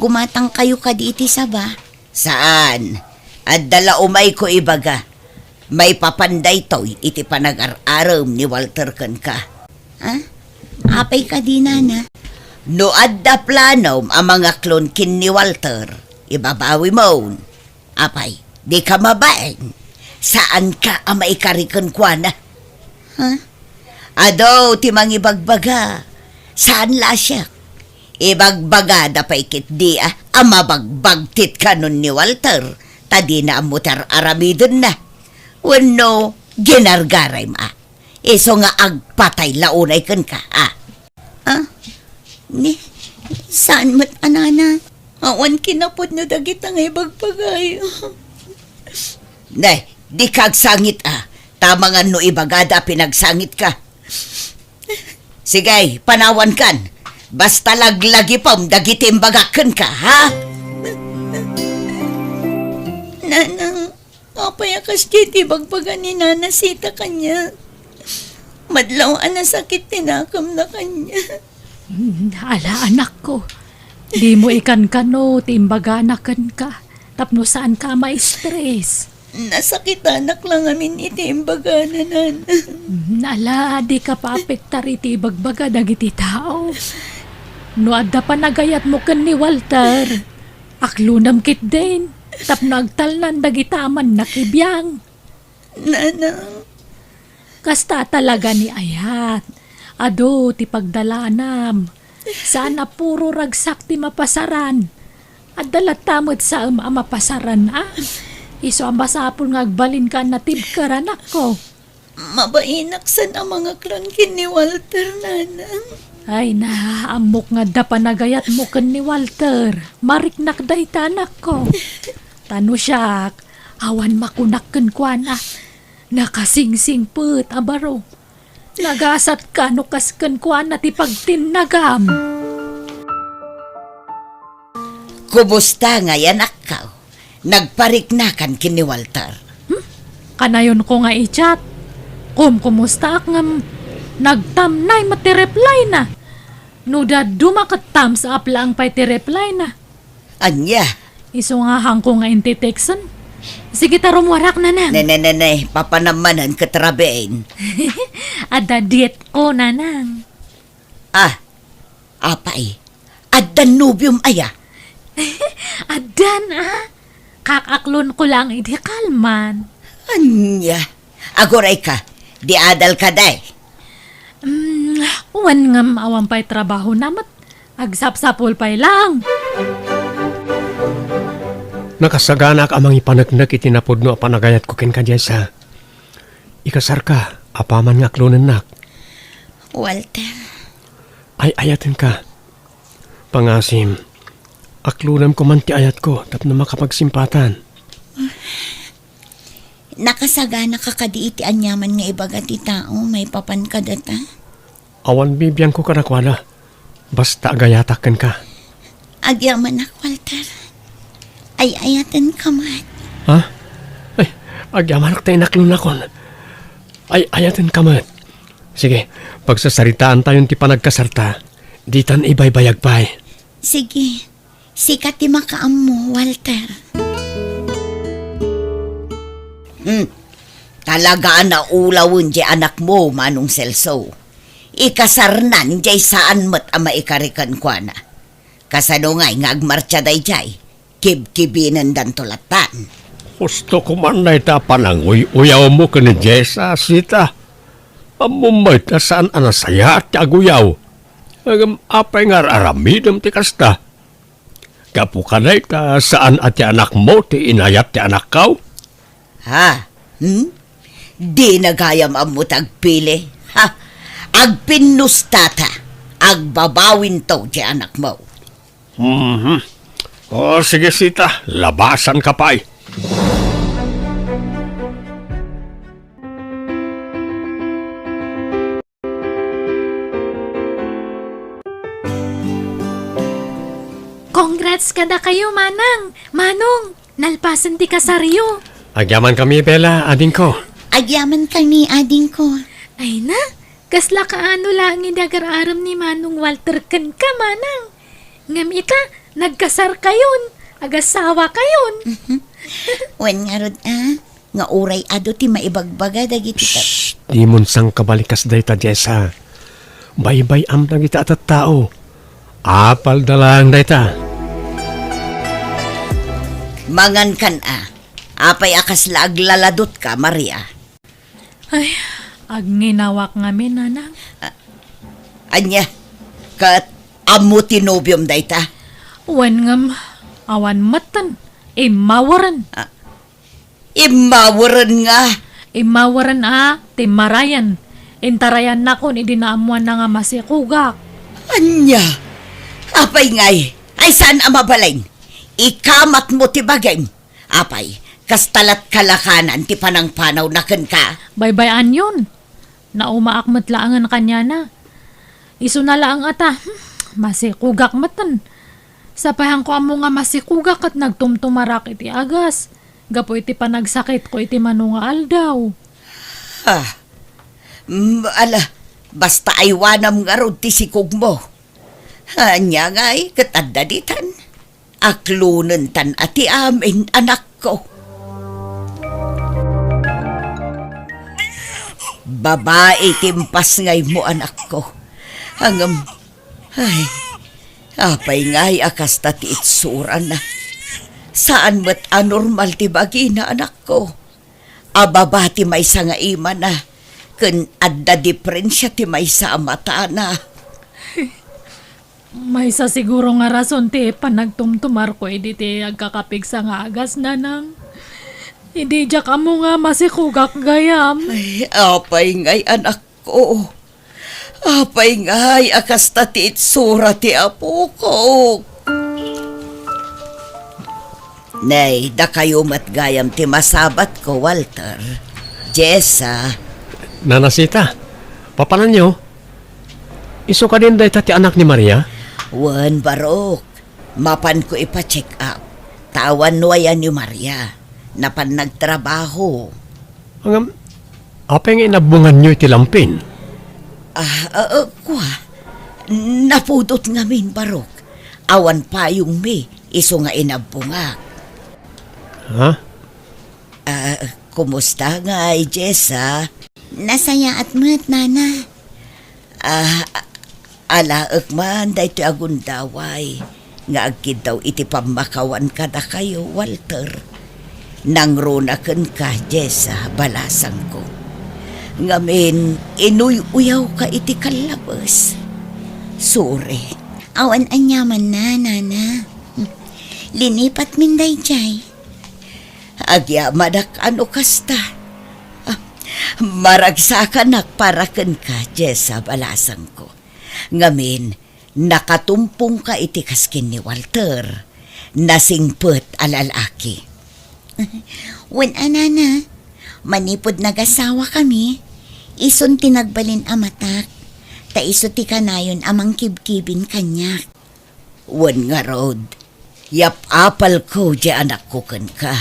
Gumatang kayo kaditi sa ba? Saan? At dala umay ko ibaga. May papanday to'y iti panag-araram ni Walter kan ka. Ha? Apay ka di, nana. No adda planom ang mga klon kin ni Walter, ibabawi mo. Apay, di ka mabaeng. Saan ka ang maikarikan kwa na? Ha? Ado, timang ibagbaga. Saan la siya? Ibagbaga da paikit di ang mabagbagtit ka nun ni Walter. Tadi na ang mutar aramidon na. Wano, ginargaray ma. Iso nga agpatay launay kan ka, Ni, saan mat anana? Awan kinapod no dagit ang ibagpagay. Nay, di kagsangit Tama nga no ibagada pinagsangit ka. Sige, panawan kan. Basta laglagi pam dagitim bagakan ka, ha? Nanang, apay akas kiti bagpagan ni Nana Sita kanya. Madlaw na sakit tinakam na kanya. Ala anak ko, di mo ikan kano, timbaga nakan ka. Tapno saan ka ma-stress. Nasakit anak lang amin iti imbaga na nana. Ala, di ka pa apektar iti bagbaga dagiti tao. No adda pa nagayat mo kan ni Walter. Aklunam kit din. Tapno agtalnan dagitaman nakibiyang. Nanang, Kasta talaga ni Ayat. Ado, ti pagdalanam. Sana puro ragsak ti mapasaran. At dalatamot sa mapasaran, Iso ang basapol nga agbalin ka na tibkaran ako. mabainak sa na mga klangkin ni Walter, nanang. Ay na, amok nga da panagayat mo kan ni Walter. Mariknak da itanak ko. Tano siyak, awan makunak kan kwa na. Nakasingsing put, abaro. Nagasat ka no kaskan kwa na ti pagtinnagam. Kumusta nga yan akaw? Nagpariknakan kin ni Walter. Kanayon ko nga i-chat. Kumusta ak ngam nagtamnay matireply na. No da dumakatam sa aplang pa'y tireply na. Anya? Iso nga hang ko nga inti-texan. Sige tarom warak na nang. Nenenene, papanamanan katrabein. Ada diet ko na nang. Apay, addan nubium aya. Adan Kakaklon ko lang idi kalman. Anya? Agoray ka, di adal ka day. Uwan nga awan pa'y trabaho namat. Agsapsapol pa'y lang. Nakasaganak amang ipanagnak itinapod no panagayat ko ken ka Jessa. Ikasar ka, apaman nga klonen nak. Walter, Ay ayatin ka. Pangasim, akluram ko man ti ayat ko tapno makapagsimpatan. Nakasagana ka kadi iti anyaman nga ibaga ti tao, may papan ka data. Awan bibiyang ko kanakwala. Basta agayatakan ka. Agyaman ak, Walter. Ay ayatan ka man. Ha? Ay, agyaman tayo naklunakon. Ay ayatin ka man. Sige, pagsasaritaan tayo ti panagkasarta, di tan ibaybayag pa'y. Sige, sikat ti makaam mo, Walter. Talaga na ulawon di anak mo, Manong Celso. Ikasarnan di saan mat ama ikarikan kwa na. Kasano nga'y ngagmarcha day jay, kib-kibinan dan tulatan. Gusto ko man na itapan ang uyaw mo ka ni Jessa, Sita. Amumay ta saan anasaya at aguyaw. Agam apay nga aramidam ti kasta. Kapu ka na ita saan at ti anak mo ti inayat ti anak kaw. Ha? Di nagayam ang mutagpili. Ha? Agpinustata. Agbabawin to ti anak mo. O sige Sita, labasan ka pa'y. Congrats kada kayo, Manang. Manong, nalpasan ti kasaryo. Agyaman kami, Bella, ading ko. Agyaman kami, ading ko. Ay na, kasla kaano lang idagararam ni Manong Walter ken ka, Manang. Ngam ita, nagkasar kayon, agasawa kayon. Wen nga rod, nga uray ado ti maibagbaga dagiti ta. Di mon sang kabalikas day ta, Jessa. Baybay am na kita at tao. Apal dalang day ta. Mangan kan apay akas laaglaladot ka, Maria. Ay, agninawak ngamin, Nanang. Anya, kat amo tinobyom day ta. Wan ngam, awan matan, imawaran. Imawaran nga. Imawaran timarayan. Intarayan na kon idinaamuan na nga masikugak. Anya, apay ngay, ay saan amabalay? Ikamat mo ti bagay. Apay, kastalat kalakanan ti panang-panaw na ken ka. Baybayan yun. Naumaakmat laangan kanya na. Iso na laang ata, masikugak matan. Sapayang ko amo nga masikugak at nagtumtumarak iti agas. Gapo iti panagsakit ko iti manunga aldaw. Basta aywanam nga rod ti sikog mo. Anya ngay, katadaditan. Aklunan tan ati amin, anak ko. Babae timpas ngay mo, anak ko. Hangam, apay ngay akas ta ti itsura na. Saan mo't anormal ti bagina, anak ko? Ababa ti may sa nga ima na. Kun adda diferensya ti may sa mata na. May sa siguro nga rason ti panagtumtumar ko edi ti agkakapig sa nga agas, Nanang. Hindi diya ka mo nga masikugak gayam. Ay, apay ngay, anak ko. Apay ngay, akas ta ti itsura ti apo ko. Nay, da kayo matgayam ti masabat ko, Walter. Jessa. Nanasita, papanan nyo? Iso ka din day ti anak ni Maria? Wan barok. Mapan ko ipa-check up. Tawan nuayan ni Maria. Napan nagtrabaho. Hangam, apay nga inabungan nyo iti lampin? Kwa. Napudot ngamin, barok. Awan payong mi. Iso nga inabungak. Ha? Kumusta nga, Jessa? Nasaya at mat, Nana. Alaak man, dahito agundaway. Nga agkid daw iti pamakawan ka na kayo, Walter. Nangrunakan ka, Jessa, balasang ko. Ngamin, inuy-uyaw ka iti kalabas. Sorry. Awan anyaman na, Nana. Linipat minday jay. Agyamanak ano kasta. Maragsakan para ken ka, Jessa, balasang ko. Ngamin, nakatumpong ka iti kaskin ni Walter. Nasingput alalaki. Wen anana, manipod nagasawa kami. Ison tinagbalin amatak. Ta iso ti kanayon amang kibkibin kanyak. Wan nga rod. Yap apal ko di anak ko kan ka.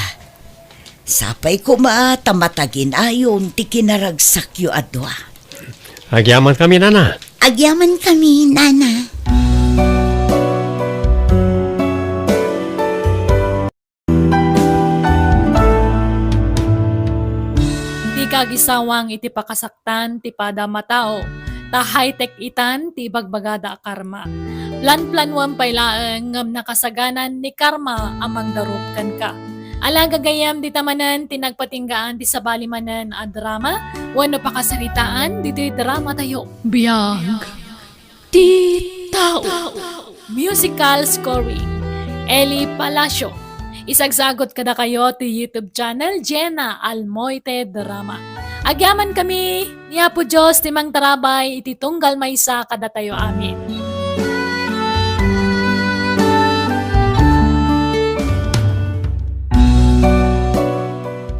Sapay ko tamatagin ayon ti kinaragsak yu adwa. Agyaman kami, nana. Agyaman kami, nana. Di kagisawang iti pakasaktan ti pada matao. Ta high-tech itan ti bagbagada karma. Plan-planwan pailaeng ngam nakasaganan ni karma amang darup kan ka. Alang gagayam di tamanan tinagpatinggaan di sabalimanan a drama. Wano pakasaritaan dito'y drama tayo. Biyag. Ti tao. Musical scoring. Eli Palacio. Isagsagot kada kayo ti YouTube channel Jenna Almoite Drama. Agyaman kami, niya po Diyos timang tarabay, iti tunggal maysa kada tayo amin.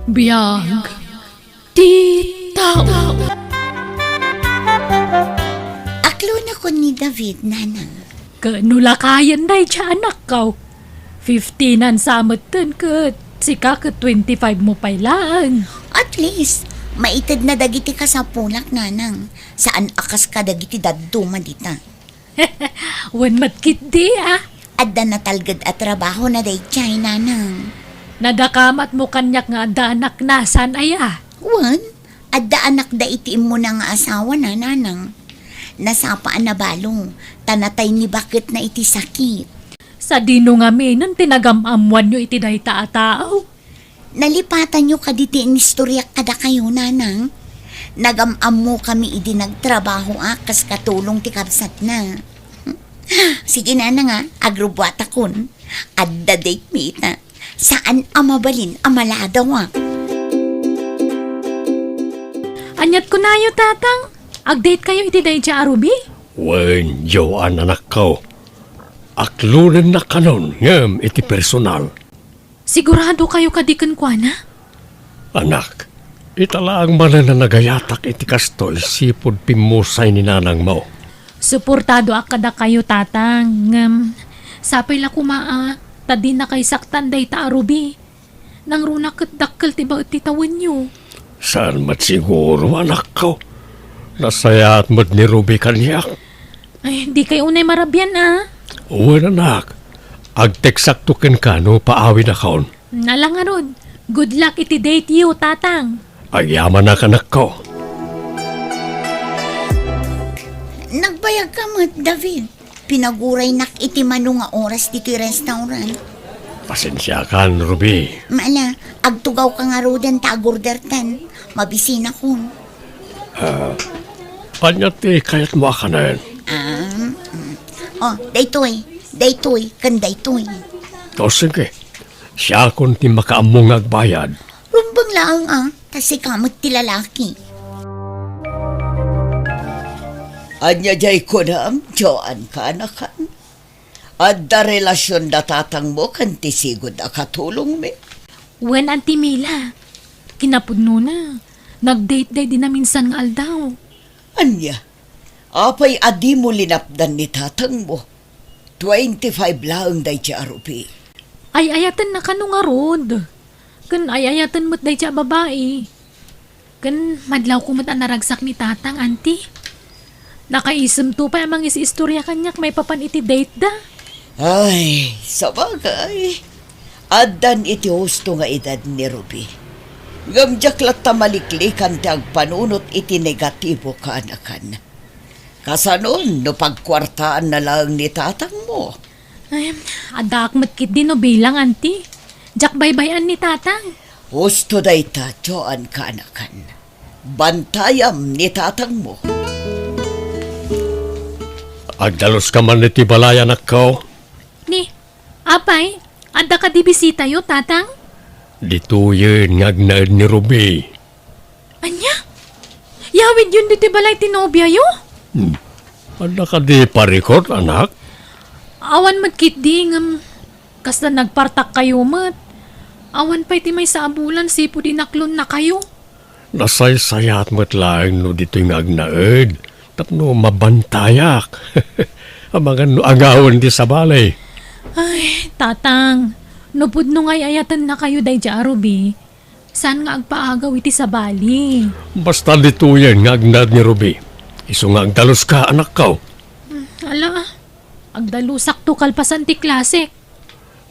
Biyag. Ti tao. Aklo na ko ni David, nanang. Kanulakayan day siya anak kaw. 15 ang samatan kat. Sika ka 25 mo pailaan. At least, maitid na dagiti ka sa pulak, nanang. Saan akas ka dagiti daduma dita. Wan matkit di ah. Adda na talgad at trabaho na day chay, nanang. Nadakamat mo kanyak nga da anak nasan aya. Wan, adda anak da itiim mo na nga asawa na, nanang. Nasapaan na balong, tanatay ni bakit na iti sakit. Sa dino nga minan tinagamamuan nyo iti day tao. Nalipatan nyo kaditi ang istoryak kada kayo, nanang. Nagamam mo kami idi nagtrabaho akas katulong ti kabsat na. Sige na nga, agrobwata kun. Adda date meet na. Saan amabalin amaladaw. Anyat ko na yo tatang. Agdate kayo iti day siya arubi? Wen, Joan anak ko. Aklunan na kanon ngam iti personal. Sigurado kayo kadikan kwa na? Anak, italaang man na nagayatak iti kastoy sipod pimusay ni nanang mo. Suportado akada kayo tatang. Sapay la kumaa. Tadi na kay saktan day ta arubi. Nang runa kat dakkel tiba iti tawan nyo. Saan mat siguro anak ko? Nasayaat mo't ni Ruby kanyak. Ay, di kayo unay marabyan ah. Uwan anak, agteksakto ken ka no paawi na kaon. Nalang nga ron. Good luck iti date you, tatang. Agyaman na kanak ko. Nagbayag ka mat, David. Pinaguray nak iti mano nga oras dito restaurant. Pasensya ka, Ruby. Maala, agtugaw ka nga rodan tagordertan. Mabisina ko. Anyat kayat mo akanan. Oh, daytoy, kan daytoy. O sige, siya kung ti makaamong agbayad. Rumbang laang kasi kamot ti lalaki. Anya jay ko na Joan ka anakan. Adda relasyon na tatang mo kan ti sigod akatulong me. Wen Auntie Mila. Kinapudno na. Nag-date day din na minsan nga aldaw. Anya, apay adi mo linapdan ni tatang mo. 25 lang day siya arupi. Ay ayatan na kano nga rod. Kan ay ayatan mo't day siya babae. Kan madlaw ko mo't naragsak ni tatang, auntie. Nakaisem to pa amang istorya kanyak may papan iti date da. Ay, sabagay. Addan iti husto nga edad ni Ruby. Gamjak lat tamaliklikan ti agpanunot iti negatibo ka anakan. Kasanon no pagkwartaan na lang ni tatang mo. Ay, adak matkit din no bilang, auntie. Jak baybayan ni tatang. Husto day ta, Joan ka anakan. Bantayam ni tatang mo. Agdalos ka man iti balay anak ko. Ni, apay, ada ka di bisita yo, tatang? Dito yun ngagnaid ni Ruby. Anya? Yawid yun dito balay tinobya yo? Ano ka di parikot, anak? Awan magkit di ngam. Kasta nagpartak kayo mat. Awan pa iti may sa abulan sipo dinaklon na kayo. Nasaysayat mo't lang no dito yung agnaed. Tapno mabantayak. Ang mga no agawan di sa balay. Ay, tatang. Nupod no ngay ayatan na kayo day ja Ruby. Saan nga agpaagaw iti sa bali? Basta dito yan nga agnad ni Ruby. Iso nga agdalos ka, anak ka. Ala, agdalusak to kalpasan ti klasik.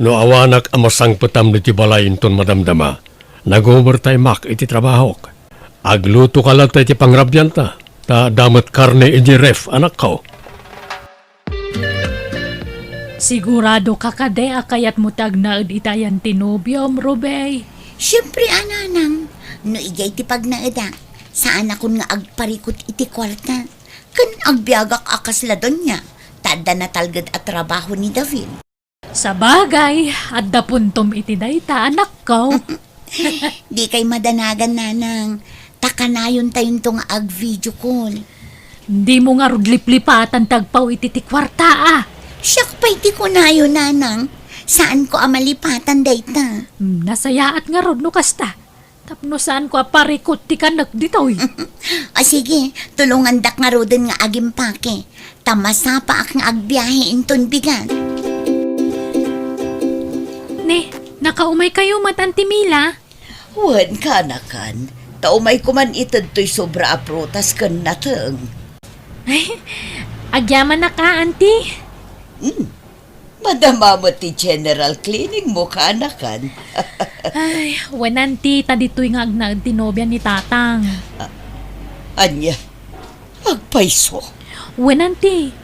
No awanak amasang petam di balay inton madamdama. Nag-overtime mak iti trabaho. Agluto ka lang tayo iti pangrabyan ta. Ta damat karne iti ref, anak ka. Sigurado ka kade akayat mo tagnaed itayan tinobyom, Rubey. Siyempre, ananang, no igay ti pagnaeda, saan akon nga agparikot iti kwarta. Kan agbiagak akasla doon niya, tada na talgad at trabaho ni David. Sa bagay, at dapuntom iti dayta, anak ko. Di kay madanagan, nanang. Takanayon tayong tong ag-video call. Di mo nga rudlip-lipatan tagpaw iti ti kwarta ah. Siyak pa iti ko na yun, nanang. Saan ko amalipatan dayta? Nasayaat nga rod no kasta. Tapno saan ko aparikot ti kanak ditoy. Sige, tulungan dak nga rodin nga agimpake. Tamasapa ak nga agbiyahe inton bigan. Ne, nakaumay kayo matanti Mila. Wan ka na kan. Taumay kuman itad to'y sobra aprotas kan natang. Agyaman na ka, auntie. Madama mo ti general cleaning mo ka na kan. Ay, wananti, tadito'y nga agnaad tinobya ni Tatang. Anya, agpaiso. Wananti,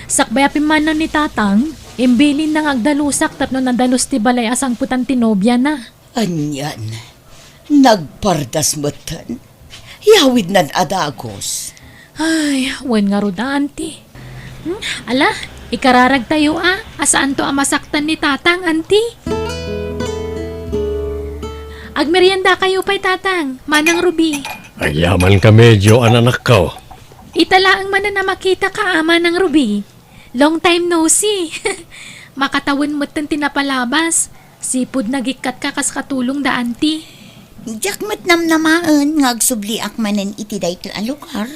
sakbayapin man na ni Tatang, imbilin nang agdalusak tapno nandalos ti balay asang putan tinobya na. Anyan, nagpardas mo tan. Yawid nan adagos. Ay, wen nga rod, auntie. Ala, ikararag tayo asaan to masaktan ni Tatang, auntie? Agmerienda kayo pa'y Tatang, Manang Ruby. Ayaman ka medyo, anak ka. Italaang man na makita ka, Manang Ruby. Long time no see. Makatawan mo't tan tinapalabas. Sipod nagikat ka kas katulong da, auntie. Jakmat namnamaan nga agsubliak manen iti dayto a lugar.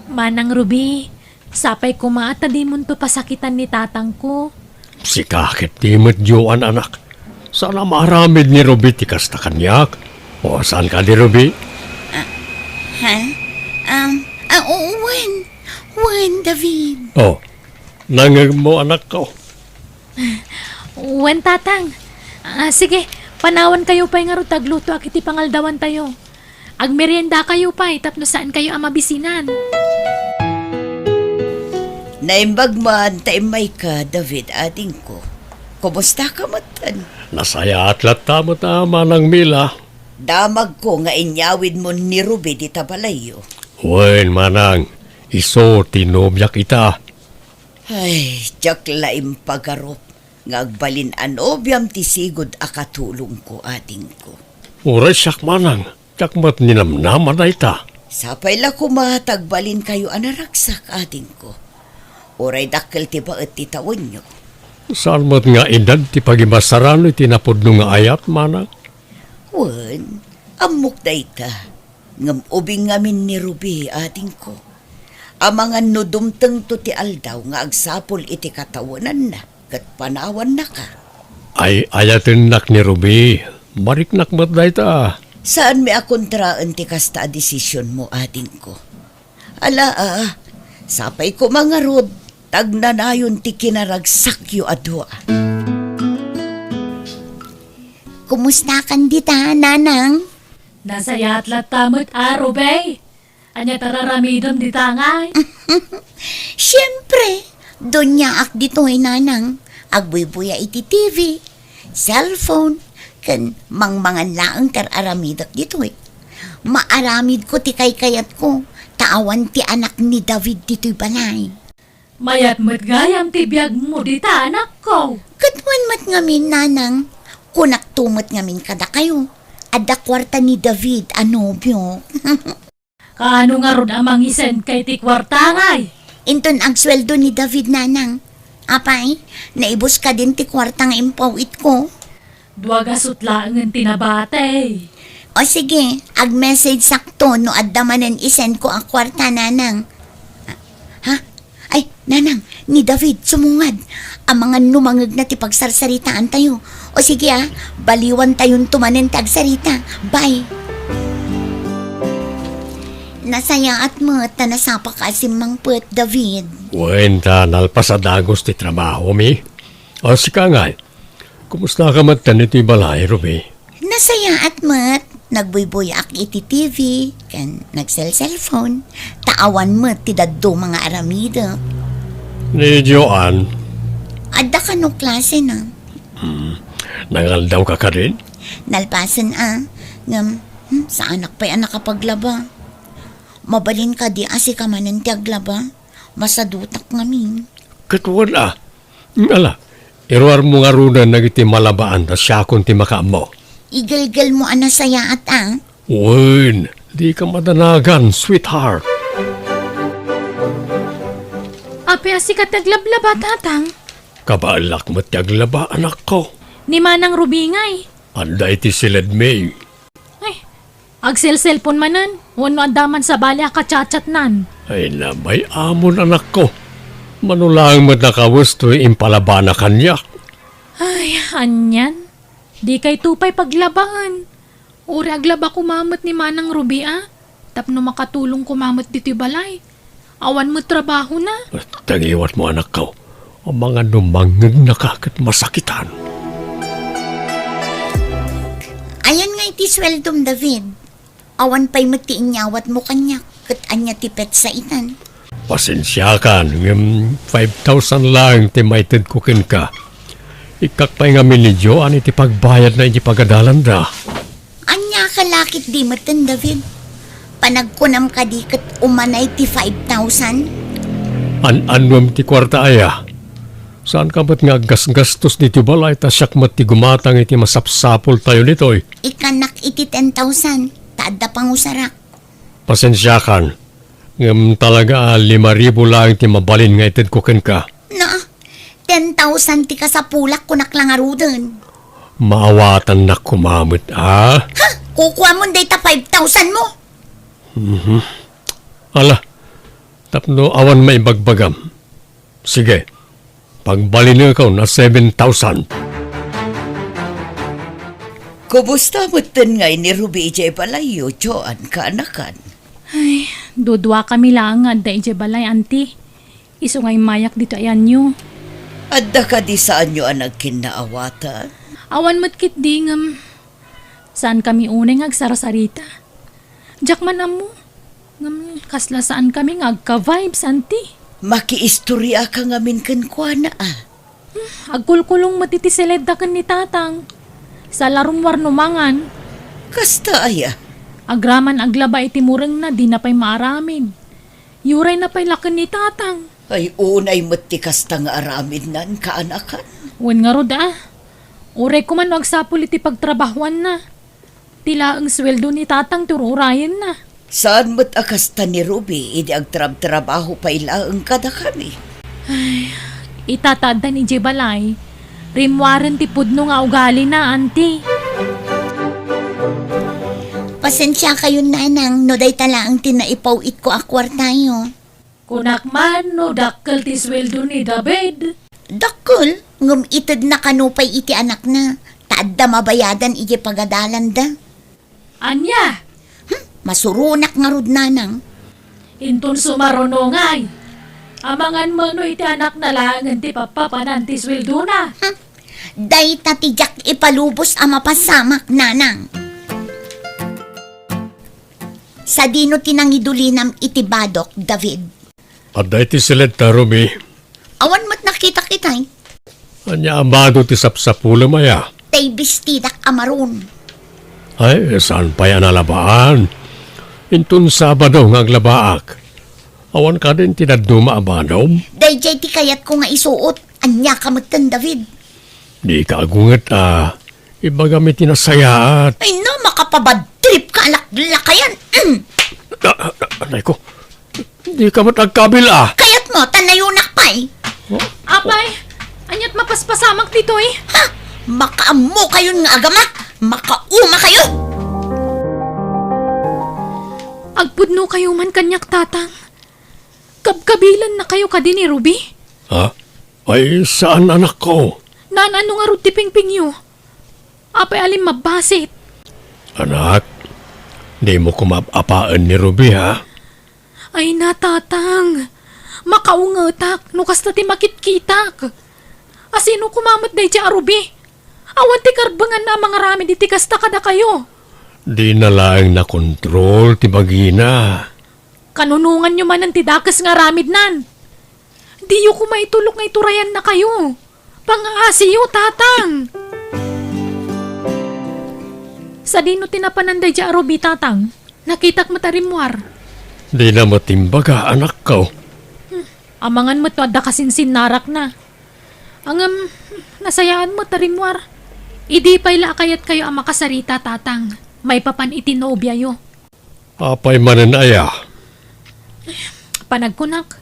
Manang Ruby, sapay kumaata di mo to pasakitan ni Tatang ko. Si kakit di medyoan, anak. Sana maramid ni Ruby ti kasta kanyak. O saan ka di Ruby? Ha? Wen, David. Oh, nangag mo anak ko. Wen Tatang. Sige, panawan kayo pa'y nga tagluto ak iti pangaldawan tayo. Agmerienda kayo pa'y tapno saan kayo amabisinan. Naimbag man taimay ka, David, ating ko. Kumusta ka matan? Nasaya at latamot ama ng Mila. Damag ko nga inyawid mo ni Ruby di tabalayo. Wen manang, iso tinobya kita. Ay, jak laim pagarop. Ngagbalin anobyam ti sigod akatulong ko ating ko. Uray siyak manang, jakmat ninamnaman na ita. Sapay la kumatagbalin kayo anaragsak ating ko. Uray dakkel ti baet ti tawon nyo. Saan mo't nga edad ti pagimasarano itinapod nung nga ayat manang? Wen, amok da ita. Ngam ubing ngamin ni Ruby ating ko. Amangan no dumteng to ti aldaw nga agsapol iti katawanan na. Kat panawan na ka. Ay ayatin nak ni Ruby. Mariknak mo't da ita. Saan may akontraan ti kasta a desisyon mo ating ko? Ala sapay ko mga rod. Tagnanayon ti kinaragsakyo adwa. Kumusta kan dita, nanang? Nasayat latamot Rubey. Anya tararamidom di tangay. Siyempre, doon niya ak dito'y nanang. Agbuy-buya iti TV, cellphone, kan mangmangan laang tararamidak dito'y. Maaramid ko ti kay-kayat ko, taawan ti anak ni David dito'y balay. Mayat mo't gayam ti biyag mo di ta, anak ko. Katwan mat ngamin, nanang. Kunak tumot ngamin kada kayo. Ada kwarta ni David, anobyo. Kaano nga ron amang isend kay ti kwartangay? Inton ang sweldo ni David nanang. Apay, naibos ka din ti kwarta nga impawit ko. Duwaga sutlaangan tinabate. O sige, ag-message sakto no addamanen isend ko ang kwarta nanang. Ha? Ay, nanang, ni David sumungad. Ang mga numangag na ti pagsarsaritaan tayo. O sige baliwan tayon tumanen ti agsarita. Bye. Nasaya at mo, tanasapa ka si Mang Put, David. Wenta nalpasadagos ti trabaho mi. O sika nga, kumusta ka matan iti balay, Ruby? Nasaya at mat, nagbuybuyak iti TV, kan nagsel-cellphone, taawan mat ti daddo mga aramida. Ni Joan, Adda ka no klase na. nangaldaw ka rin? Nalpasan ngam, sa anak pa'y anak kapaglaba. Mabalin ka di asi ka manan ti aglaba. Masadutak ngamin. Katwala. Ala, iruar mo nga runan nagiti malabaan na siya kung ti makaamo. Igalgal mo anasaya at Wen, di ka madanagan, sweetheart. Ape asikat naglablaba tatang. Kabaalak mo tiaglaba, anak ko. Ni Manang Rubingay. Anday ti silad May. Ay, agsel-cellphone manan. Wano adaman sa balya kachat nan. Ay na, may amon anak ko. Manulang mo nakawasto impalabana kanyak. Ay, anyan. Di kay tupay paglabaan. Uri aglaba kumamot ni Manang Ruby Tapno makatulong kumamot dito balay. Awan mo trabaho na. Tangiwat mo anak ko. Ang mga numangag na kakat masakitan. ayan nga iti sweldom, David. Awan pa'y matiinyawat mo kanya, kat anya tipet sa itan. Pasensya ka, ng 5,000 lang timaited ko kin ka. Ikakpay nga minidyo, ani ti pagbayad na iti pagadalan da. Anya kalakit di matan, David. Panagkunam ka di kat umanay ti 5,000. An-anwam ti kwarta aya. Saan ka ba't nga gastos ni ti balay ta siyak mat ti gumatang iti masapsapol tayo nitoy? Ikanak iti 10,000. Taada pang usarak. Pasensya kan. Ngam talaga 5,000 lang ti mabalin nga ited ko ken ka. Na, 10,000 ti ka sa pulak kunak lang arudan. Maawatan na kumamit, Ha? Kukuha mo day ta 5,000 mo. Ala, tapno awan may bagbagam. Sige, pagbalin na ikaw na 7,000. Kumusta mo ngay ni Ruby J. Palayo, Joan, kaanakan? Ay, dudwa kami lang nga da ije balay, auntie. Iso ngay mayak dito ayan nyo. Adda ka di saan nyo ang nagkinaawatan? Awan mo't kit di ngam. Saan kami unay agsarasarita? Diyak man amo. Ngam, kasla saan kami agka-vibes, auntie. Makiistorya ka ngamin kenkwana Agkulkulong matitiseled da kan ni tatang. Sa larong warnumangan. Kasta aya. Agraman aglaba iti mureng na di na pa'y maaramin. Yuray na pa'y lakan ni tatang. Ay unay mati kasta nga aramid nan kaanakan. Wen nga rod Uray ko man agsapol iti pagtrabahuan na. Tila ang sweldo ni tatang tururayan na. Saan mo't akasta ni Ruby, idi agtrab-trabaho pa ilaang kadakan Itatada ni Jebalay. Rimwaran ti pudno nga ugali na, auntie. Pasensya kayo nanang, no day talaang tinaipawit ko akwar tayo. Kunak man no dakkel ti sweldo ni David. Dakol, ngum itid na kanupay iti anak na. Taadda mabayadan iti pagadalan da. Anya, Masurunak nga rod nanang. intun sumarunongay. Amangan mo no iti anak na lang ti papapanan ti sweldo na. Day tatijak ipalubos ang mapasamak nanang. Sa dino tinangidulinam iti badok, David. Aday ti silad ta, Ruby. Awan mo't nakita kitay. Anya amado ti sapsapula maya. Tay bistidak amaron. Ay, saan pa yan alabaan? Intun Sabado nga aglabaak. Awan ka din tinaduma abadom? Day jay ti kayat ko nga isuot. Anya kamutan, David. Di ka agunget Iba gamit tinasayat. Ay no, makapabad trip ka alak lakayan. Anay ko, di ka matagkabila. Kayat mo, tanayunak pa'y. Apay, anyat mapaspasamak dito eh. Ha? Makaamo kayo nga agama. Makauma kayo. Agpudno kayo man kanyak tatang. Kabkabilan na kayo kadi ni Ruby. Ha? Ay, saan anak ko? Nan ano nga ruti pingping yu. Apay alim mabasit. Anak, di mo kumapapaan ni Ruby, ha? Ay natatang. Makaungetak, nukas na ti makitkitak. Asino kumamat day ti Ruby? Awan ti karbangan na mga rami di ti kasta kada kayo. Di na lang na-control, ti Bagina. Kanunungan nyo man ang tidakas nga ramid nan. Di yu kumaitulok nga iturayan na kayo. Pangaasi yu, tatang. Sa dino tinapananday di Ruby, tatang. Nakitak matarimwar. Di na matimbaga, anak ko. Amangan mo to adda kasinsin narak na. Angam, nasayaan mo tarimwar. Idi pa'y lakayat kayo ang makasarita, tatang. May papan itinobya yo. Apay mananaya. Panagkunak.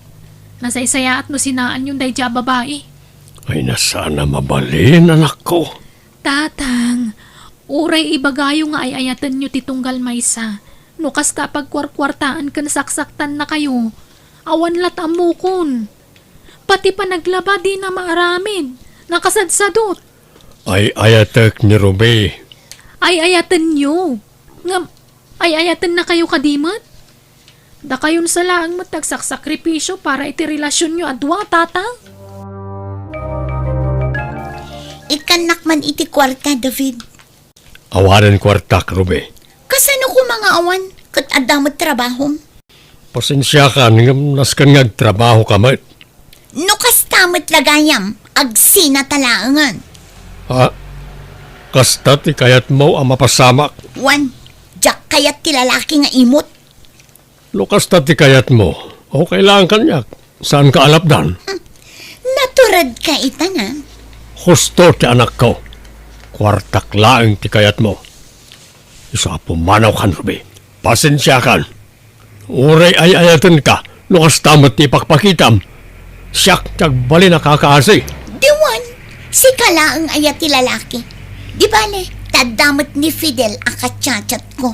Nasaysaya at no sinaan yung dayja babae. Ay nasana mabalin, anak ko. Tatang, uray ibagayo nga ay ayatan nyo titunggal maysa. No kasta pagkwarkwartaan kan saksaktan na kayo. Awan lat amukon. Pati pa naglaba di na maaramin. Nakasadsadot. Ay ayatek ni Ruby. Ay ayatan nyo. Nga, ay ayatan na kayo kadimat. Da kayon sa laang matagsaksakripisyo para iti relasyon nyo adwa, tatang. Ikanak man iti kwarta, David. Awanan kwartak, Ruby. Kasano ko mga awan? Kat adamot trabahom. Pasensya ka, ngam naskan ngagtrabaho ka mat. No kastamot lagayam. Agsina talaangan. Ha? Kasta ti kayat mo ang mapasamak. Wan, jak kayat ti lalaki nga imot. Lukas ta ti kayat mo. O kailangan kanyak. Saan ka alapdan? Naturad ka ita na. Husto ti anak ko. Kwartak laeng ti kayat mo. Isa pumanaw kan, Ruby. Pasensya kan. Uray ay ayatan ka. Lukas tamot ti pakpakitam. Siyak tagbali na kakaasi. Diwan, si kala ang ayat ti lalaki. Di bale, tadamot ni Fidel ang katsatsyat ko.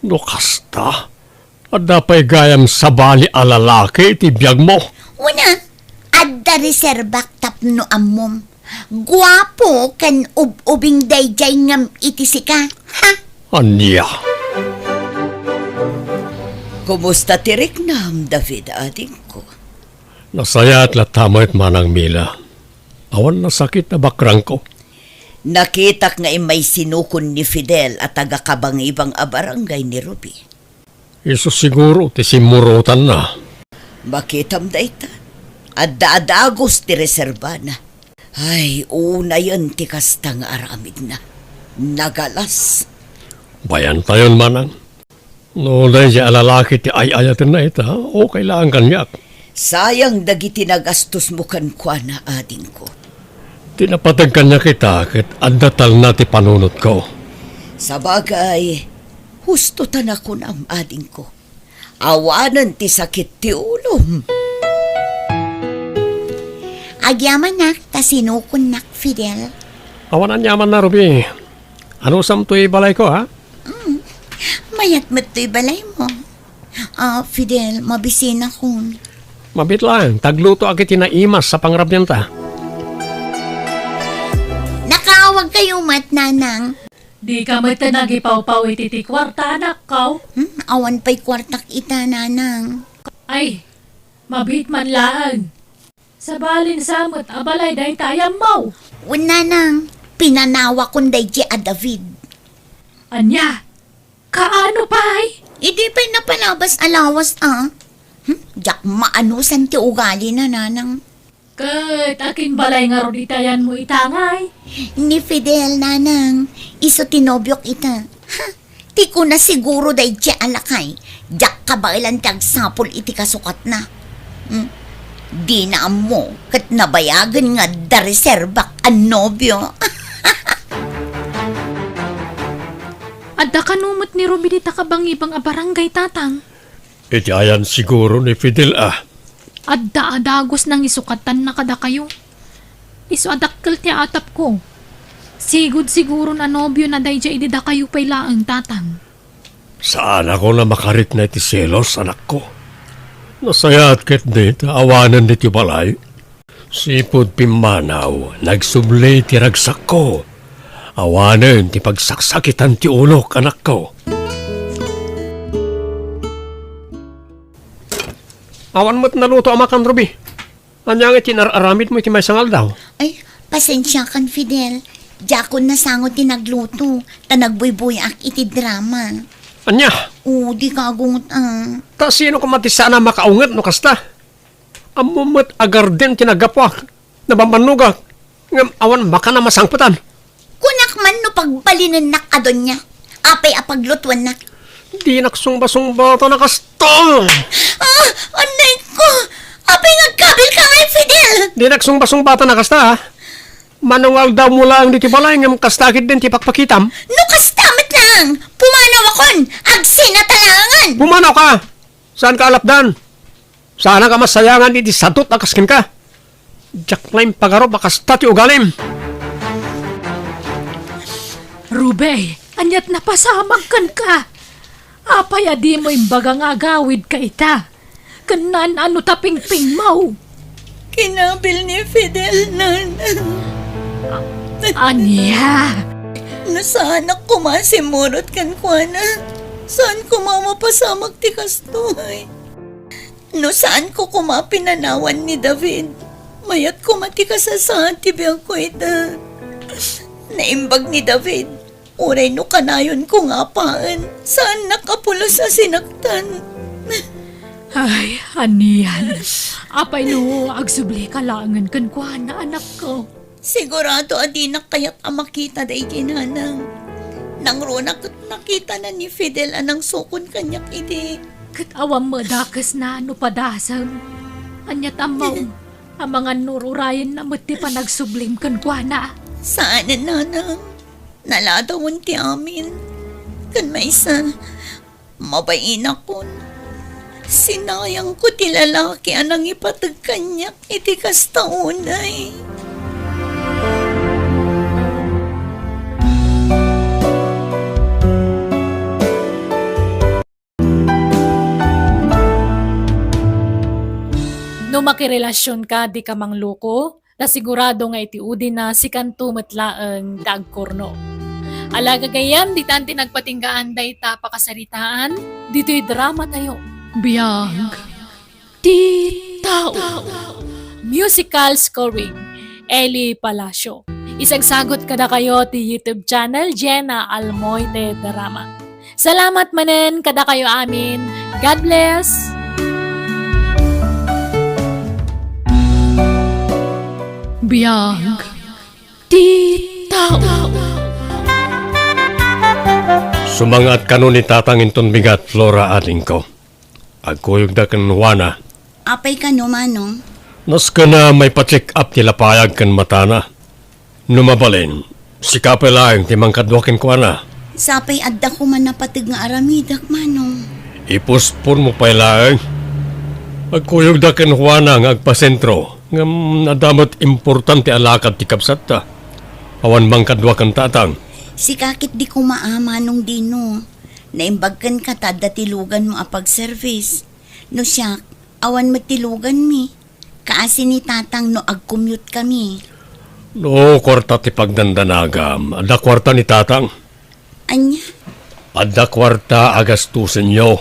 Lukas ta. At dapay gayam sa bali alalaki ti biyag mo. Una, adda reserbak tapno ammom. Guwapo kan ubing dayjay ngam itisika. Ha? Anya. Kumusta tirik nam, David, ading ko? Nasaya at latamay at manang Mila. Awan na sakit na bakrang ko. Nakitak nga may sinukon ni Fidel at taga-kabangibang abarangay ni Ruby. Iso siguro ti simurutan na. Makitam dayta. Adda-adagos ti reserba na. Ay, una yun ti kastang aramid na. Nagalas. Bayan tayon manang. No, dahil siya alalaki ti ay-ayatin na ita, o kailangan kanyak. Sayang dagiti nagastos mo kan kwa na ading ko. Tinapatag kanya kita, kit andatal na ti panunot ko. Sa bagay, husto tanakon ang ading ko. Awanan ti sakit ti ulo. Agyaman nak, tasinukon nak, Fidel. Awanan yaman na, Ruby. Ano samtoy balay ko, ha? Mayat mato'y balay mo. Fidel, mabisin akon. Mabit lang, tagluto akit tinaimas sa pangrabnyanta. Nakaawag kayo mat, nanang. Di ka mata nagipaw-paw iti kwarta, anak kaw. Awan pa'y kwartak ita, nanang. Ay, mabit man laan. Sa balin samot, abalay dahi tayang mau. Nanang, pinanawa kon dayji a David. Anya, kaano pa'y? Hindi pa'y napalabas alawas, Jak maanusan ti ugali na, nanang. Kat akin balay nga ron itayan mo itangay. Ni Fidel, nanang, iso tinobyok ita. Ha, ti ko na siguro dayji alakay. Jak kabailan tag sapol iti kasukat na. Di na mo, kat nabayagan nga da reserbak ang nobyo. Adda kanumot ni Ruby dita kabangibang a barangay tatang. Iti ayan siguro ni Fidel Adda adagos nang isukatan na kada kayo. Isu adakkel ti atap ko. Sigud siguro na nobyo na dayja idida kayo pay laeng tatang. Saan ako na makarit na iti selos, anak ko? Nasayat ket di, awanan ni ti balay. Sipod pimanaw, nagsubli ti ragsak ko. Awanan ti pagsaksakitan ti ulok, anak ko. Awan mo't naluto amakan, Ruby. Anyang iti nararamid mo iti may sangal daw. Ay, pasensya kan Fidel. Jakon na sangot ti nagluto. Ta nagbuybuyak iti drama. Anya, Di ka agungot ta sino ka mati sana makaungat no kasta? Amumot agar din tinagapwak. Nabambanugak. Ngam awan baka na masangputan. Kunak man no pagbalinan na kadon niya. Apay apaglutuan na. Di naksumba-sumba to nakasta. Anay ko! Apay nagkabil ka ngay, Fidel! Di naksumba-sumba to nakasta ha. Manungal daw mo lang di ti balay ngam kastakit din ti pakpakitam. No kastamit lang! Pumanaw akon! Agsinatalangan! Pumanaw ka! Saan ka alapdan? Sana ka masayangan iti sadot akaskin ka. Jaklaim pagaro bakasta ti ugalim. Rube, anyat napasamag kan ka. Apay adi mo imbaga nga agawid ka ita. Kanan ano taping-ping mo. Kinabil ni Fidel nun. Anya, Nasaan ako masimurot kan kuana? Saan ko mamapasamag ti kastoy? No saan ko kumapinanawan ni David? Mayat ko matikasasahan ti biyang ko ita. Naimbag ni David. Uray no kanayon ko nga paan. Saan nakapulo sa sinaktan? ay, aniyan. Apay no, agsubli ka langan kan kwa na anak ko. Sigurado adi na kaya't amakita da ikinanang. Nang runak at nakita na ni Fidel anang sukon kanyak iti. Katawang mo dakas na ano padasam. Anyat amaw, ang mga nururayan na mati pa nagsublim kan kwa na. Saan na nanang? Naladawon ti amin. Kan may isa, mabain akon. Sinayang ko ti lalaki anang ipatag kanyak iti kastaunay. No makirelasyon ka, di ka mangluko, na sigurado nga itiudi na si kanto matlaang dagkorno. Alaga gayam, di tanti nagpatinggaan day ta pakasaritaan, dito'y drama tayo. Biyag, di tao. Musical scoring, Eli Palacio. Isagsagot kada kayo ti YouTube channel Jenna Almoite Drama. Salamat manen kada kayo amin. God bless! Biyag, di tao. Sumangat kano ni tatangin ton bigat Flora ating ko. Agkuyog da kan wana. Apay ka no, manong? Nas ka na may pa-check up tila payag kan matana. Numabalin, si kapelang timang kadwakin ko na. Sapay adda ko man napatig nga aramidak, manong. Ipuspon mo pailaang. Agkuyog da kan wana nga agpasentro. Ngam nadamot importante alakad ti kapsat ta. Awan bang kadwakan tatang. Si kakit di ko maama nung dino. Naimbagkan ka tada tilugan mo apag-service. No siya, awan matilugan mi. Kaasi ni tatang no ag-commute kami. No, kwarta ti pagdandanagam. Ada kwarta ni tatang. Anya? Ada kwarta agastusin nyo.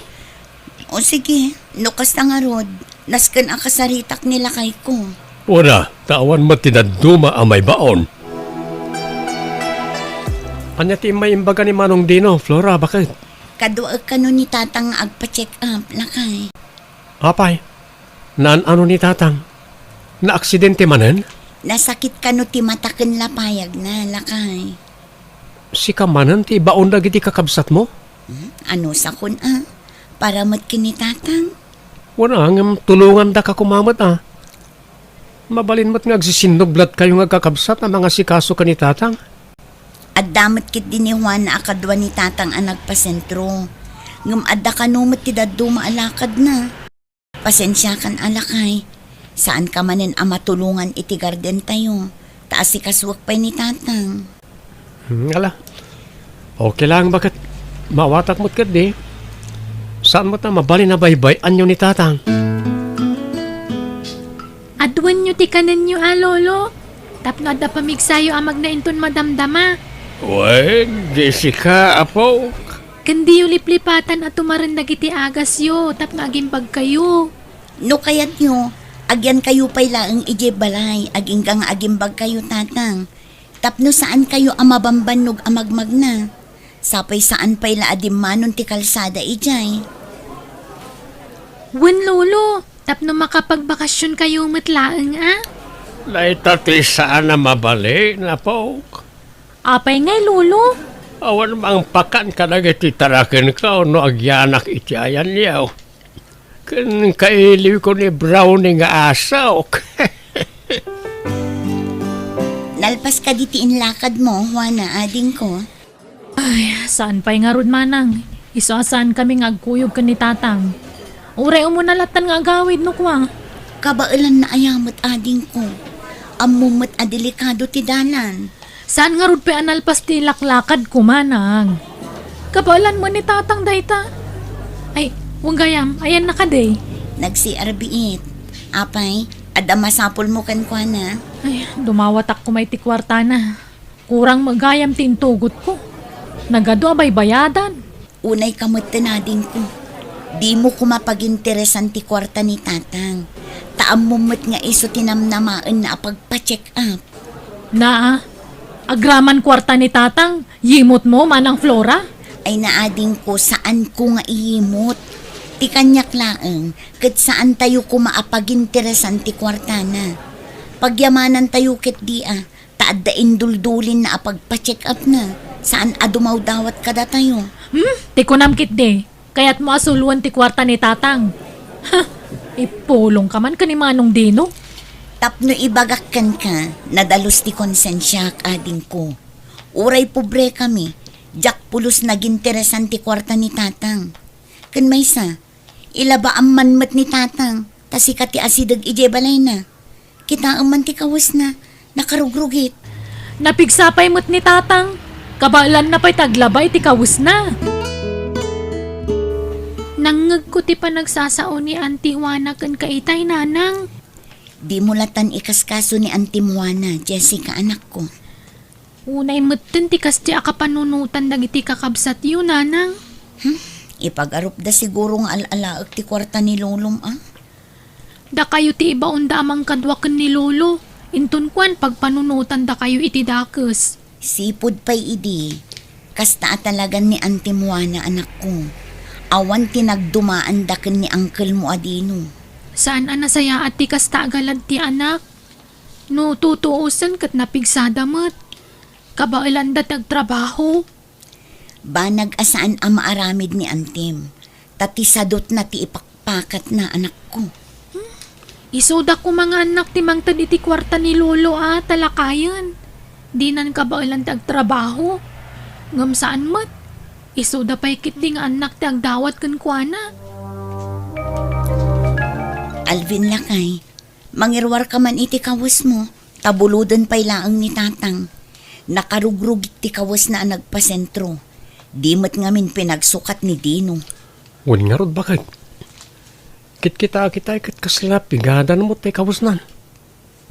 O sige, no kasta nga rod. Naskan akasaritak nila kay ko. Wala, tawan matinaduma ang may baon. Anya ti may imbaga ni Manong Dino, Flora, bakit? Kaduag ka no ni tatang nga agpa-check up, lakay. Apay, naan ano ni tatang? Na-aksidente manen? Nasakit ka no ti mataken lapayag na, lakay. Si kamanan ti baon na giti kakabsat mo? Ano sa kun para mat kini tatang? Wala, ngam tulungan da ka kumamat Mabalin mo't nga agsisinoblat kayo nga kakabsat ang mga sikaso ka ni tatang. At damat kit din ni Juan na akadwa ni tatang ang nagpasentro. Ngam adda ka numot ti daddo maalakad na. Pasensya kan alakay. Saan ka manin ang matulungan iti garden tayo? Taas si kaswak pa'y ni tatang. Ala, okay lang bakit mawatak mo't ka di? Saan mo ta mabali na baybay anyo ni tatang? Adwan nyo ti kanan nyo, lolo. Tapno adda pamigsayo amag na inton madamdama. Uy, Jessica, apo. Kandi yu liplipatan at tumaran dagiti agas yo, tapno agimbag kayo. No kayat nyo, agyan kayo pa'y laang ije balay, aging kang agimbag kayo tatang. Tapno saan kayo amabambanog amagmag na? Sapay saan pa'y laadim manon ti kalsada ijay. Wen, lolo. Tapno makapagbakasyon kayo matlaang, Naitati saan na mabali na po. Apay ngay, lolo. Awan mang pakan ka nagititarakin ka no agyanak iti ayan niyaw. Kan kailiw ko ni Brownie nga asok. Nalpas ka ditiin lakad mo, Juana, ading ko. Ay, saan pa'y nga rod manang? Isasaan kami ngagkuyog ka ni tatang. Uray mo nalatan nga gawid no kwa. Kabailan na ayamot ading ko. Amumot a delikado ti dalan. Saan nga rod pa analpas ti laklakad ko manang? Kabalan mo ni tatang dayta. Ay, gayam, ayan na ka day. Nagsi-arbiit. Apay, ada masapol mo kan kwa na. Ay, dumawatak ko may tikwarta na. Kurang magayam tintugot ko. Nagado abay bayadan. Unay kamot tinading ko. Di mo kumapaginteresan ti kwarta ni tatang. Taamumot nga iso tinamnamaan na pagpa-check up. Agraman kwarta ni tatang, yimot mo manang Flora? Ay naading ko saan ko nga iyimot. Ti kanyak laeng, kat saan tayo kumaapaginteresan ti kwarta na. Pagyamanan tayo kit taad da induldulin na apagpa-check up na. Saan adumaw dawat kada tayo? Ti kunam kit de. Kaya't mo asuluan ti kwarta ni tatang. Ha, ipulong ka man ka ni Manong Dino. Tapno ibagakkan ka, nadalos ti konsensya ading ko. Uray pobre kami, jak pulos naginteresan ti kwarta ni tatang. Kan maysa, ilaba ang manmat ni tatang, tasika ti asidag ije balay na. Kita ang man ti kawas na, nakarugrugit. Napigsapay mo't ni tatang. Kabalan na pa'y taglabay ti kawus na. Nangag ko ti panagsasaon ni Auntie Juana kan kaitay nanang. Di mo latan ikaskaso ni Auntie Juana, Jessica anak ko. Unay mutten ti kas ti akapanunutan dagiti kakabsat yun nanang. Ipag-arup da siguro nga alalaag ti kwarta ni Lolom Da kayo ti ibaon da amang kadwakan ni Lolo. Intun kwan pagpanunutan da kayo iti dakes. Sipod pa'y idi, kasta talagan ni Auntie Juana anak ko. Awan tinagdumaan daken ni uncle mo adino. Saan anasaya at ti kasta agalad ti anak? No tutuusan kat napigsada mat. Kabailan da tagtrabaho. Banag asaan ang maaramid ni Antim. Tatisadot na ti ipakpakat na anak ko. Isoda ko mga anak ti mangtad iti kwarta ni Lolo talakayan. Di nan kabailan tagtrabaho. Ngam saan mat? Isoda pa'y kitling anak ti agdawat kan kuana. Alvin lakay, mangirwar ka man iti kawas mo, tabuludan pa'y laang ni tatang. Nakarugrug ti kawas na nagpasentro. Di mat ngamin pinagsukat ni Dino. Wan nga rod bakit? Kita kit kaslap, pigadan mo tayo kawasnan.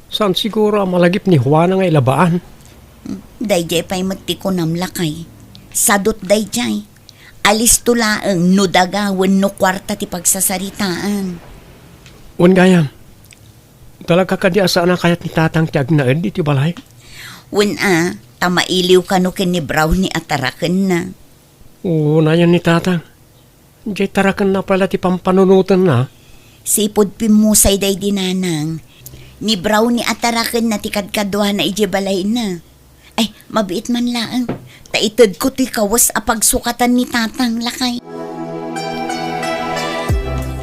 Saan siguro ang malagip ni Juana nga ilabaan? Dayjay pa'y matiko namlakay. Sadot dayjay. Alis tulaang no dagawan no kwarta ti pagsasaritaan. Wan gayam. Talaga ka di asaan ang kayat ni tatang tiagnaed diti balay? Wen tamailiw ka no ken ni Brownie at taraken na. Oo na yan ni tatang. Diyay tarakan na pala ti pampanunutan na. Sipod pimusay day dinanang. Ni Brownie at taraken na ti kadkadwa na ije balay na. Ay, mabiit man laang. Taitad ko ti kawas apagsukatan ni tatang lakay.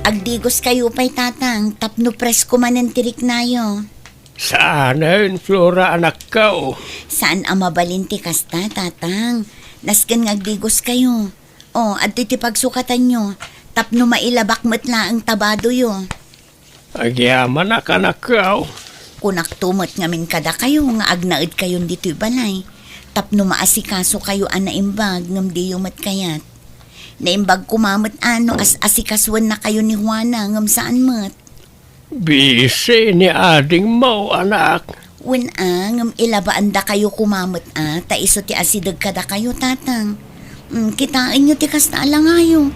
Agdigos kayo pa'y tatang, tapno presko man ang tirik nayo. Saan Flora anak ka Saan ang mabalinti kasta, tatang? Nasken ngagdigos kayo. Adto iti pagsukatan nyo. Tapno mailabak matla ang tabado yo. Agyaman na kanakaw. Kunak tumot ngamin kada kayo nga agnaid kayon dito'y balay. Tapno maasikaso kayo ang naimbag ngam di yumat kayat. Naimbag kumamat as asikaswan na kayo ni Juana ngam saan mat. Busy ni ading mo, anak. Ngam ilabaan da kayo kumamat ta iso ti asidag kada kayo, tatang. Kitain nyo ti kasta alangayo.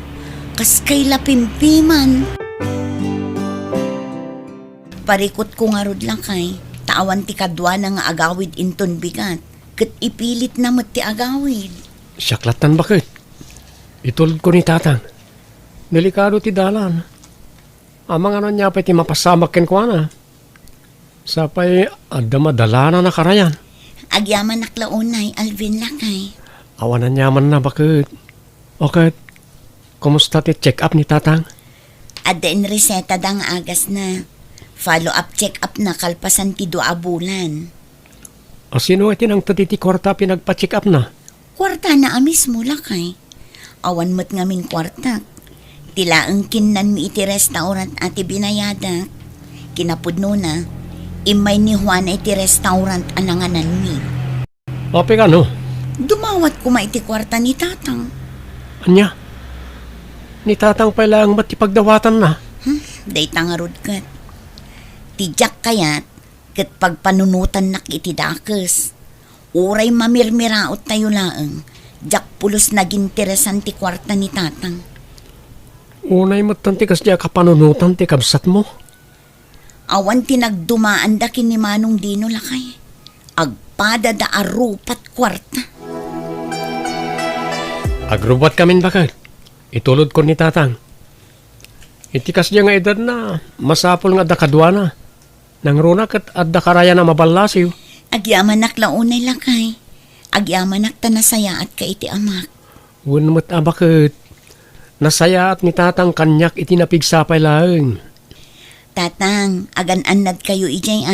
Kas kay lapimpiman. Parikot ko nga rod lang kay. Tawan ti kadwa na nga agawid inton bigat. Kat ipilit na ti agawid. Saklatan bakit? Itulad ko ni tatang. Delikado ti dalan. Amang ano niya pa ti mapasamak ken ko na. Sapay adda madalana na karayan. Agyaman naklaunay, Alvin lakay. Awanan yaman na bakit? Okay. Kumusta ti check up ni tatang? Adda in reseta da nga agas na. Follow up check up na kalpasan ti 2 bulan. O sino iti nang tatiti kwarta pinagpa-check up na? Kwarta na amis mo lakay. Awan mo't ngamin kwarta. Tilaang kinan mi iti restaurant ati binayada. Kinapudno na. Imay ni Juana iti restaurant ananganan mi. Ope ka no? Dumawat ko iti kwarta ni tatang. Anya? Ni tatang pala ang matipagdawatan na. Day tangarod kat. Tijak kayat, kat pagpanunutan nak iti dakes. Uray mamirmiraot tayo laang. Jak pulos naging interesan ti kwarta ni tatang. Unay matanti kas diya kapanunutan ti kabsat mo. Awan tinagdumaan da kin ni Manong Dino lakay. Agpada da arupat kwarta. Agrubat kamin bakit? Itulod ko ni tatang. Itikas diya nga edad na, masapol nga da kadwa na. Nang runa kat adda karaya na mabalasiw. Agyaman naklaunay lakay. Agyaman naktanasaya at ka iti amak. Wunmat bakit? Nasaya at ni tatang kanyak iti napigsapay laeng. Tatang, agan-anad kayo ijay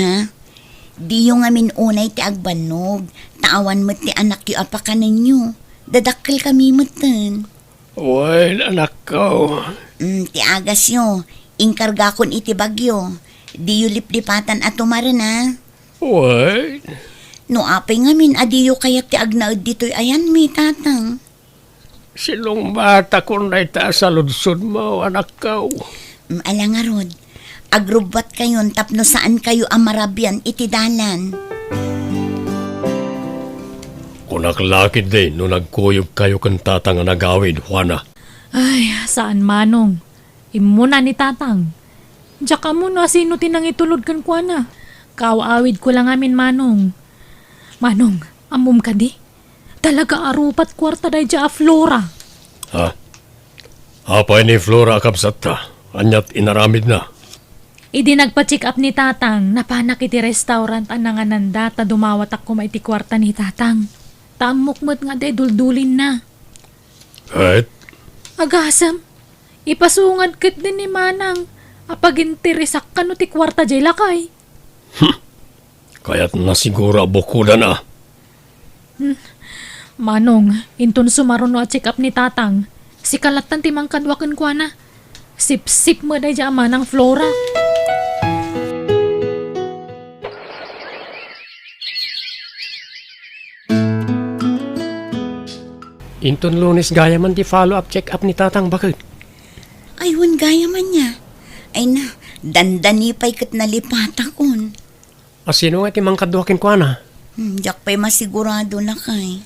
Di yung amin unay ti agbanog. Taawan mo't ti anak yu apaka ninyo. Dadakkel kami moten. Well, anak ko. Ti agas yo. Inkarga kon iti bagyo. Di yu liplipatan at tumaran Well, No apay ngamin adiyo kayak ti agnaud dito'y ayan mi tatang. silong bata ko na ita sa ludsod mo, anak ko. Alangarod, agrubat kayon tapno saan kayo amarabyan iti dalan. Kung naklakid din, no nagkuyog kayo kang tatang nga nagawid, Juana. Ay, saan manong? Imuna ni tatang. Diyak ka muna, sino tinang itulod kan kwa na? Kaawawid ko lang amin manong. Manong, amom ka di? Talaga arupat kwarta day dya a Flora. Ha? Apay ni Flora kapsat ta. Anyat inaramid na. Idi nagpa-check up ni tatang, napanak iti restaurant ananganan data dumawat ako maiti kwarta ni tatang. Tamukmat nga day duldulin na. Kahit? Agasam, ipasungad kit din ni Manang. Apag-interesak ka no ti kwarta jay lakay. Kaya't nasigura bukuda na. Manong, inton sumaron no at check up ni tatang. Si kalatan ti mangkadwakan kwa na. Sip-sip mo day dya Manang Flora. Inton Lunes gaya man di follow-up check-up ni tatang bakit? Aywan gaya man niya. Ay na, dandani pa'y kat nalipata kon. Asino nga ti mangkadwakin ko na? Diyak pa'y masigurado na kay.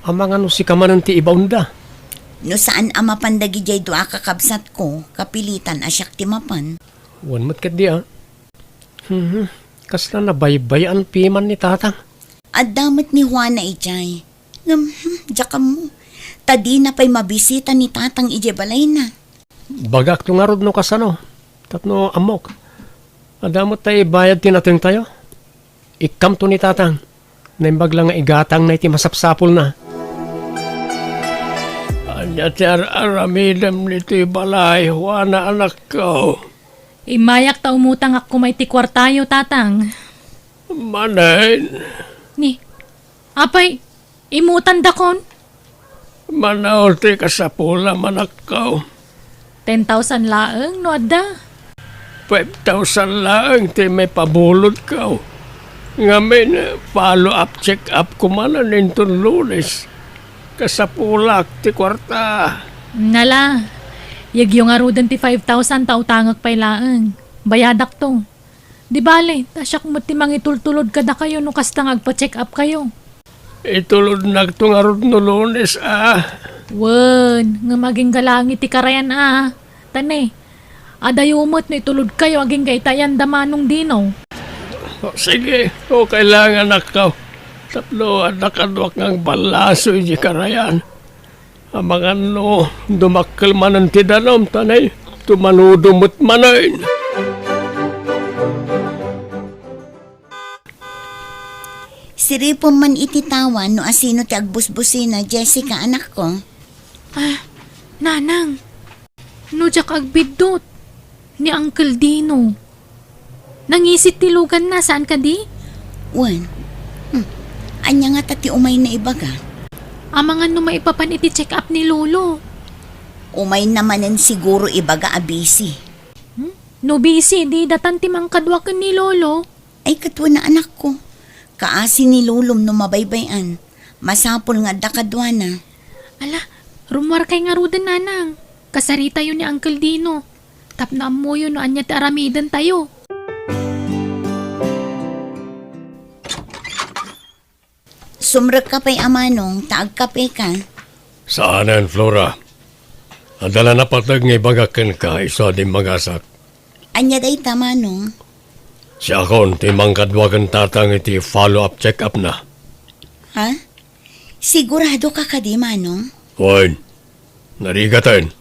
Amang ano si kamanan ti ibaunda. No saan ama pandagi jay doa kakabsat ko, kapilitan asyak ti mapan. Wan mat kat di Kasla na baybayan piman ni tatang. At damat ni Juana ijay. Diyak mo. Tadi na pa'y mabisita ni tatang ije balay na. Bagak to nga rod no kasano. Tatno amok. Adamot tayo bayad tinateng tayo. Ikam to ni tatang. Naimbag lang nga igatang na iti masapsapol na. Anya ti aramidam nito balay, Juana anak ko. Imayak ta umutang ako may ti kwartayo tatang. Manayin. Ni, Apay, imutan dakon. Manaol ti kasapula manakaw. 10,000 laeng no adda. 5,000 lang ti may pabulod ka. Ngamin, follow-up, check-up ko man nintong Lunes. Kasapulak ti kwarta. Nala, yagyo nga rudan ti 5,000 tautangag pay laeng. Bayadak to. Di bale, tasyak mo ti mangitultulod kada kayo no kasta agpa-check up kayo. Itulod nagtungarod no Lunes Wen, nga maging galangi ti karayan Tane, adayumot no itulod kayo aging gaitayan damanong dinaw. Sige, kailangan nakaw. Tatlo nakadwak ng balaso di karayan. Ang mga dumakkel man ang tidanom, tanay, tumanudumot manayin. Siripon man ititawan no asino ti agbusbusina, Jessica, anak ko. Nanang, no jak agbidot ni Uncle Dino. Nangisit tilugan na, saan ka di? Wan, anya nga tati umay na ibaga. Amangan no maipapan iti check up ni Lolo. Umay namanen siguro ibaga abisi. No busy, di datan timang kadwakan ni Lolo. Ay katwa na anak ko. Kaasi ni Lulom no mabaybayan. Masapol nga dakadwa na. Ala, rumwar kay nga rudan nanang. Kasarita yun ni Uncle Dino. Tapna mo yun no anya ti aramidan tayo. Sumrek ka pa'y amanong, taag kape ka. Saanan, Flora? Adala na patag nga ibagakan ka, iso di magasak. Anya day tamanong. Siya kon, timang kadwagan tatang iti follow-up check-up na. Ha? Sigurado ka ka di manong? Hoy, narigatan.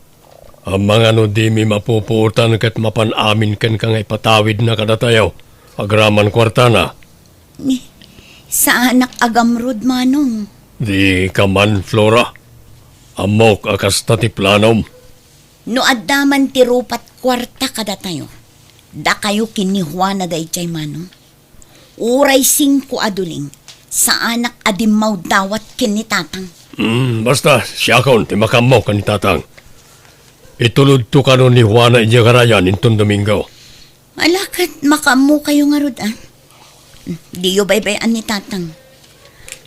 Ang mga di mi mapupuutan kat mapanamin kan kang ipatawid na kadatayaw. Agraman kwarta na. Sa anak agamrod manong. Di ka man, Flora. Amok akas ti planom. No addaman ti rupat kwarta kada tayo. Da kayo kinihwa na day chay manong. Uray 5 aduling. Sa anak adimaw dawat kinitatang. Basta, siya kon, timakamo ka ni tatang. Itulod to ka ni Juana Ijagarayan intong Domingo. Alakat makamu kayo nga rod Di yo baybayan ni tatang.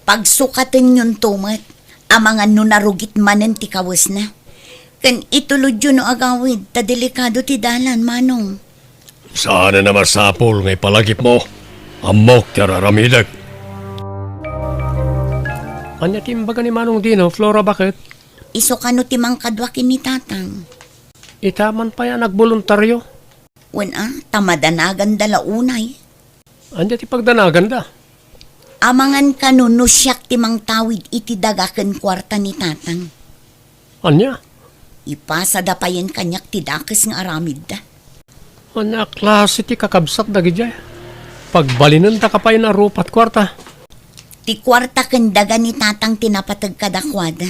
Pagsukatan yun tumat, amangan no narugit manen ti kawas na. Kan itulod yun no agawid, ta delikado ti dalan, manong. Sana na masapol ngay palagip mo. Amok tararamidag. Anya timbaga ni Manong Dino, Flora, bakit? Iso ka no timang kadwakin ni tatang. Itaman pa yan nagboluntaryo. Tamadanagan dala unay. Anya ti pagdanagan da. Amangan ka no syak timang tawid iti dagaken kwarta ni tatang. Anya? Ipasa da pa yan kanyak ti dakes nga aramid da. Anya klase ti kakabsat da gijay. Pagbalinan ta kapay na rupat kwarta. Ti kwarta ken daga ni tatang tinapatag kadakwada.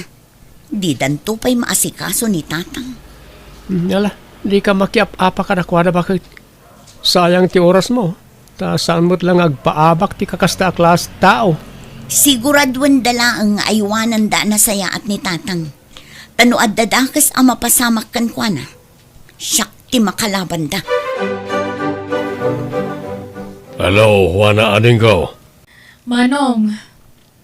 Di danto pa'y maasikaso ni tatang. Yala, di ka makiap-apa ka nakwada bakit? Sayang ti oras mo. Ta saan mo't lang agpaabak ti kakasta klas tao. Siguradwan dala ang aywanan da na saya at ni tatang. Tanoad dadakas ang mapasamak kan kwa na. Siyak ti makalaban da. Hello, Juana Adingo. Manong,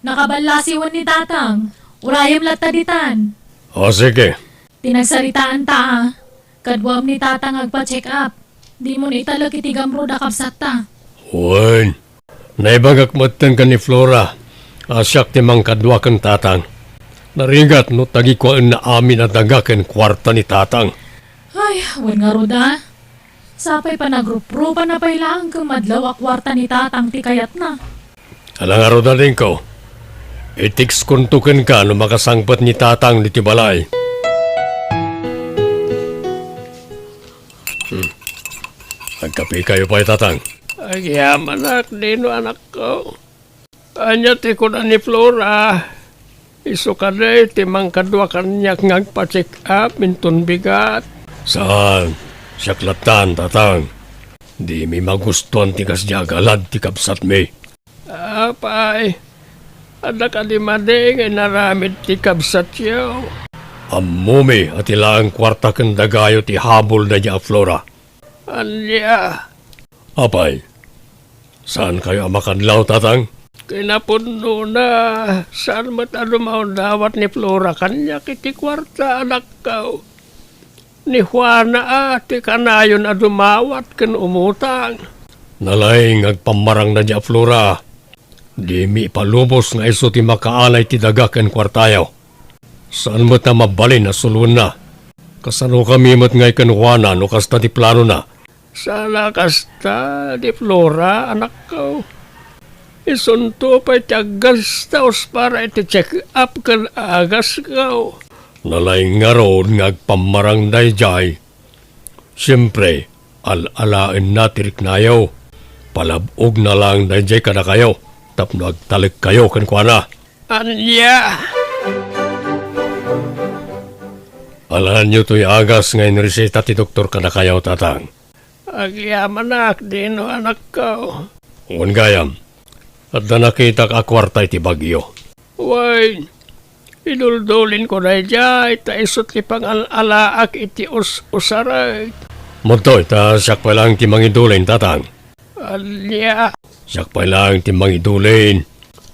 nakabalasiwan ni tatang. Urayam lataditan. O sige. Tinagsaritaan ta Kadwam ni tatang agpa-check up. Di mo na italag itigamro da kapsat ta. Wen, naibagak matan ka ni Flora. Asyak timang kadwa kang tatang. Narigat no tagi ko na amin at dagaken kwarta ni tatang. Ay, wen nga ruda. Sapay pa nagrup-rupa na pailang kumadlaw a kwarta ni tatang ti kayat na. Alang araw na rin ko. Itiks kuntukin ka no makasangpat ni tatang ni Tibalay. Nagkape kayo pa tatang. Ay, anak, dino anak ko. Anya ti ko na ni Flora. Iso ka na timang kadwa kanyak ngagpa-check up minton bigat. Saan? Siyaklatan, tatang. Di mi magustuhan ti kasya galad ti kapsat mi. Apay, Anak alimading ay naramid ti kabsat yaw. Amumi at ilang kwarta kang dagayo ti habol na niya Flora. Anya. Apay, saan kayo makanlaw tatang? Kinapuno na. Saan matalumaw dawat ni Flora kanya kiti kwarta anak kao. Ni Juana ti kanayon a dumawat ken umutang. Nalaing agpamarang na niya Flora. Di mi palubos nga iso ti makaalay ti daga ken kwartayaw. Saan mo't na mabalin na sulun na? Kasano kami mo't ngay ken Juana no kasta ti plano na? Sana kasta di Flora anak ko. Isunto pa tiagas taos para iti check up ken agas ko. Nalaing nga ron nga agpamarang dayjay. Siyempre, al-alain na tirik nayaw. Palabog na lang dayjay ka na kayo. Tapno agtalik kayo kan kuana. Anya! Alahan nyo to'y agas ngayon reseta ti doktor ka na kayo tatang. Agyaman anak, dino anak ko. Ngun gayam, at na nakita ka kwarta iti bagyo. Way, iduldulin ko na jay, ta isot ti pang-alaak iti usaray. Muntoy, ta siyak pa lang ti mangidulin tatang. Alya. Siyak pa lang ti mangidulin.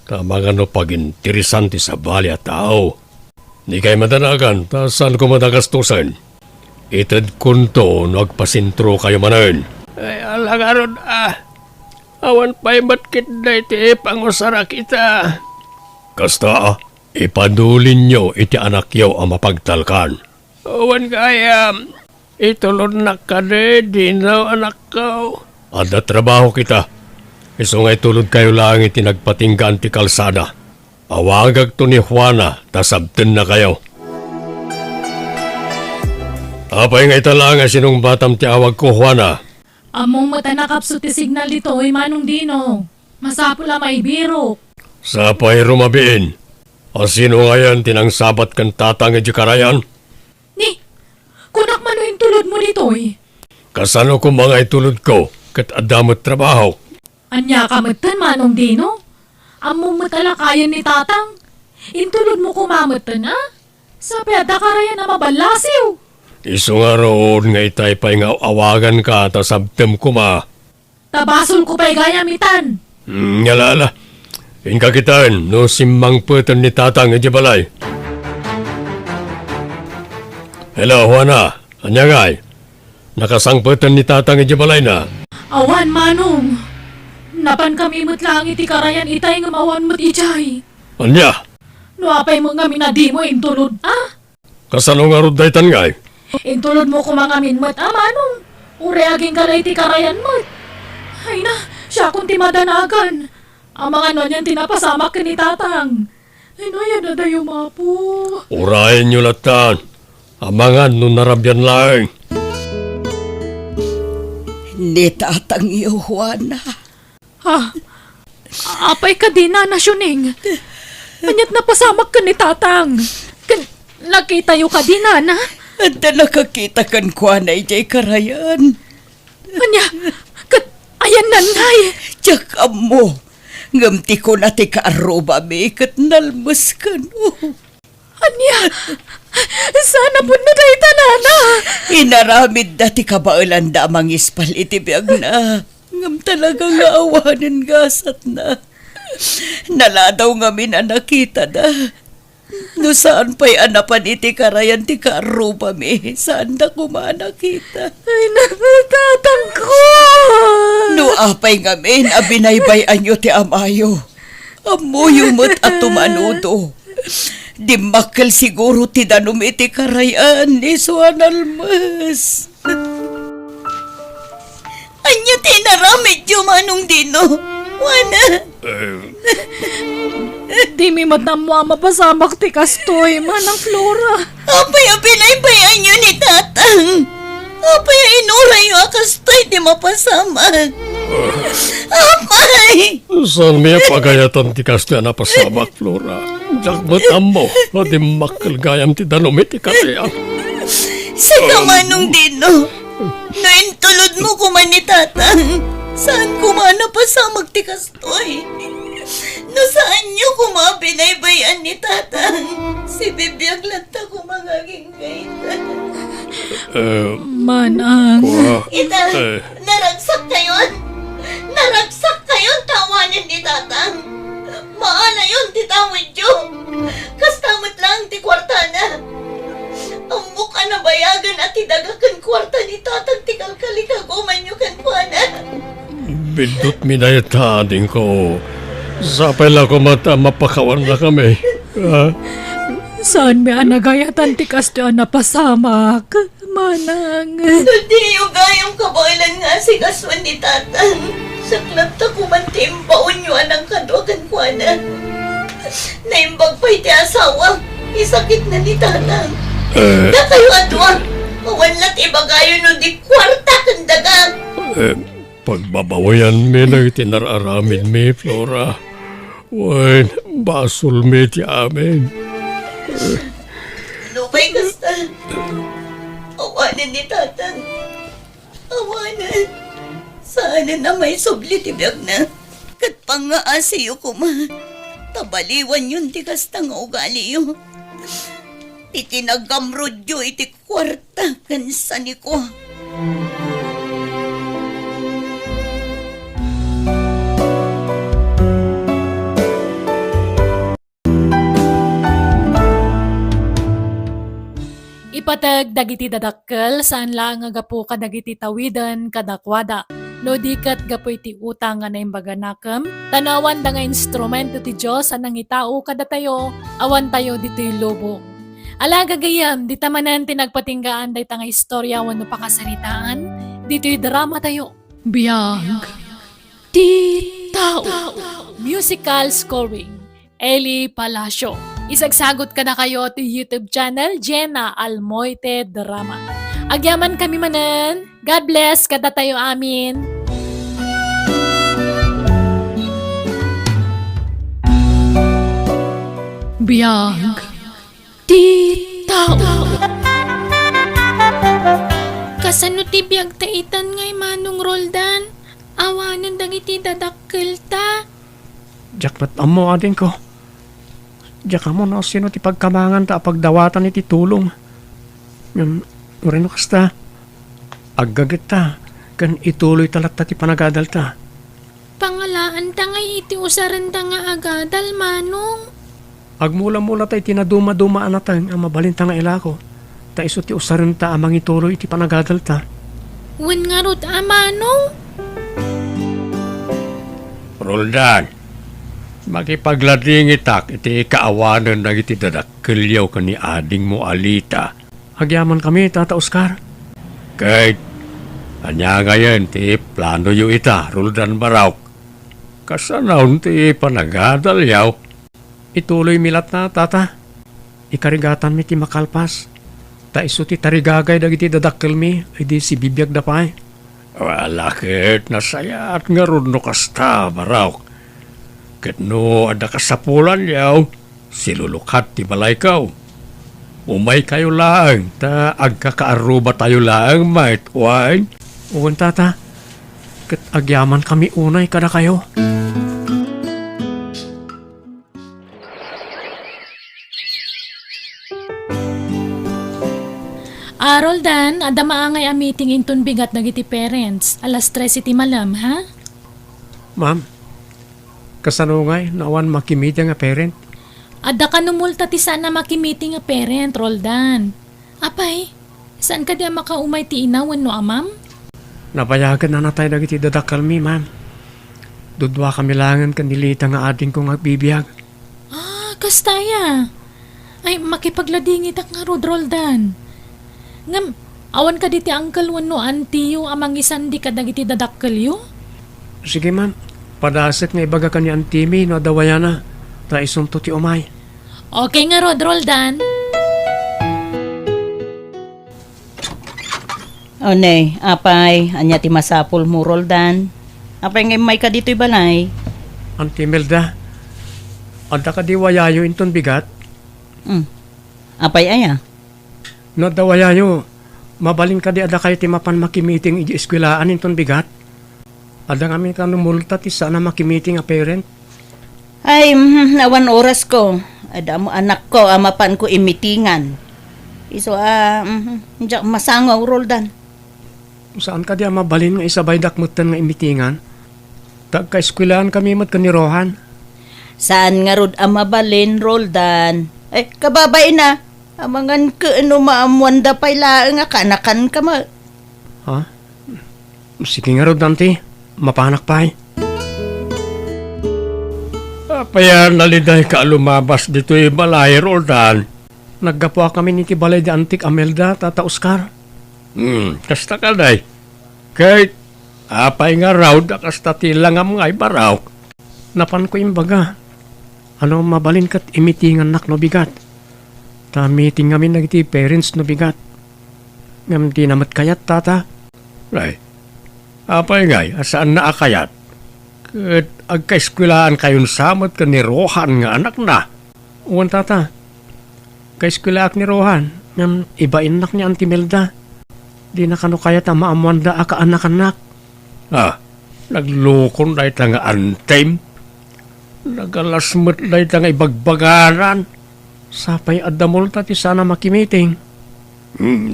Tama nga no pag-interesante sa bali at tao. Di kay madanagan, ta saan ko madagastusan? Itad kunto no agpasintro kayo manan. Ay alangaron awan pa'y matkit na iti pangusara kita. Kasta ipadulin nyo iti anak yaw ang mapagtalkan. Awan kaya, itulod na ka di na anak ko. Ada trabaho kita. Iso nga'y tulod kayo lang iti nagpatinggaan ti kalsada. Awagag to ni Juana, tasabten na kayo. Apay nga'y talaga sinong batam ti awag ko, Juana. Among mata nakapso ti signal dito ay manong dino. Masapula may biro. Sapay rumabiin. O sino ngayon tinangsabat kan tatang iti karayan? Ni, kunak mano yung tulod mo dito eh. Kasano ko mga itulod ko, kat adamot trabaho. Anya kamatan manong dino? Among matala kaya ni tatang. Intulod mo kumamatan ha? Sa peda karayan na mabalasiw. Iso nga roon nga itay pa'y nga awagan ka ta sabtem ko ma. Tabasol ko pa'y gayamitan. Ngalala. Inka kitaan no simmang putan ni tatang iti balay. Hello, Juana. Anya ngay? Nakasangputan ni tatang iti balay na. Awan manong. Napan kami mo't lang iti karayan itay nga mawan mo't ijay. Anya? No apay mo nga minadi mo intulod ah? Kasano nga rod daytan ngay? Intulod mo kumangamin mo't manong. Ureaging ka na iti karayan mo't. Ay na, siya kung ti madanagan. Ang mga nonyan tinapasamak ka ni tatang. Ay no, yan na dayo mapo. Urayan nyo latan. Amangan no narabyan lang. Ni tatang iyo, Juana. Ha? Apay ka din na nasyuning. Anyat napasamak ka ni tatang. Nakita yu ka din na. At na nakakita kan Juana ijay karayan. Anya, ayan nanay. Tsaka mo, ngamti ko na ti kaaruba mi kat nalmas ka no. Anya, sana po na tayo tanana. Inaramid dati kabailan da mang ispal itibiyag na. Ngam talaga nga awanan gasat na. Naladaw nga minanakita da. No saan pa'y anapan iti karayan ti karupa mi. Saan da kumanakita? Ay, nakatatang ko. No apay nga min, abinaybayan nyo ti amayo. Amuyo mo't at tumanudo. Di makal siguro ti danum iti karayan ni Suan Almas. Anya tinaramid yung manong dino. Wana. Di mi matamwa mapasamak ti kastoy, manang Flora. Apay abinaybayan nyo ni tatang. Apay inuray yung akastoy di mapasamak. Apay. Saan may pagayatan ti kasya na pasamak, Flora? Jakbatam mo, o di makalgayam ti danumit ti karayan. Sa kamanong dino, naintulod mo kuman ni tatang. Saan kumana pa sa magtikastoy? No saan nyo ko mga binaybayan ni tatang. Si bibiyag lang ta ko magaging kaitan. Manang. Ita, naragsak kayon. Naragsak kayon tawanin ni tatang. Maana yun titawid yo. Kastamot lang ti kwarta na. Ang mukha na bayagan at idagakan kwarta ni tatang ti kalkalikaguman nyo kan kuana. Bindot minayatanin ko. Sapay lang ko mata mapakawan na kami. Saan may anagayatan ti kasto napasamak? Manang. Hindi yung gayong kabailan nga si gaswan ni tatang. Saklap ta kumantimbaon nyo anang kaduagan kuana. Naimbag pa'y ti asawa. Isakit na ni tatang. Na kayo adwa. Kawanlat ibagayo no di kwarta kang dagang. Pagbabawayan mi na itinararamin mi, Flora. Wan, basol mi ti amin. Lupay kasta. Awanan ni tatang. Awanan. Sana na may subli ti biyag na. Kat pangaasiyo ko ma. Tabaliwan yun ti kasta nga ugali yo. Itinagamrod yo iti kwarta kansan ko. Ipatag dagiti dadakkel saan lang nga gapu ka dagiti tawidan kadakwada. No dikat gapu iti utang nga naimbaga nakam, tanawan da nga instrumento ti Diyos anang itao kada tayo, awan tayo dito lubong. Alaga gayam, di tamanan tinagpatinggaan day nga istorya wano pakasaritaan, dito'y drama tayo. Biyag. Ti tao. Musical scoring, Eli Palacio. Isagsagot ka na kayo to YouTube channel, Jenna Almoite Drama. Agyaman kami manan. God bless kada tayo amin. Biyag. Ti tao. Kasano ti biyag taitan ngay Manong Roldan? Awanan dagiti dadakkel ta. Jakpat amo adin ko. Diyak mo na sino ti pagkamangan ta pagdawatan iti tulong. Yung urino kasta. Agagit ta. Kan ituloy talat ta ti panagadal ta. Pangalaan ta ngay iti usaran ta nga agadal Manong. Agmula-mula tayo tinaduma-dumaan na tayo ang mabalintang nga ilako. Ta iso ti usaran ta amang ituloy iti panagadal ta. Wen nga rod Manong. Roldan, makipaglading itak iti kaawanan na iti dadakkelyaw ka ni ading mo alita. Agyaman kami, Tata Oscar. Kahit, anya ngayon ti plano yu ita, Roldan Barauk. Kasanaon ti panagadal yaw. Ituloy milat na, Tata. Ikarigatan mi ti makalpas. Ta iso ti tarigagay dagiti dadakkel mi, ay di si bibiyag da pa'y. Walakit nasaya at nga ron no kasta, Barauk. Ket no ada kasapulan yaw, silulukat ti balay kaw. Umay kayo lang, ta agkakaaruba tayo lang, mait, wine. Uwan, Tata. Ket agyaman kami unay kada kayo. Roldan, ada maangay a meeting inton bigat dagiti parents. Alas 3 iti malam, ha? Ma'am, kasanungay, nawan makimita nga parent. Ada ka numulta ti sana makimiting nga parent, Roldan. Apay, saan ka di makaumay ti inawan no amam? Napayagan na natay dagiti dadakal mi, ma'am. Dudwa kami langan kanilita nga ating kong agbibiyag. Kastaya. Ay, makipagladingit ak nga rod, Roldan. Ngam, awan ka diti uncle wano antiyo amang isan di ka dagiti dadakkelyo? Sige, ma'am. Padasek nga ibaga ka ni Antimi no dawayana. Ta isunto ti umay. Okay nga rod, Roldan. O ne, apay, anya ti masapul mo, Roldan. Apay nga may ka dito'y balay. Antimelda, ada ka di wayayo inton bigat? Apay aya. No dawayayo, mabalin ka di ada kayo ti mapan makimiting iji eskwelaan inton bigat? Ada kami ka numulta ti sana makimiting a parent? Ay, nawan oras ko. Ada mo anak ko, amapan ko imitingan. Iso, diyak masangaw, Roldan. Saan ka di mabalin nga isabay dakmutan nga imitingan? Tagka-eskwilaan kami mat kanirohan. Saan nga rod amabalin, Roldan? Ay, kababay na. Amangan ka, maamuanda pa'y laang nga kanakan ka ma. Ha? Sige nga Rod, Dante. Mapanak pa eh. Apaya naliday ka lumabas dito balay, Roldan. Naggapo kami ni Tibalay di Antik Amelda, Tata Oscar. Kasta ka day. Kahit apay nga raw, kasta tila nga mga ibaraw. Napan ko imbaga. Ano mabalin kat imitingan nak no bigat. Ta meeting kami nagiti parents no bigat. Ngam di namat kayat, Tata. Ay, apay ngay, asaan na akayat? Kat agkaeskwilaan kayon samot ka ni Rohan nga anak na. Uwan, Tata. Kaeskwilaak ni Rohan, ngam ibain nak ni Auntie Melda. Di na kano kaya ta maamwanda aka anak-anak. Naglukon dahi ta nga antime. Nagalasmet dahi ta nga ibagbagaran. Sapay adamol ta ti sana makimiting.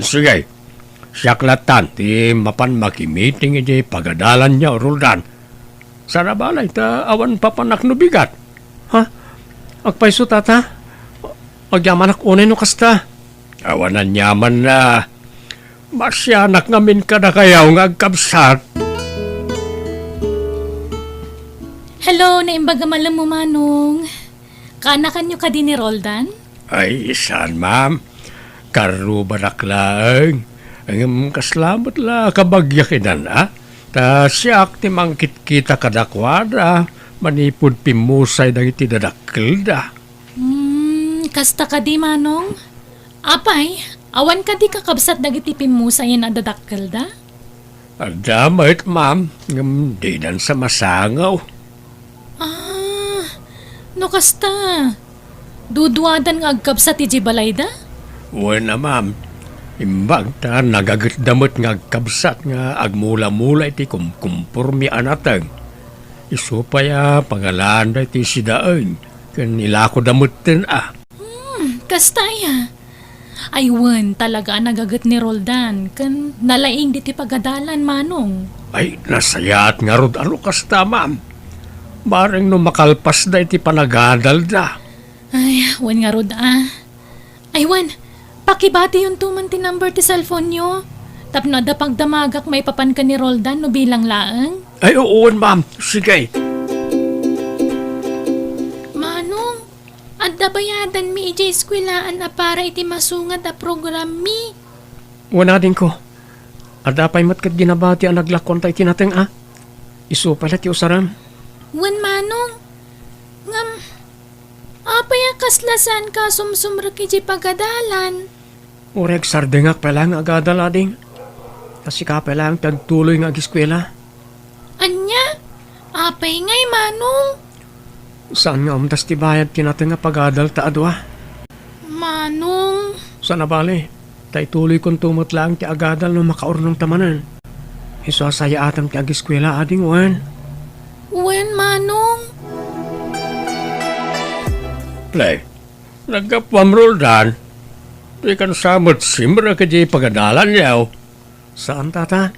Sige. Siyaklatan ti mapan makimiting iti pagadalan niya, Roldan. Sana balay ta awan papanak no bigat. Ha? Agpaiso, Tata? Agyaman ak unay no kasta. Awanan yaman na. Masyanak ngamin ka na kayaw nga agkabsat. Hello, naimbaga malam mo, Manong. Kanakan nyo ka din ni Roldan? Ay, saan, ma'am? Karubanak lang. Ang kaslamat la kabagyakinan, ha? Ta siyak ti mangkit kita kadakwada. Manipod pimusay na iti dadakkel da. Kasta ka di, Manong? Apay, awan ka di kakabsat nagitipin mo sa yan adadakkel da? Adamit, ma'am. Di nan sa masangaw. No kasta. Duduadan nga agkabsat iti balay da? Wala, ma'am. Imbag ta nagagatdamot nga agkabsat nga agmula-mula iti kumkumpurmi anatang. Iso pa ya pangalaan da iti sidaan. Kan ilako damot tin Kasta ya. Aywan talaga nagagat ni Roldan. Kan nalaing di ti pagadalan, Manong. Ay, nasayaat nga rod ano kasta, ma'am. Bareng no makalpas da iti panagadal da. Ay, wan nga rod Aywan, pakibati yung tuman ti number ti cellphone nyo. Tapno da pagdamagak may papan ka ni Roldan no bilang laang. Ay, oo, ma'am. Sige. Manong, adda bayadan mi iti eskwilaan na para iti masungat a program mi. Wala din ko. Adapay matkat ginabati ang naglakon tayo tinateng Iso pala ti usaram. Wan, Manong. Ngam, apay kaslasan ka sumsumrak iti pagadalan. Ureg sardengak pala nga agadal ading. Kasi ka pala ang tagtuloy nga agiskwela. Anya? Apay ngay, Manong. Saan nga umdas ti bayad tinateng nga pagadal ta adwa? Manong. Saan na bali? Tay tuloy kong tumot lang ti agadal no makaurnong tamanan. Iso asaya atam ti agiskwela ading wan. Wen, Manong. Play. Nagkapwam Roldan. Di kan samot simra ka di pagadalan yaw. Saan, Tata?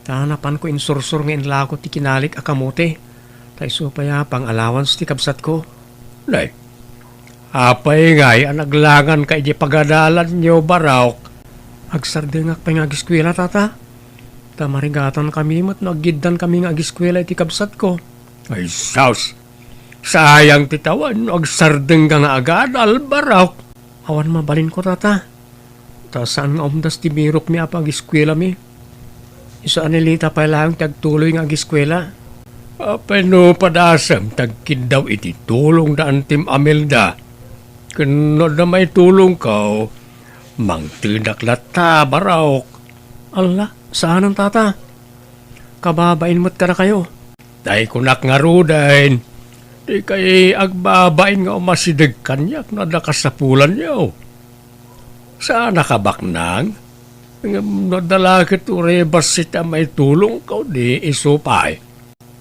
Tanapan ko insursur nga inlako ti kinalik akamote. Tay supaya pang allowance ti kabsat ko. Nay, apay ngay ang naglangan ka di pagadalan niyo barawk. Agsardengak pa nga agiskwela, Tata. Tamarigatan kami mat naggidan kami nga agiskwela iti kabsat ko. Ay, saus. Sayang titawan, agsardeng ka nga agad, albarawk. Awan mabalin ko, Tata. Ta saan nga umdas ti mirok mi apa agiskwela mi? Isa anilita pa lang tagtuloy nga agiskwela. Apeno padasam tagkindaw iti tulong da Antim Amelda. Kano na may tulong ka, mangtinak ta barawk. Ala, saan ang Tata? Kababain mo't ka na kayo. Tay kunak nga rudain. Di kay agbabain nga umasidag kanyak na nakasapulan niyo. Saan nakabaknang? Nadalakit urebas sita may tulong ka di isupay.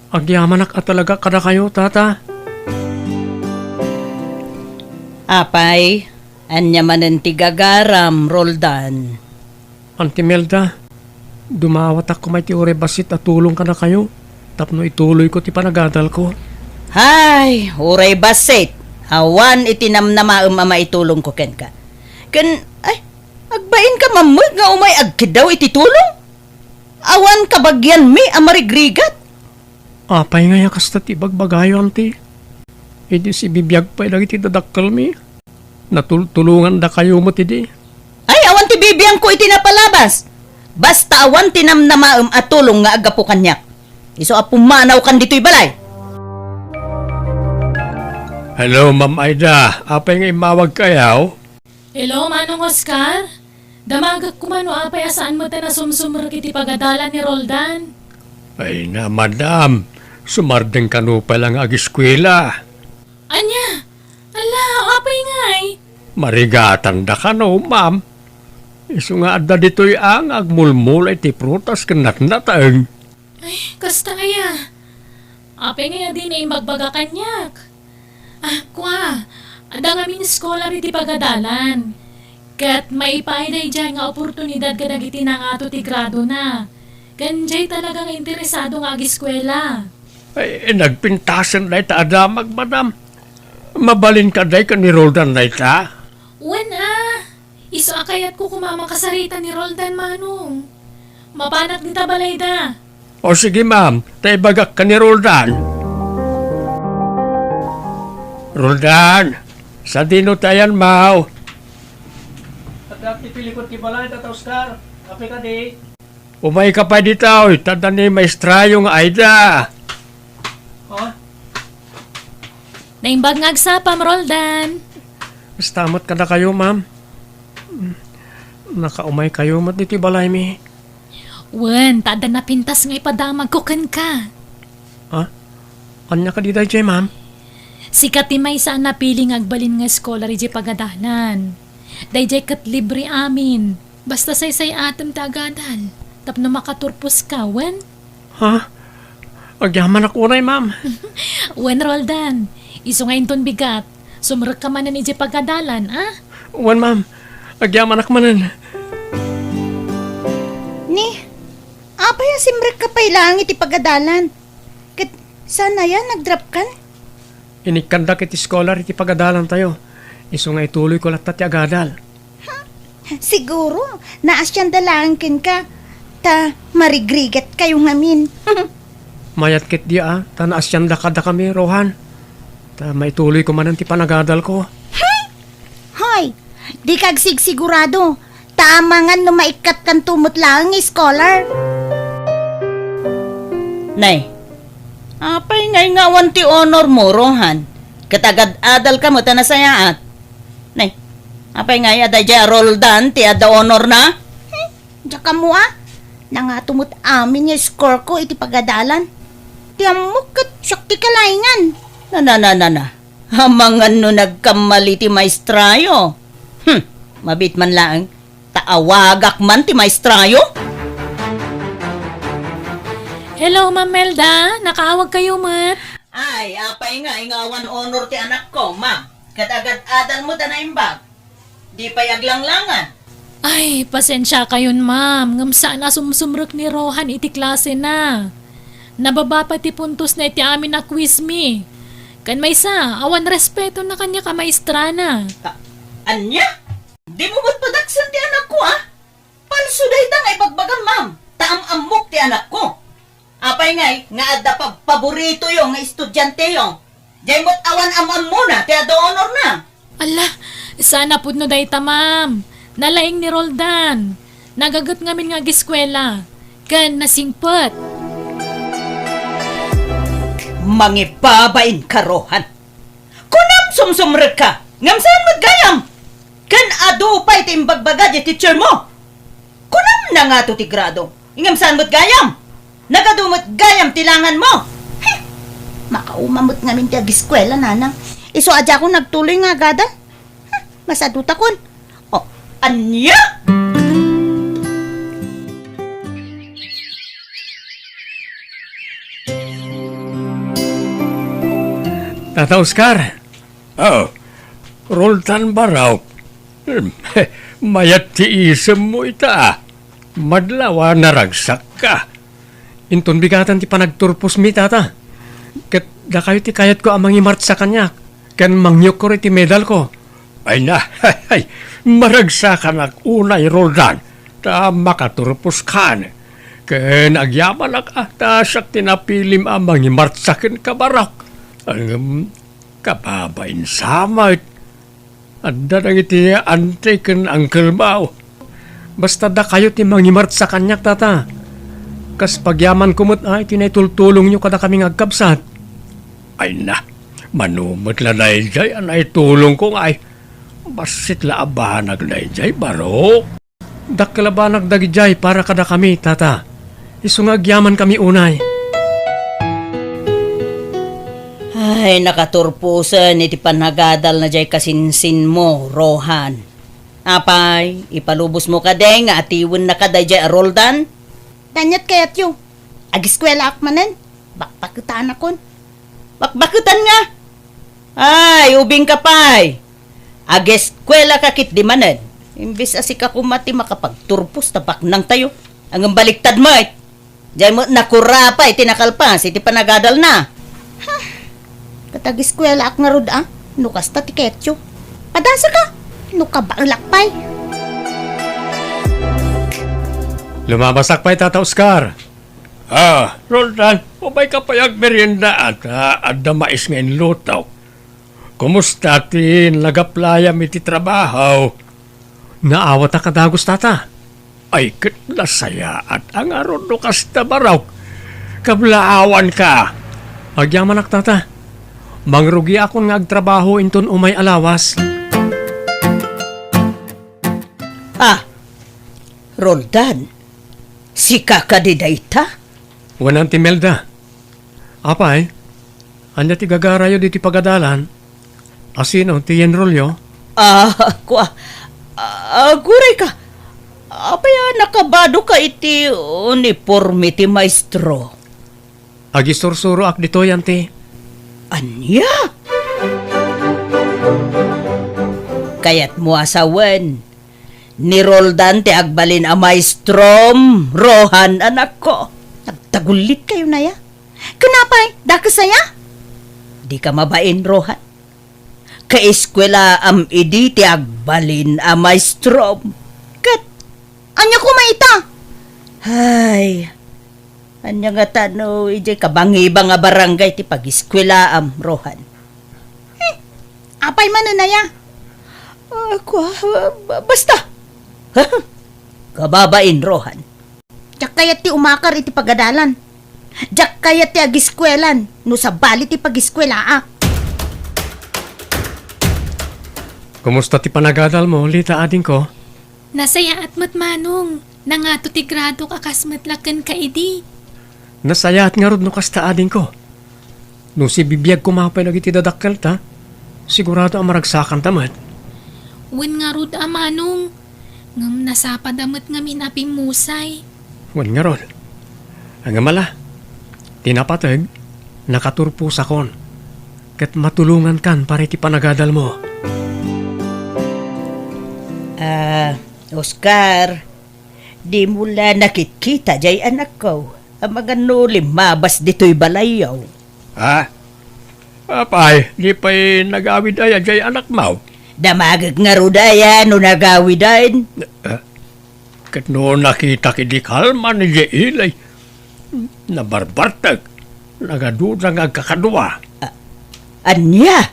Agyaman at talaga kada kayo, Tata. Apay, anya manen ti gagaram, Roldan. Auntie Melda, dumawat ako may tiore basit at tulong ka na kayo. Tapno ituloy ko ti panagadal ko. Hay, uray basit. Awan itinamnama ama itulong ko ken ka. Ken, ay, agbain ka mamag nga umay agkidaw ititulong? Awan kabagyan mi amarigrigat. Apay nga yakas na tibagbagayo, auntie. Hindi si bibiyag pa lagi ti dadakkel mi. Natulungan da kayo mo tidi. Ay, awan ti bibiyang ko itinapalabas. Basta awan tinamnama at tulong nga agapo kanyak. Iso apumanaw kan dito'y balay. Hello, Ma'am Aida. Apay nga imawag kayaw? Hello, Manong Oscar? Damagak kumano apay asaan mo ta na sumsumrek iti pagadala ni Roldan? Ay na, madam. Sumardeng kanu pa lang ag-eskwela. Anya? Ala, apay ngay. Marigatan da ka no, ma'am. Isu nga adda dito'y ang agmulmul iti prutas kanat-natang. Ay, kasta kaya. Apay nga din ay magbaga kanyak. Ah, kwa. Ada nga min scholar iti pagadalan. Kat maipaiday dyan nga oportunidad kadag iti na nga ti grado na. Ganjay talagang interesado nga ag-eskwela. Ay, nagpintasan na ita adamag, madam. Mabalin ka day ka ni Roldan na ita. Wen iso akayat ko kumama kasarita ni Roldan Manong. Mapanak ni tabalayda. O sige, ma'am. Taibagak ka ni Roldan. Roldan, sa dino tayan, mau. At pipili ko tibalay, Tata Oscar. Kape ka di. Umay ka pa dito, tada ni maestra yung Aida. Ha? Naimbag ngagsapam, Roldan. Stamot ka na kayo, ma'am. Nakaumay kayo, mat dito balay mi. Wen, tada na pintas nga ipadamag ko kan ka. Ha? Anya ka di day, ma'am? Sikat ti may saan napiling agbalin nga scholar iti pagadalan. Dayjay kat libre amin. Basta say atem tagadal. Tapno makaturpos ka, wen? Ha? Agyaman ako na, ma'am. Wen, Roldan. Iso nga inton bigat. Sumrek ka manan iti pagadalan, ah? Wan, ma'am. Agyaman ako manan. Ni, apay asimrek ka pa'y lang iti pagadalan. Kat, sana yan, nagdrap kan? Inikanda kiti scholar iti pagadalan tayo. Iso nga ituloy ko lahat ti agadal. Siguro, naasyan dalangkin ka. Ta, marigrigat kayo ngamin. Mayat kit di tanaas yan dakada kami, Rohan. Ta maituloy ko manan ti panagadal ko. Hoy, di kag sigurado. Taamangan no maikat kan tumot lang scholar. Nay, apay ngay ngawan ti honor mo, Rohan. Katagad-adal ka mo tanasayaat. Nay, apay ngay aday jay Roldan ti ada honor na? Tsaka mo nangatumot amin yung score ko iti pagadalan. Tiyamok kat syok ti kalaingan. Na. Hamangan no nagkamali ti maestrayo. Mabit man lang. Taawagak man ti maestrayo. Hello, Ma'am Melda. Nakaawag kayo, mat. Ay, apay nga ingawan honor ti anak ko, ma'am. Katagad-adal mo ta na imbag. Di payaglang-langan. Ay, pasensya kayon, ma'am. Ngam sana sumsumrek ni Rohan iti klase na. Nababa pa ti puntos na iti amin na quiz me. Kan may sa, awan respeto na kanya ka maestra na. Anya? Di mo ba't padaksan ti anak ko, Palso day ta nga ibagbagan, ma'am. Taam-amok ti anak ko. Apay ngay, nga adda paborito yung nga estudyante yung. Diyan mo't awan amam muna, ti ada honor na. Ala, sana pud no dayta, ma'am. Nalaing ni Roldan. Nagagat ngamin nga giskwela. Kan nasingpot. Mangipabain ka, Rohan. Kunam sumsumrek ka. Ngam saan magayam? Kan ado pa iti imbagbaga di teacher mo. Kunam na nga to ti grado. Ngam saan magayam? Nagadumot gayam tilangan mo. Makaumamot ngamin ti agiskwela, nanang. Iso adya ko nagtuloy nga agada. Masaduta kon. Oh, anya? Tata Oscar, Oh, Roldan baraw. Mayat ti isem mo ita. Madlawa naragsak ka. Inton bigatan ti panagturpos mi tata. Ket da kayo ti kayat ko amang imart sa kanya. Ken mangyok ko rin ti medal ko. Ay na, maragsakan ak unay Roldan. Ta makaturpos kan. Ken agyaman ak ata sak tinapilim amang imartsakin ka barak. Ang kababain samay. Anda nang iti ante ken Uncle Mao. Basta da kayo ti mangimart sa kanya tata. Kas pagyaman kumot ay tinaytultulong nyo kada kaming agkabsat. Ay na, manumot la na jay anay tulong ko ay. Basit la abanag na jay baro. Dakkalabanag dagijay para kada kami tata. Isungagyaman kami unay. Ay, nakaturpusan iti panagadal na jay kasinsin mo, Rohan. Apay, ipalubos mo ka deng nga atiwan na ka jay Roldan. Danyat kayat yung. Agiskwela akmanen. Bakbakutan akon. Bakbakutan nga. Ay, ubing ka pay. Ageskwela ka kit di manen. Imbis asika kumati makapagturpos tapak nang tayo. Ang baliktad mo eh. Diyan mo nakura pa, itinakalpas, iti panagadal na. Katagiskwela ak nga rod ah. Nukas ta tiketyo. Padasa ka. Nukabalakpay. Lumabasak pa tata Oscar. Roldan, umay ka payag merienda at adda mais ngayon lutaw. Kumusta tin nagaplayam iti trabaho? Naawat na kadagos tata. Ay saya at ang aron no kasta baraw. Kablaawan ka. Agyaman ak tata. Mangrugi akong nga agtrabaho inton umay alawas. Roldan, si kakadidayta? Wanan ti Melda. Apay, anya ti gagarayo di ti pagadalan. Asino ti enrolyo? Guray ka. Apaya nakabado ka iti uniforme ti maestro. Agisursuro ak dito yan ti. Anya? Kayat mo asawan. Ni Roldan ti agbalin a maestrom, Rohan anak ko. Nagtagulit kayo na ya. Kanapay, dakasaya? Di ka mabain, Rohan. Kaeskwela am idi ti agbalin a maestrom. Kat, anya ko maita? Ay, anya nga tano, ijay kabangiba nga barangay ti pag-eskwela am, Rohan. Apay man na ya. Basta. Kababain, Rohan. Diyak kayat ti umakar iti pagadalan. Diyak kayat ti agiskwelan. No sa bali ti pag-eskwela ah. Kumusta ti panagadal mo, Lita ading ko? Nasaya at matmanong. Nangato ti grado kakasmatlakan ka idi. Nasaya at nga rod no kasta ading ko. No si bibiyag kumapay nagiti dadakkel ta, sigurado ang maragsakan tamat. Wen nga rod amanong. Ngam nasapadamot nga minaping musay. Wan nga rod. Ang mala, tinapatag, nakaturpos akon. Kat matulungan kan para ti panagadal mo. Oscar, di mula nakikita jay anak ko. Ang mga nulim mabas dito'y balayaw. Apay, di pa'y nag-awid ay jay anak mo. Damagag nga rudaya no nagawidain. Kat no nakita kidi kalman ni jay ilay. Nabarbartag. Nagaduda nga kakadwa. Anya?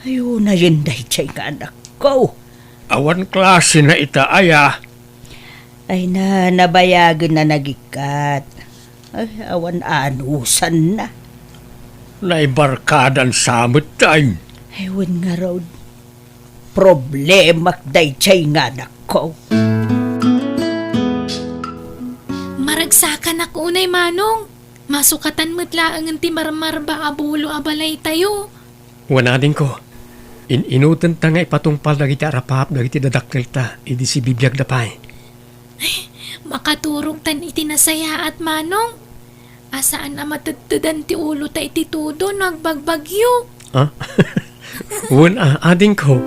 Ayun na yun dahi jay nga anak ko. Awan klase na itaaya. Ay na, nabayagan na nagikat. Ay, awan anusan na. Naibarkadan samot time. Ayun nga raw. Problema day jay nga anak ko. Maragsakan ako unay manong. Masukatan mo't laang ti marmar ba abulo abalay tayo. Wana din ko. Inutan ta nga ipatungpal dagiti arapap dagiti dadakkel ta idi si bibiyag dapay. Makaturong tan iti nasaya at manong. Asaan na matagtudan ti ulo ta iti tudo nagbagbagyo. Ha? Una, ading ko.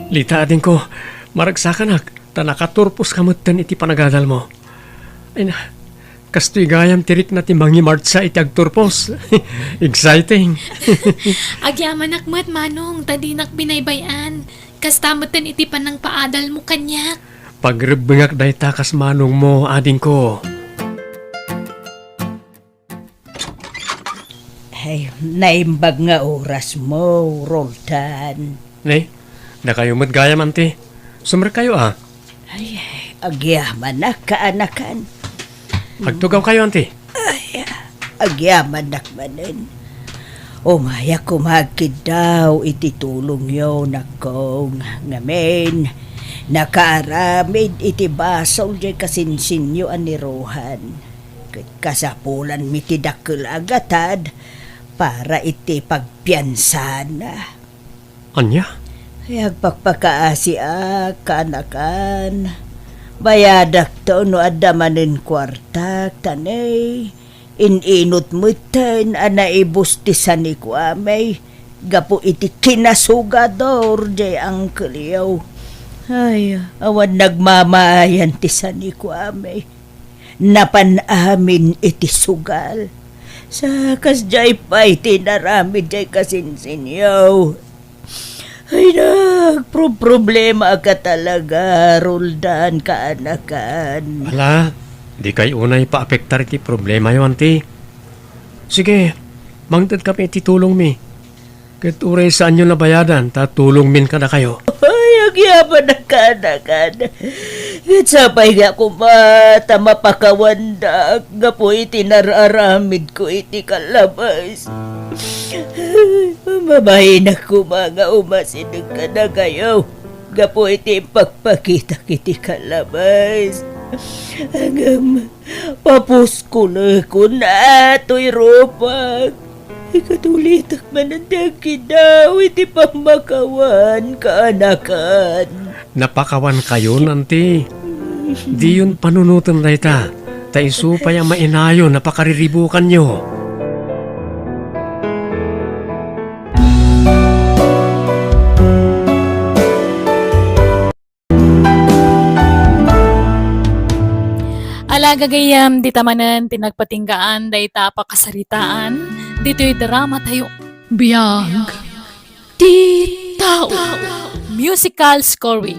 Lita, ading ko. Maragsakan tanakaturpos kamutan iti panagadal mo. Ay na, kastoy gayam tirik na timbangi martsa iti agturpos. Exciting. Agyaman akmat manong, tadinak binaybayan. Kastamatan iti panang paadal mo kanyak. Pagrebengak day takas manong mo, ading ko. Ay, naimbag nga oras mo, Roldan. Ne, na kayo matgayam ante. Sumra kayo Ay, agyaman na kaanakan. Magtugaw kayo ante. Agyaman nakmanin. Umaya kumagkid daw iti tulong yun akong ngamin. Nakaaramid iti basol di kasinsinyo aniruhan. Kasapulan mitidakil agatad para iti pagpiansana. Anya? Agpagpakaasi kanakan. Bayadak to no adamanin kwartak tanay. Ininot mo ten anaibustisan ni Kwamay. Gapo iti kinasugador di ang kaliyaw. Ay, awan nagmamayan ti san ni Kwamay. Napanamin iti sugal. Sa kasjay pa'y tinarami jay kasinsinyaw. Ay, problema ka talaga, Roldan, kaanakan. Wala, di kayo unay paapektar iti problema yun, ante. Sige, mangtad kami iti tulong mi. Kat uray saan nyo nabayadan, tatulong min ka na kayo. Ay, agyaman na kaanakan. Sapay nga kumata mapakawanda. Nga po itinararamid ko iti kalabas. Mamahin ako mga umasinag ka na kayo. Nga po iti pagpakita kiti kalabas. Hanggang papuskula ko na ito'y ropak. Ikatulitak manandagi daw iti pamakawan kaanakan. Napakawan kayo, ante. Di yun panunutan na ita. Taiso pa yung mainayo na pakariribukan nyo. Alagagayam, di tamanan, tinagpatinggaan, day tapakasaritaan, dito'y drama tayo. Biyag. Di tao. Musical scoring,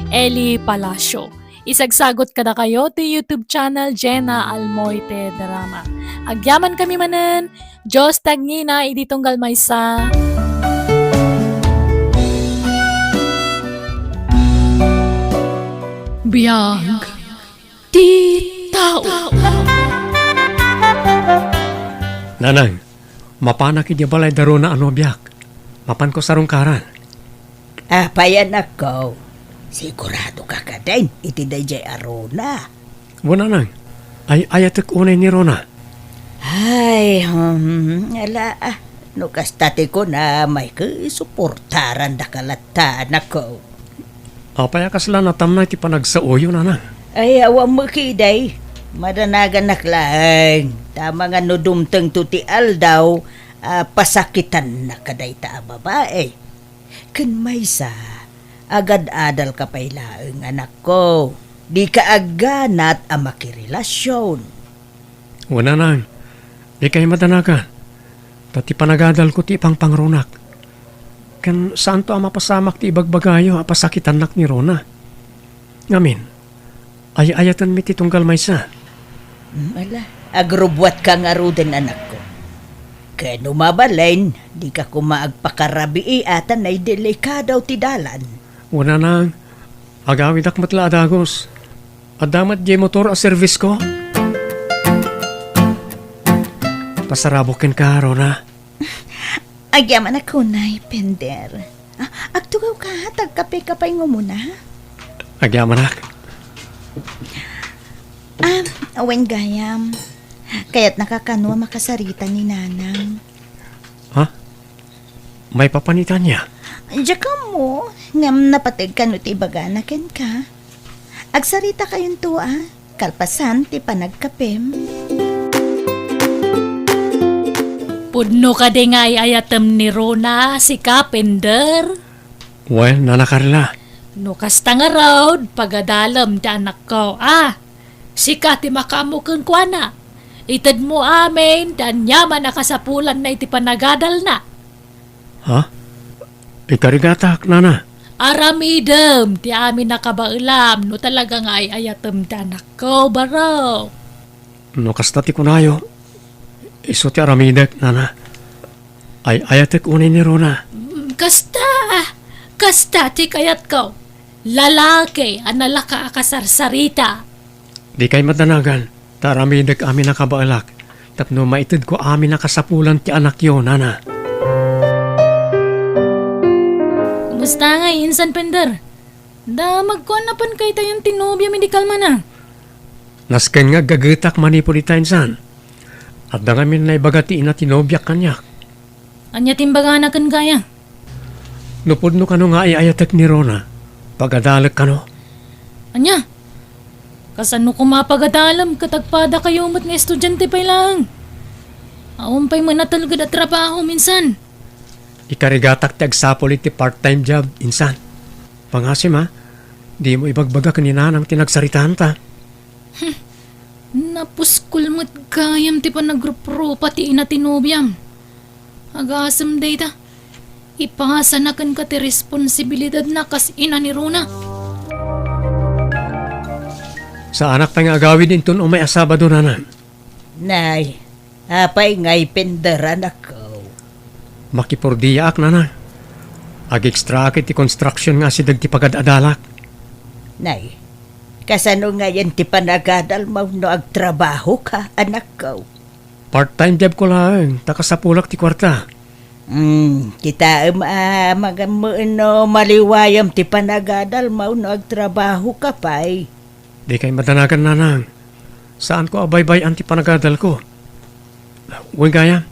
Eli Palacio. Isagsagot ka na kayo to YouTube channel Jenna Almoite Drama. Agyaman kami manen, Diyos tagnina, iditong galmaysa. Biyag. Di tao. Nanang, mapanak idya balay daro na ano biyak. Mapan ko sarong karan. Payan ako. Sigurado ka ka din, iti dayjay arona. Wala nang, ay ayatek unay ni Rona. Ay, ala, no kastate ko na may suportaran da kalatan ako. Apaya kasla natam na iti panagsauyo, nanang. Ay, awang makiday. Madanagan naklang. Tama nga no dumteng tuti aldaw, pasakitan na kaday ta babae. Kan may sa, agad-adal ka pailaeng anak ko. Di ka aganat ang makirelasyon. Wala nang, di kayo madanagan. Tati panagadal ko ti pang pangrunak. Kan saan to ang mapasamak ti ibagbagayo apasakitan nak ni Rona. Ngamin, ay-ayatan mi ti tunggal maysa. Ala, agrubwat ka nga ruden anak ko. Kaya numabalain, di ka kumaagpakarabi atan ay delikadaw ti dalan. Wala nang, agawid ak matla adagos. Adamat di motor a service ko. Pasarabokin ka, Rona. Agyaman ako na, Pender. Agtugaw ka, tagkape-kapay mo muna. Agyaman ak. Awen gayam. Kaya't nakakanwa makasarita ni Nanang. Ha? May papanitan niya? Diya ka mo, ngam napatig ka no ti baganaken ka. Agsarita kayon to Kalpasan ti panagkapem. Pudno ka di nga ayatem ni Rona si Kapender. Well, nanakarla. No kasta nga raw, pagadalam ti anak ko. Sika ti makamukang kuana. Itad mo amin, dan yaman nakasapulan na iti panagadal na. Ha? Ikarigatak, nana. Aramidem, ti amin nakabailam, no talaga nga ay ayatem ti anak ko, baro. No kasta ti kunayo. Iso ti aramidek, nana. Ay ayatek unay ni Rona. Kasta ti kayat ko. Lalaki, analaka akasarsarita. Di kay madanagan. Taramidek amin nakabaalak. Tapno maitid ko amin nakasapulan ti anak yo, nana. Kumusta nga, Insan Pender? Da magkuanapan kay tayong tinobya medikal man na. Nasken nga gagetak manipo di tainsan. At da ngamin na ibagatiin na tinobyak kanyak. Anya timbaga na kan kaya? Nupod no kano nga ayatek ni Rona. Pagadalek kano. Anya? Kasano ko mapagadalam katagpada kayo mo't nga estudyante pa lang. Aum pa'y manatalgad at trabaho minsan. Ikarigatak ti agsapol iti part-time job, insan. Pangasim ha, di mo ibagbaga kanina ng tinagsaritahan ta. Napuskul mo't gayam ti pa nagrupro pati ina tinobyam. Agasam day ta. Ipasanakan ka ti responsibilidad na kas ina ni Rona. Sa anak pa nga agawin din ton o may asaba doon, nana. Nay, apay ngay penderan ako. Makipurdiya ak, nana. Ag-extra akit ti construction nga si dagti pagadadalak. Nay, kasano nga yan ti panagadal mo no agtrabaho ka, anak ko? Part-time job ko lang, takasapulak ti kwarta. Kita no maliwayam ti panagadal mo no agtrabaho ka pa'y. Di kay madanagan, nanang. Saan ko abay-bay anti panagadal ko? Uy, gaya.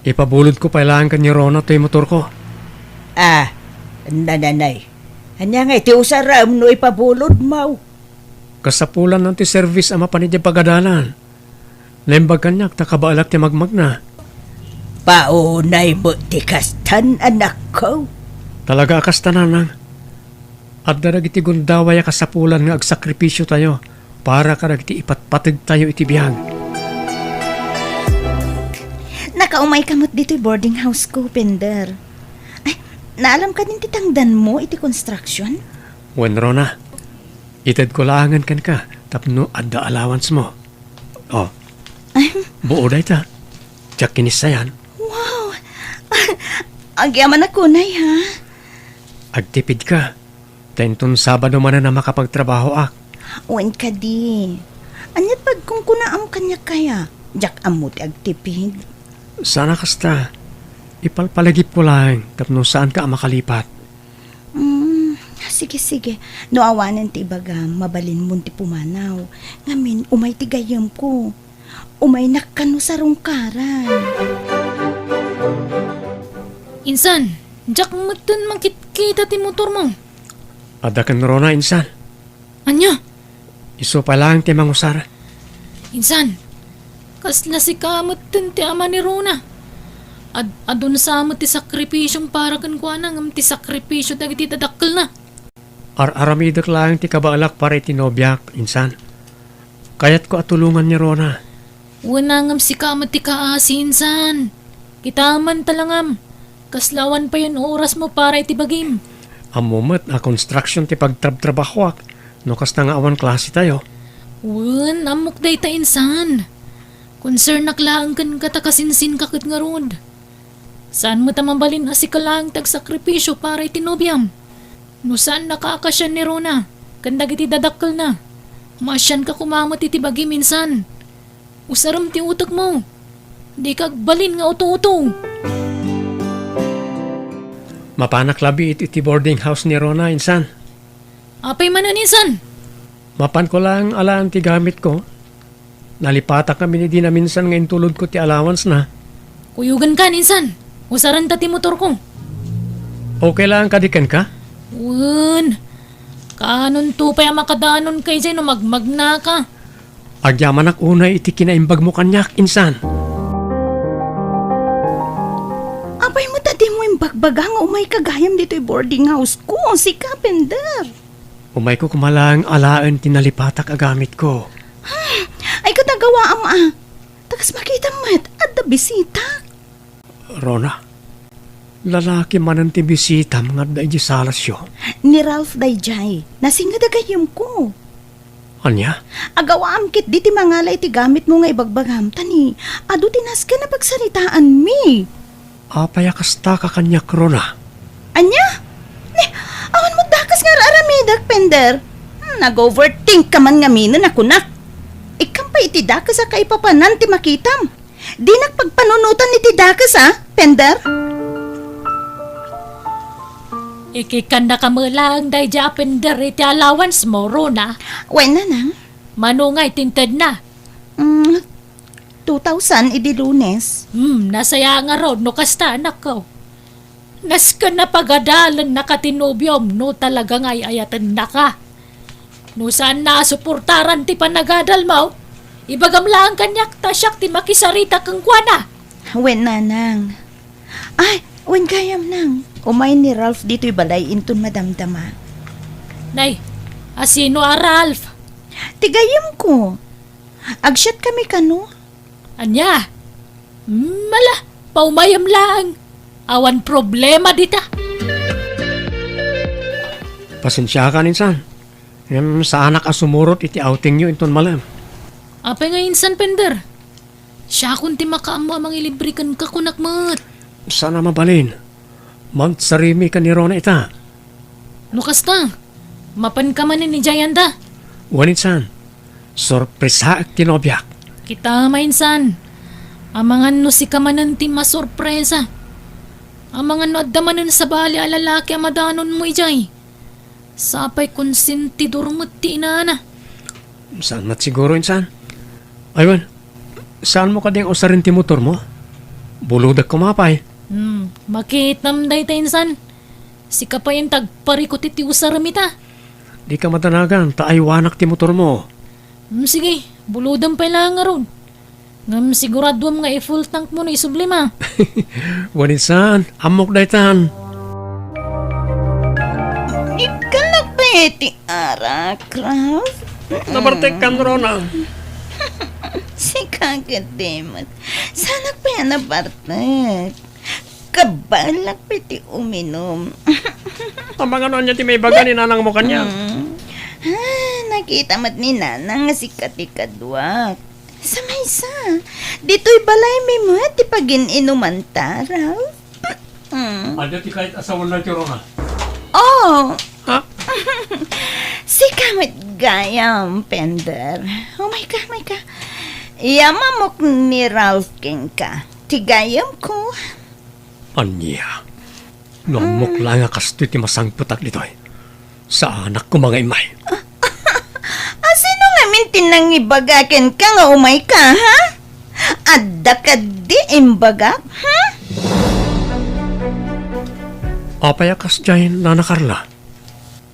Ipabulod ko pailangan ka ni Rona to'y motor ko. Nananay. Anya nga iti usaram no ipabulod mo. Kasapulan ng ti service ama panidya pagadalan. Lembag kanyak, takabaalak ti magmag na. Paunay mo ti kastan, anak ko. Talaga akasta, nanang. At darag iti gundaway kasapulan nga agsakripisyo tayo para karag iti ipatpatid tayo iti biyag. Nakaumay kamot dito boarding house ko, Pender. Ay, naalam ka din titangdan mo iti construction? Wen, Rona, itad ko laangan kan ka tapno adda allowance mo. Oh, buo day ta. Tiyak kinisayan. Wow! Agyaman ako, Nay, ha? Agtipid ka. Tenton Sabado man na makapagtrabaho ak. Uwan ka di. Anyat pag kung kunaam kanya kaya, jak amot agtipid. Sana kasta. Ipalpalagip ko lang tapno saan ka makalipat. Sige. No awanan ti ibaga, mabalin mo ti pumanaw. Ngamin, umay ti gayam ko. Umay nakano sa rungkaran. Insan, jak matun mangkit-kita ti motor mo. Ada kan Rona, insan. Anya? Iso pa lang ti mangusara. Insan, kasla si kamot ti ama ni Rona. Adun sa amot ti sakripisyong para kan kuana ngam ti sakripisyo dagiti dadakkel na. Aramidak lang ti kabaalak para itinobyak, insan. Kayat ko atulungan ni Rona. Wala ngam si kamot ti kaasi, insan. Kitaman talangam. Kaslawan pa yun oras mo para itibagim. Amumat na construction ti pagtrab-trabahwak. No kasta nga awan klase tayo. Wan, amok day ta insan. Concern naklaan kan katakasinsin kakit nga rod. Saan mo tamabalin asi kalang tagsakripisyo para itinobyam? No saan nakakasya ni Rona? Kandag iti dadakkel na. Masyan ka kumamot iti bagi minsan. Usaram ti utak mo. Di kag balin nga uto-uto. Mapanak labi iti boarding house ni Rona, insan. Apay manan insan. Mapan ko lang alaan ti gamit ko. Nalipatak kami ni Dina minsan ngayon tulod ko ti allowance na. Kuyugan ka insan. Usaran ta ti motor ko. Okay lang kadikan ka? Wan. Kanon to pa yung makadanon kay dyan no magmagna ka. Agyaman ak unay iti kinaimbag mo kanyak, insan. Abay mo tadi mo yung bagbagang umay kagayam dito yung boarding house ko, si Carpenter. Umay ko kumalang alaan tinalipatak agamit ko. Ay katagawa ama. Takas makita mat at da bisita. Rona, lalaki man ang tibisita mga dahi salasyo. Ni Ralph Dayjay, nasingadagayam ko. Anya? Agawaam kit di ti mangalay ti gamit mo nga ibagbagam tani. Ado tinas ka na pagsaritaan mi. Apaya kasta ka kanyak, Rona. Anya? Awan mo dakas nga aramidak, Pender. Nag-overthink ka man nga minan ako na. Ikam pa iti dakas sa kaipapanan ti makitam. Di nagpagpanunutan ni ti dakas Pender? Ikikanda ka mo lang day Japan iti allowance mo, Rona. Wen na nang? Manungay tinted na. 2,000 idi Lunes. Nasaya nga road no kasta anak ko. Nas ka na pagadalan na katinubyom no talagang ay ayatan na ka. No saan na suportaran ti panagadal mo, ibagam lang kanyak tasyak ti makisarita kang kuwana. Wen na nang? Ay, wen kayam nang. Umay ni Ralph dito'y balay inton madamdama. Nay, asino a Ralph? Tigayam ko. Agsyat kami kano. Anya? Mala, paumayam lang. Awan problema dita. Pasensya ka, insan. Sa anak asumurot iti outing nyo inton malam. Apa nga insan, Pender? Siya kunti makaamo amang ilibrikan ka kunakmat. Sana mabalin. Magsarimi ka ni Rona ita. Lukas ta, mapan ka man ni Jayanda. Wanitsan, sorpresa at tinobyak. Kita mainsan, amangan no si kamanan ti masorpresa. Amangan no adamanan sa bali a lalaki amadanon mo ijay. Sapay konsentidor mo ti inana. Saan mat siguro, insan? Aywan, saan mo ka ding usarin ti motor mo? Buludag kumapay. Makitam day ta insan. Si kapayin tagparikot iti usaramita. Di ka matanagan, taaywanak ti motor mo. Sige, buludan pa lang nga ron. Ngam sigurado nga i-full tank mo na isublima. Wanitsan, amok daytan. Ikalak ba iti arak, Ralph? Nabartek kan, Rona. Si kagademat. Sana pa yan nabartek. Kabalak pa iti uminom. Amang ano niya ti may baga ni nanang mo kanya. Nakita mat ni Nanang nga si katikadwak. Sa maysa, dito'y balay may mga ti pagin-inuman ta, Ralph. Ada ti kahit asawan lang ti Rona. Oh! Ha? Si kamit gayam, Pender. Oh my God. Yamamok ni Ralph king ka. Tigayam ko. Anya, namok lang nga kasto ti masangputak dito eh. Sa anak ko mga imay. Sino nga mintin nang ibagakin ka nga umay ka, ha? Adda ka di imbagak, ha? Apaya kas dyan, Nana Carla.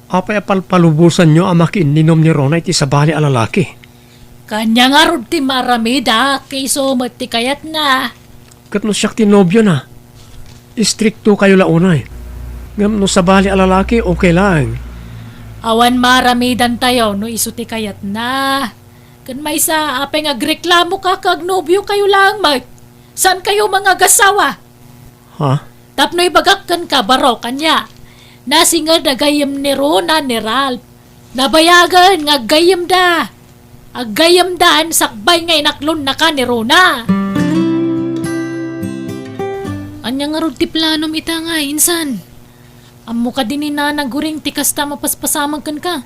Apaya palpalubusan nyo ang makiininom ni Rona iti sabali a lalaki. Kanya nga ron ti maramida, kayso mati kayat na. Kat no siyak ti nobyo na. Istrikto kayo launay. Ngam no sabali a lalaki, okay lang. Awan maramidan tayo, no isuti kayat na. Kan may sa apay nga agreklamo ka kag nobyo kayo lang, Mike. Saan kayo mga gasawa? Ha? Tapno ibagakkan ka baro kanya. Nasinga na gayam ni Rona ni Ralph. Nabayagan nga gayam da. Agayam daan sakbay nga inaklon na ka ni Rona. Anya nga ron ti planom ita nga, insan. Amo ka din ni Nanang guring ti kasta mapaspasamang kan ka.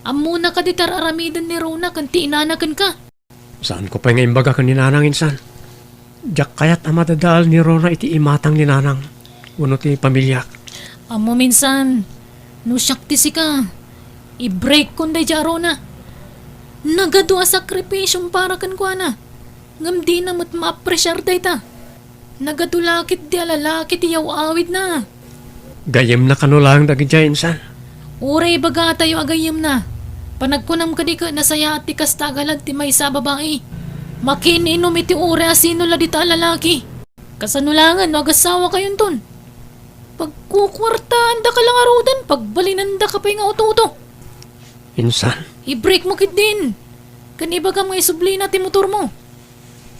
Amo na ka di tararamidan ni Rona kan ti inanakan ka. Saan ko pa nga imbaga ka ni Nanang insan? Diyak kayat amadadaal ni Rona iti imatang ni Nanang. Uno ti pamilyak. Amo minsan, no syakti si ka. I-break kon day ja Rona. Nagado a sakripisyong para kan kwa na. Ngam di na mat ma-pressure day ta. Nagadulakit di alalakit iyaw awid na. Gayem na kanulang dagi dyan insan. Uray baga tayo agayim na. Panagkunam ka di ka nasaya at tikas tagalag ti may sa babae. Makininom iti ure asino la dita lalaki. Kasanulangan no agasawa kayon ton. Pagkukwartaan da ka lang arudan, pagbalinanda ka pa yung auto-auto. Insan, I-break mo kit din. Kaniba ka mga isubli na ti motor mo.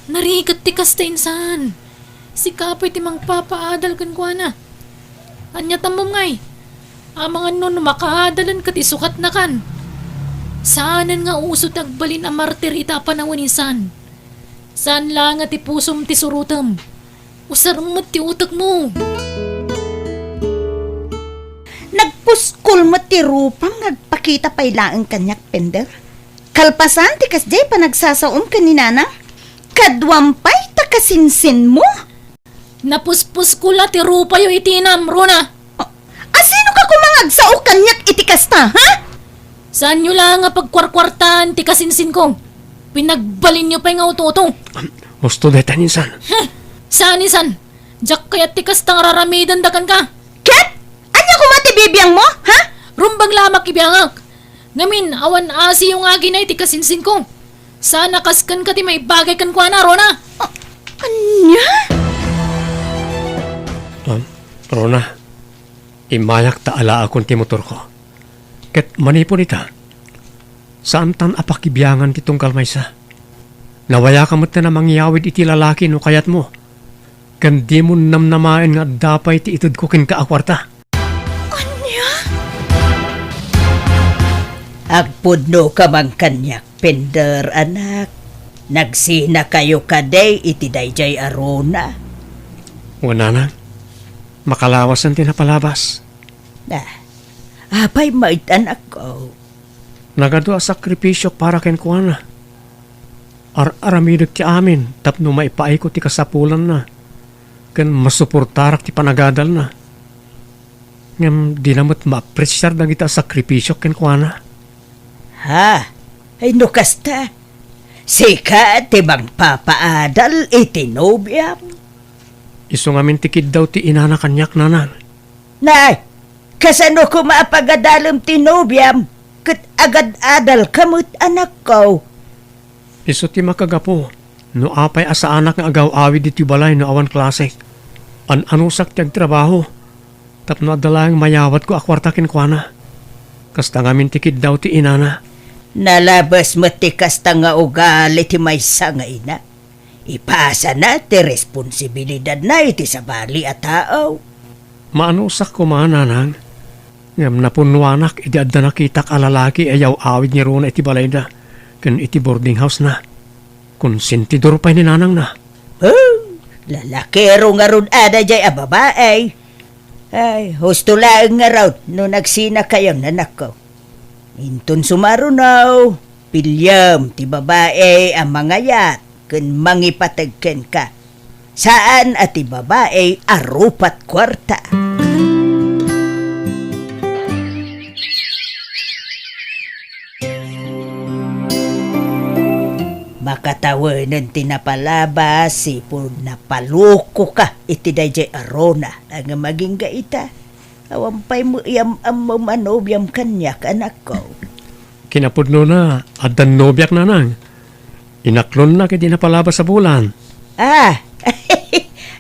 Narigat ti kasta insan. Si kapay ti mang papaadal kan kwa na. Anya tamom ngay. Amangan nun makaadalan kat isukat na kan. Saanan nga uso tagbalin a martir ita panawan insan. Saan lang at ti pusom ti surutam. Usarmat ti utak mo. Nagpuskol mo ti rupang nagpakita pa ilaang kanyak pender. Kalpasan ti kasjay pa nagsasaom ka ni Nana. Kadwampay ta kasinsin mo. Napuspus ko la ti rupa yu itinam, Rona. Asino ka kumangagsao kanyak iti kasta, ha? Saan nyo lang nga pagkwarkwartan ti kasinsin ko? Pinagbalin nyo pa yung auto-auto. gusto detan insan. Saan isan? Diyak kaya't ti kastang raramidan dakan ka. Ket? Anya kumati bibiyang mo, ha? Rumbang lamak ibiyangak. Ngamin, awan asi yung agi na iti kasinsin ko. Sana kaskan ka ti may bagay kan kwa na, Rona. Anya? Rona, imayak taala akong ti motor ko. Ket manipon ita. Saan tan apakibiyangan kitong kalmaysa? Nawaya ka mo't na mangyawid iti lalaki no kayat mo. Kan di mo namnamain nga dapay ti itod ko kin kaakwarta. Agpudno ka mang kanyak, pender anak. Nagsina kayo kaday iti dayjay arona. Wala na. Makalawasan tinapalabas. Apay mait anak ko. Nagado a sakripisyo para ken kuana. Aramidog ti amin, tapno maipaay ko ti kasapulan na. Ken masuportarak ti panagadal na. Ngam di namat ma-apresyar na kita sakripisyo ken kuana. Ha? Ay no kasta. Sika ti bang papaadal iti nobyam. Iso ngamin tikid daw ti inana kanyak nanan. Nay, kasano ko maapagadalam ti nobyam? Kat agad-adal kamut anak ko. Iso ti makagapo. No apay asa anak nga agaw-awid iti balay no awan klase. Anusak ti agtrabaho. Tapno adalang mayawat ko akwarta ken kuana. Kasta ngamin tikid daw ti inana. Nalabas mo ti kasta nga ugali ti maysa nga ina. Ipasa na ti responsibilidad na iti sabali at tao. Maanusak ko mga nanang. Ngam napunwanak iti adda nakitak alalaki ayaw awid ni Rona iti balay da. Ken iti boarding house na. Konsentidor pa ni nanang na. Oh, lalakero nga ron ada jay a babae. Ay, husto lang nga raw no nagsina kayang nanak ko. Inton sumarunaw, pilyam ti babae ang mga yat kun mangipatagken ka. Saan at ti babae arupat kwarta. Makatawanan tinapalabas, sipon na paluko ka iti dayjay arona ang maging gaita. Awampay mo iyam ang mamanobyam kanyak anak ko. Kinapudno na addan nobyak nanang. Inaklon na kiti napalabas sa bulan.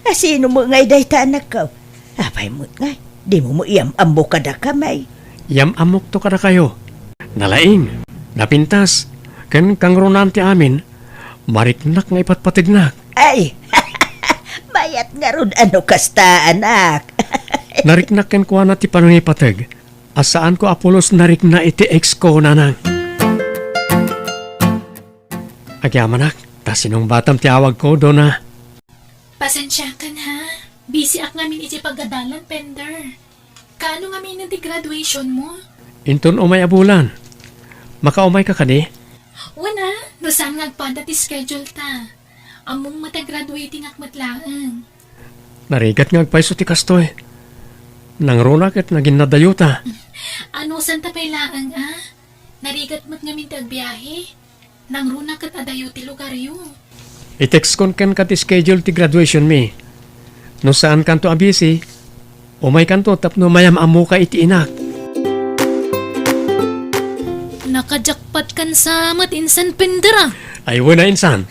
Sino mo ngay dayta anak ko? Apay mo ngay, di mo iyam ambo kada kamay. Yam amok to kada kayo. Nalaing, napintas, ken kang ronante amin, mariknak nga ipatpatignak. Ay, bayat nga ron ano kasta anak. Nariknak ken kuha na ti panangipatag. Asaan ko Apolos narikna iti ex ko nanang. Agyamanak, ta sinong batam ti awag ko do na. Pasensya ka na. Busy ak ngamin iti pagadalan, Pender. Kano ngamin ti graduation mo? Inton umay abulan. Makaumay ka kani? Wana, no saan ngagpada ti schedule ta. Among mata-graduating ak matlaan. Narigat ngagpaiso ti kastoy. Nang rona ket naging nadayuta. Ano santa pailaan Narigat mo't ngamin ti agbiyahe. Nang runa kat adayo ti lugar yu. I-text kon ken ka ti schedule ti graduation mi. No saan kanto abisi, umay kanto tapno mayam amu ka iti inak. Nakajakpat kan sa insan pendera. Ay, wala insan.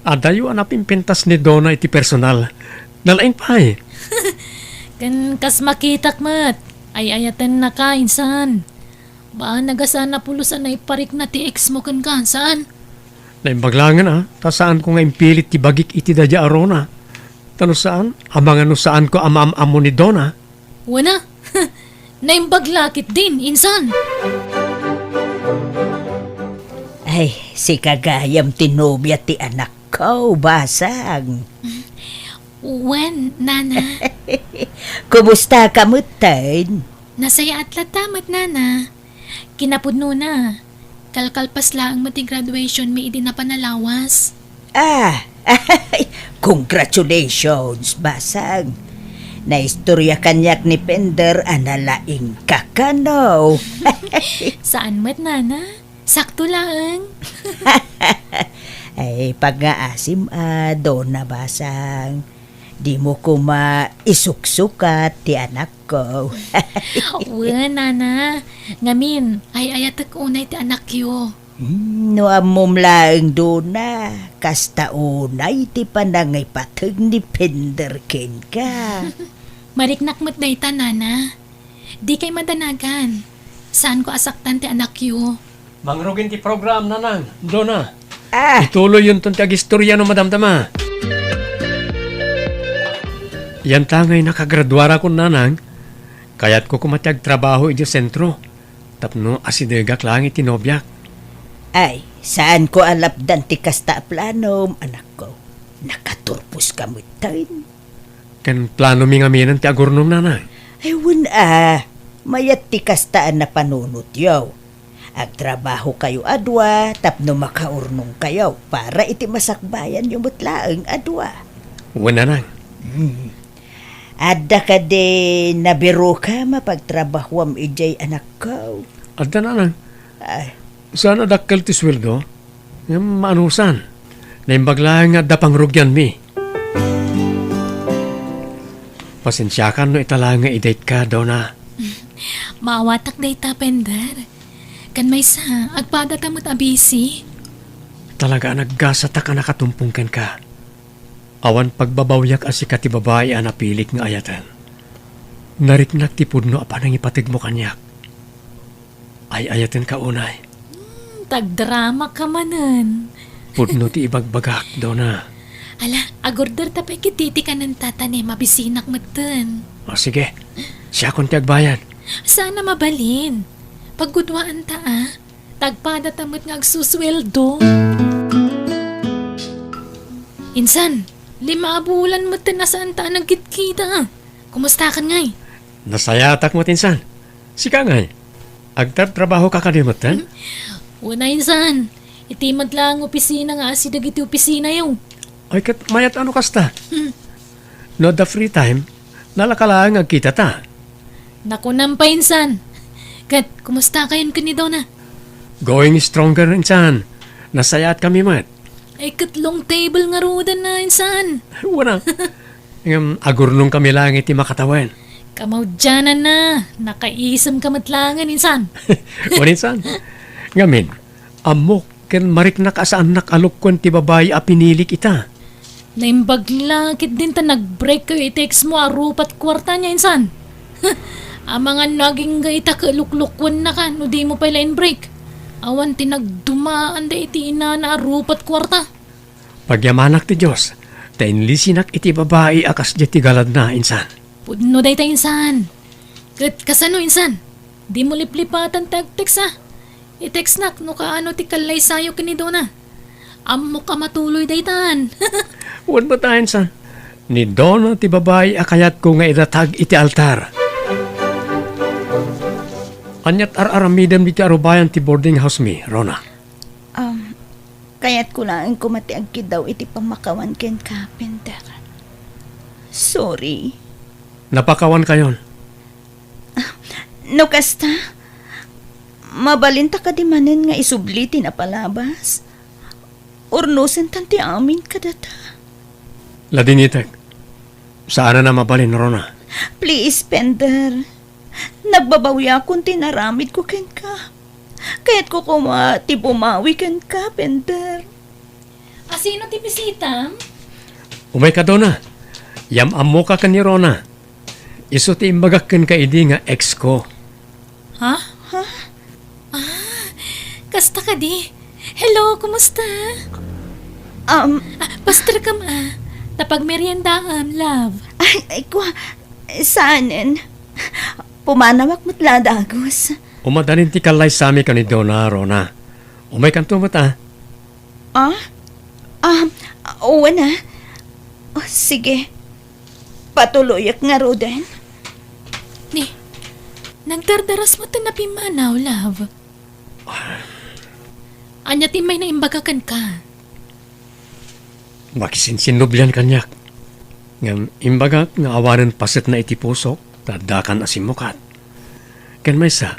Adayo ang napimpintas ni Donna iti personal. Nalaing pa eh. Kan kas makitak mat. Ay ayatan na ka insan. Ba nagasana pulusan na iparik na ti ex mo kan ka, saan? Naimbaglangan tasaan ko nga impilit ti bagik iti dadya arona. Tano saan? Amang ano saan ko ama-am-amo ni Donna? Wana? Naimbaglakit din, insan. Ay, si kagayam tinobya ti anak ko, basang. Wen, nana. Kumusta ka mo, Tan? Nasaya at latamat, nana. Kinapudno na. Kalkalpas laang mati graduation may idi na panalawas. Ay, congratulations, basang. Naistorya kanyak ni Pender analaing kakano. Saan mat, nana? Sakto lang. Ay, pag-aasim Donna, basang. Di mo ko maisuksukat ti anak ko. Wen, nana. Ngamin, ay ayatak unay ti anak yo. No amom laeng Donna, kasta unay ti panangay patag ni Pender ken ka. Mariknak mat dayta, nana. Di kay madanagan. Saan ko asaktan ti anak yo? Mangrugin ti program, nanang. Donna. Ah, Ituloy yun tong tag-istorya no madamdama. Yan tangay nakagraduara ko nanang. Kaya't ko kumatyag trabaho iti sentro. Tapno asidegak lang iti nobyak. ay, saan ko alapdan ti kasta planom, anak ko? Nakaturpos ka mo tayo. Kan plano mi ngaminan ti agurnong nanang. Ay, mayat ti kastaan na panunot yaw. Agtrabaho kayo adwa, tapno makaurnong kayo para iti masakbayan yung mutlaang adwa. Wala nang. Adda ka de nabiro ka mapagtrabahuam ijay anak ko. Adda nanang. Ay, Saan adakkel ti sweldo? Yung maanusan. Naimbaglaan nga da pangrugyan mi. Pasensyakan no itala nga i-date ka, Donna. Maawatak dayta, Pender. Kan may sa, agpada tamot abisi. Talaga naggasata ka nakatumpungkan ka. Awan pagbabawyak asi ka ti babae ang napilik nga ayatan. Nariknak ti pudno apa nang ipatig mo kanyak. Ay ayatan ka unay. Tagdrama ka manan. Pudno ti ibagbagak, Donna. Ala, agorder tapay kititi ka ng tatane, mabisinak matan. O sige, siya kung ti agbayad. Sana mabalin. Pagkudwaan ta tagpada tamot nga agsusweldo. Insan, 5 bulan mo na saan ta nagkitkita. Kumusta ka ngay? Nasayatak mo tinsan. Sika ngay. Agtartrabaho ka kalimutan? Una insan, itimad lang ang opisina nga si dagiti opisina yung. Ay kat mayat ano kasta? No the free time, nalakalaan nga kita ta. Nakunam pa insan. Kat, kumusta kayon ka ni Donna? Going stronger insan. Nasayat kami mat. Ay katlong table nga rudan na insan. Wala. Agurnong kami lang iti makatawan. Kamaudyanan na. Nakaisam kamatlangan insan. Wala insan. Ngamin, amok ken mariknak asaan nakalukon ti babae a pinilik ita. Naimbaglakit din ta nag-break kayo i-text mo arupat kwarta niya insan. Ang mga naging gaita kaluklukwan na ka no di mo pa line break. Awan tinagdumaan da iti ina na arupat kwarta. Pagyamanak ti Diyos, tainlisinak iti babae akas di ti galad na insan. Pudno day ta insan. Kat kasano insan? Di mo liplipatan tag-text I-text nak no kaano ti kalay sayo kini Donna. Ammo ka matuloy daytan. Huwag ba tayo insan? Ni Donna ti babae akayat ko nga idatag iti altar. Anyat ar-aramidam di ti arubayan ti boarding house mi, Rona. Kaya't ko lang kumati ang kidaw iti pamakawan ken Pender. Sorry. Napakawan kayon. No kasta, mabalinta ka di manen nga isubliti na palabas. Urnusen tanti amin kadata. Ladinitek, saan na mabalin, Rona? Please, Pender. Nagbabawya kung tinaramid ko ken ka. Kaya't ko ti bumawi kan kapenter. Asino ti bisita? Umay ka doon na. Yam amo ka ni Rona. Iso ti imbagakan ka idi nga ex ko. Ha? Kasta ka di. Hello, kumusta? Pastor ka ma. Tapag meriendaan, love. Ay kwa, saanin? Pumanawak mo't ladagos. Umadanin ti kalay sami ka ni Dona, Rona. Umay kan tumot ah. Oo na. Oh, sige. Patuloy nga Roden. Ni, nagdardaras mo na pimanaw, love. Anya ti may naimbagakan ka. Makisinsinubyan kanyak. Ngam imbaga nga awanan pasit na iti pusok, tadakan asimukat. Kan may sa,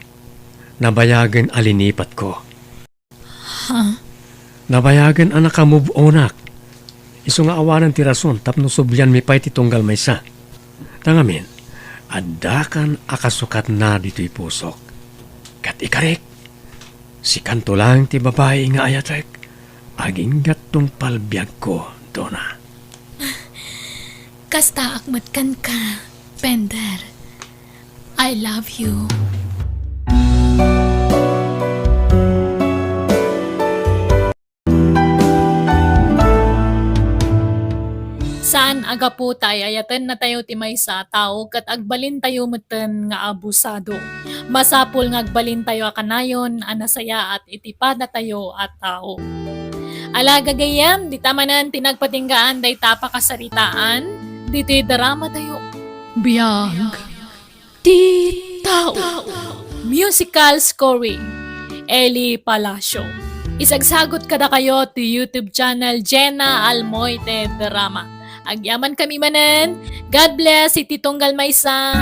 nabayagan alinipat ko. Nabayagan anak ka move onak. Iso nga awanan ti rason tapno subyan mi pa'y titunggal may sa. Tangamin, adakan akasukat na dito'y pusok. Kat ikarek, si kanto lang ti babae nga ayatek, aging gatong palbiag ko, Dona. Kasta akmat kan ka, Pender. I love you. Saan aga po tayo ayatan na tayo ti may sa tao kat agbalin tayo meten nga abusado. Masapol nga agbalin tayo akanayon anasaya at itipad na tayo at tao. Alaga gayam, di tamanan tinagpatinggaan day tapa kasaritaan, dito'y drama tayo. Biyag. Ti tao. Musical scoring, Eli Palacio. Isagsagot kada kayo to YouTube channel Jenna Almoite Drama. Agyaman kami manen. God bless, iti Tunggal Maysa.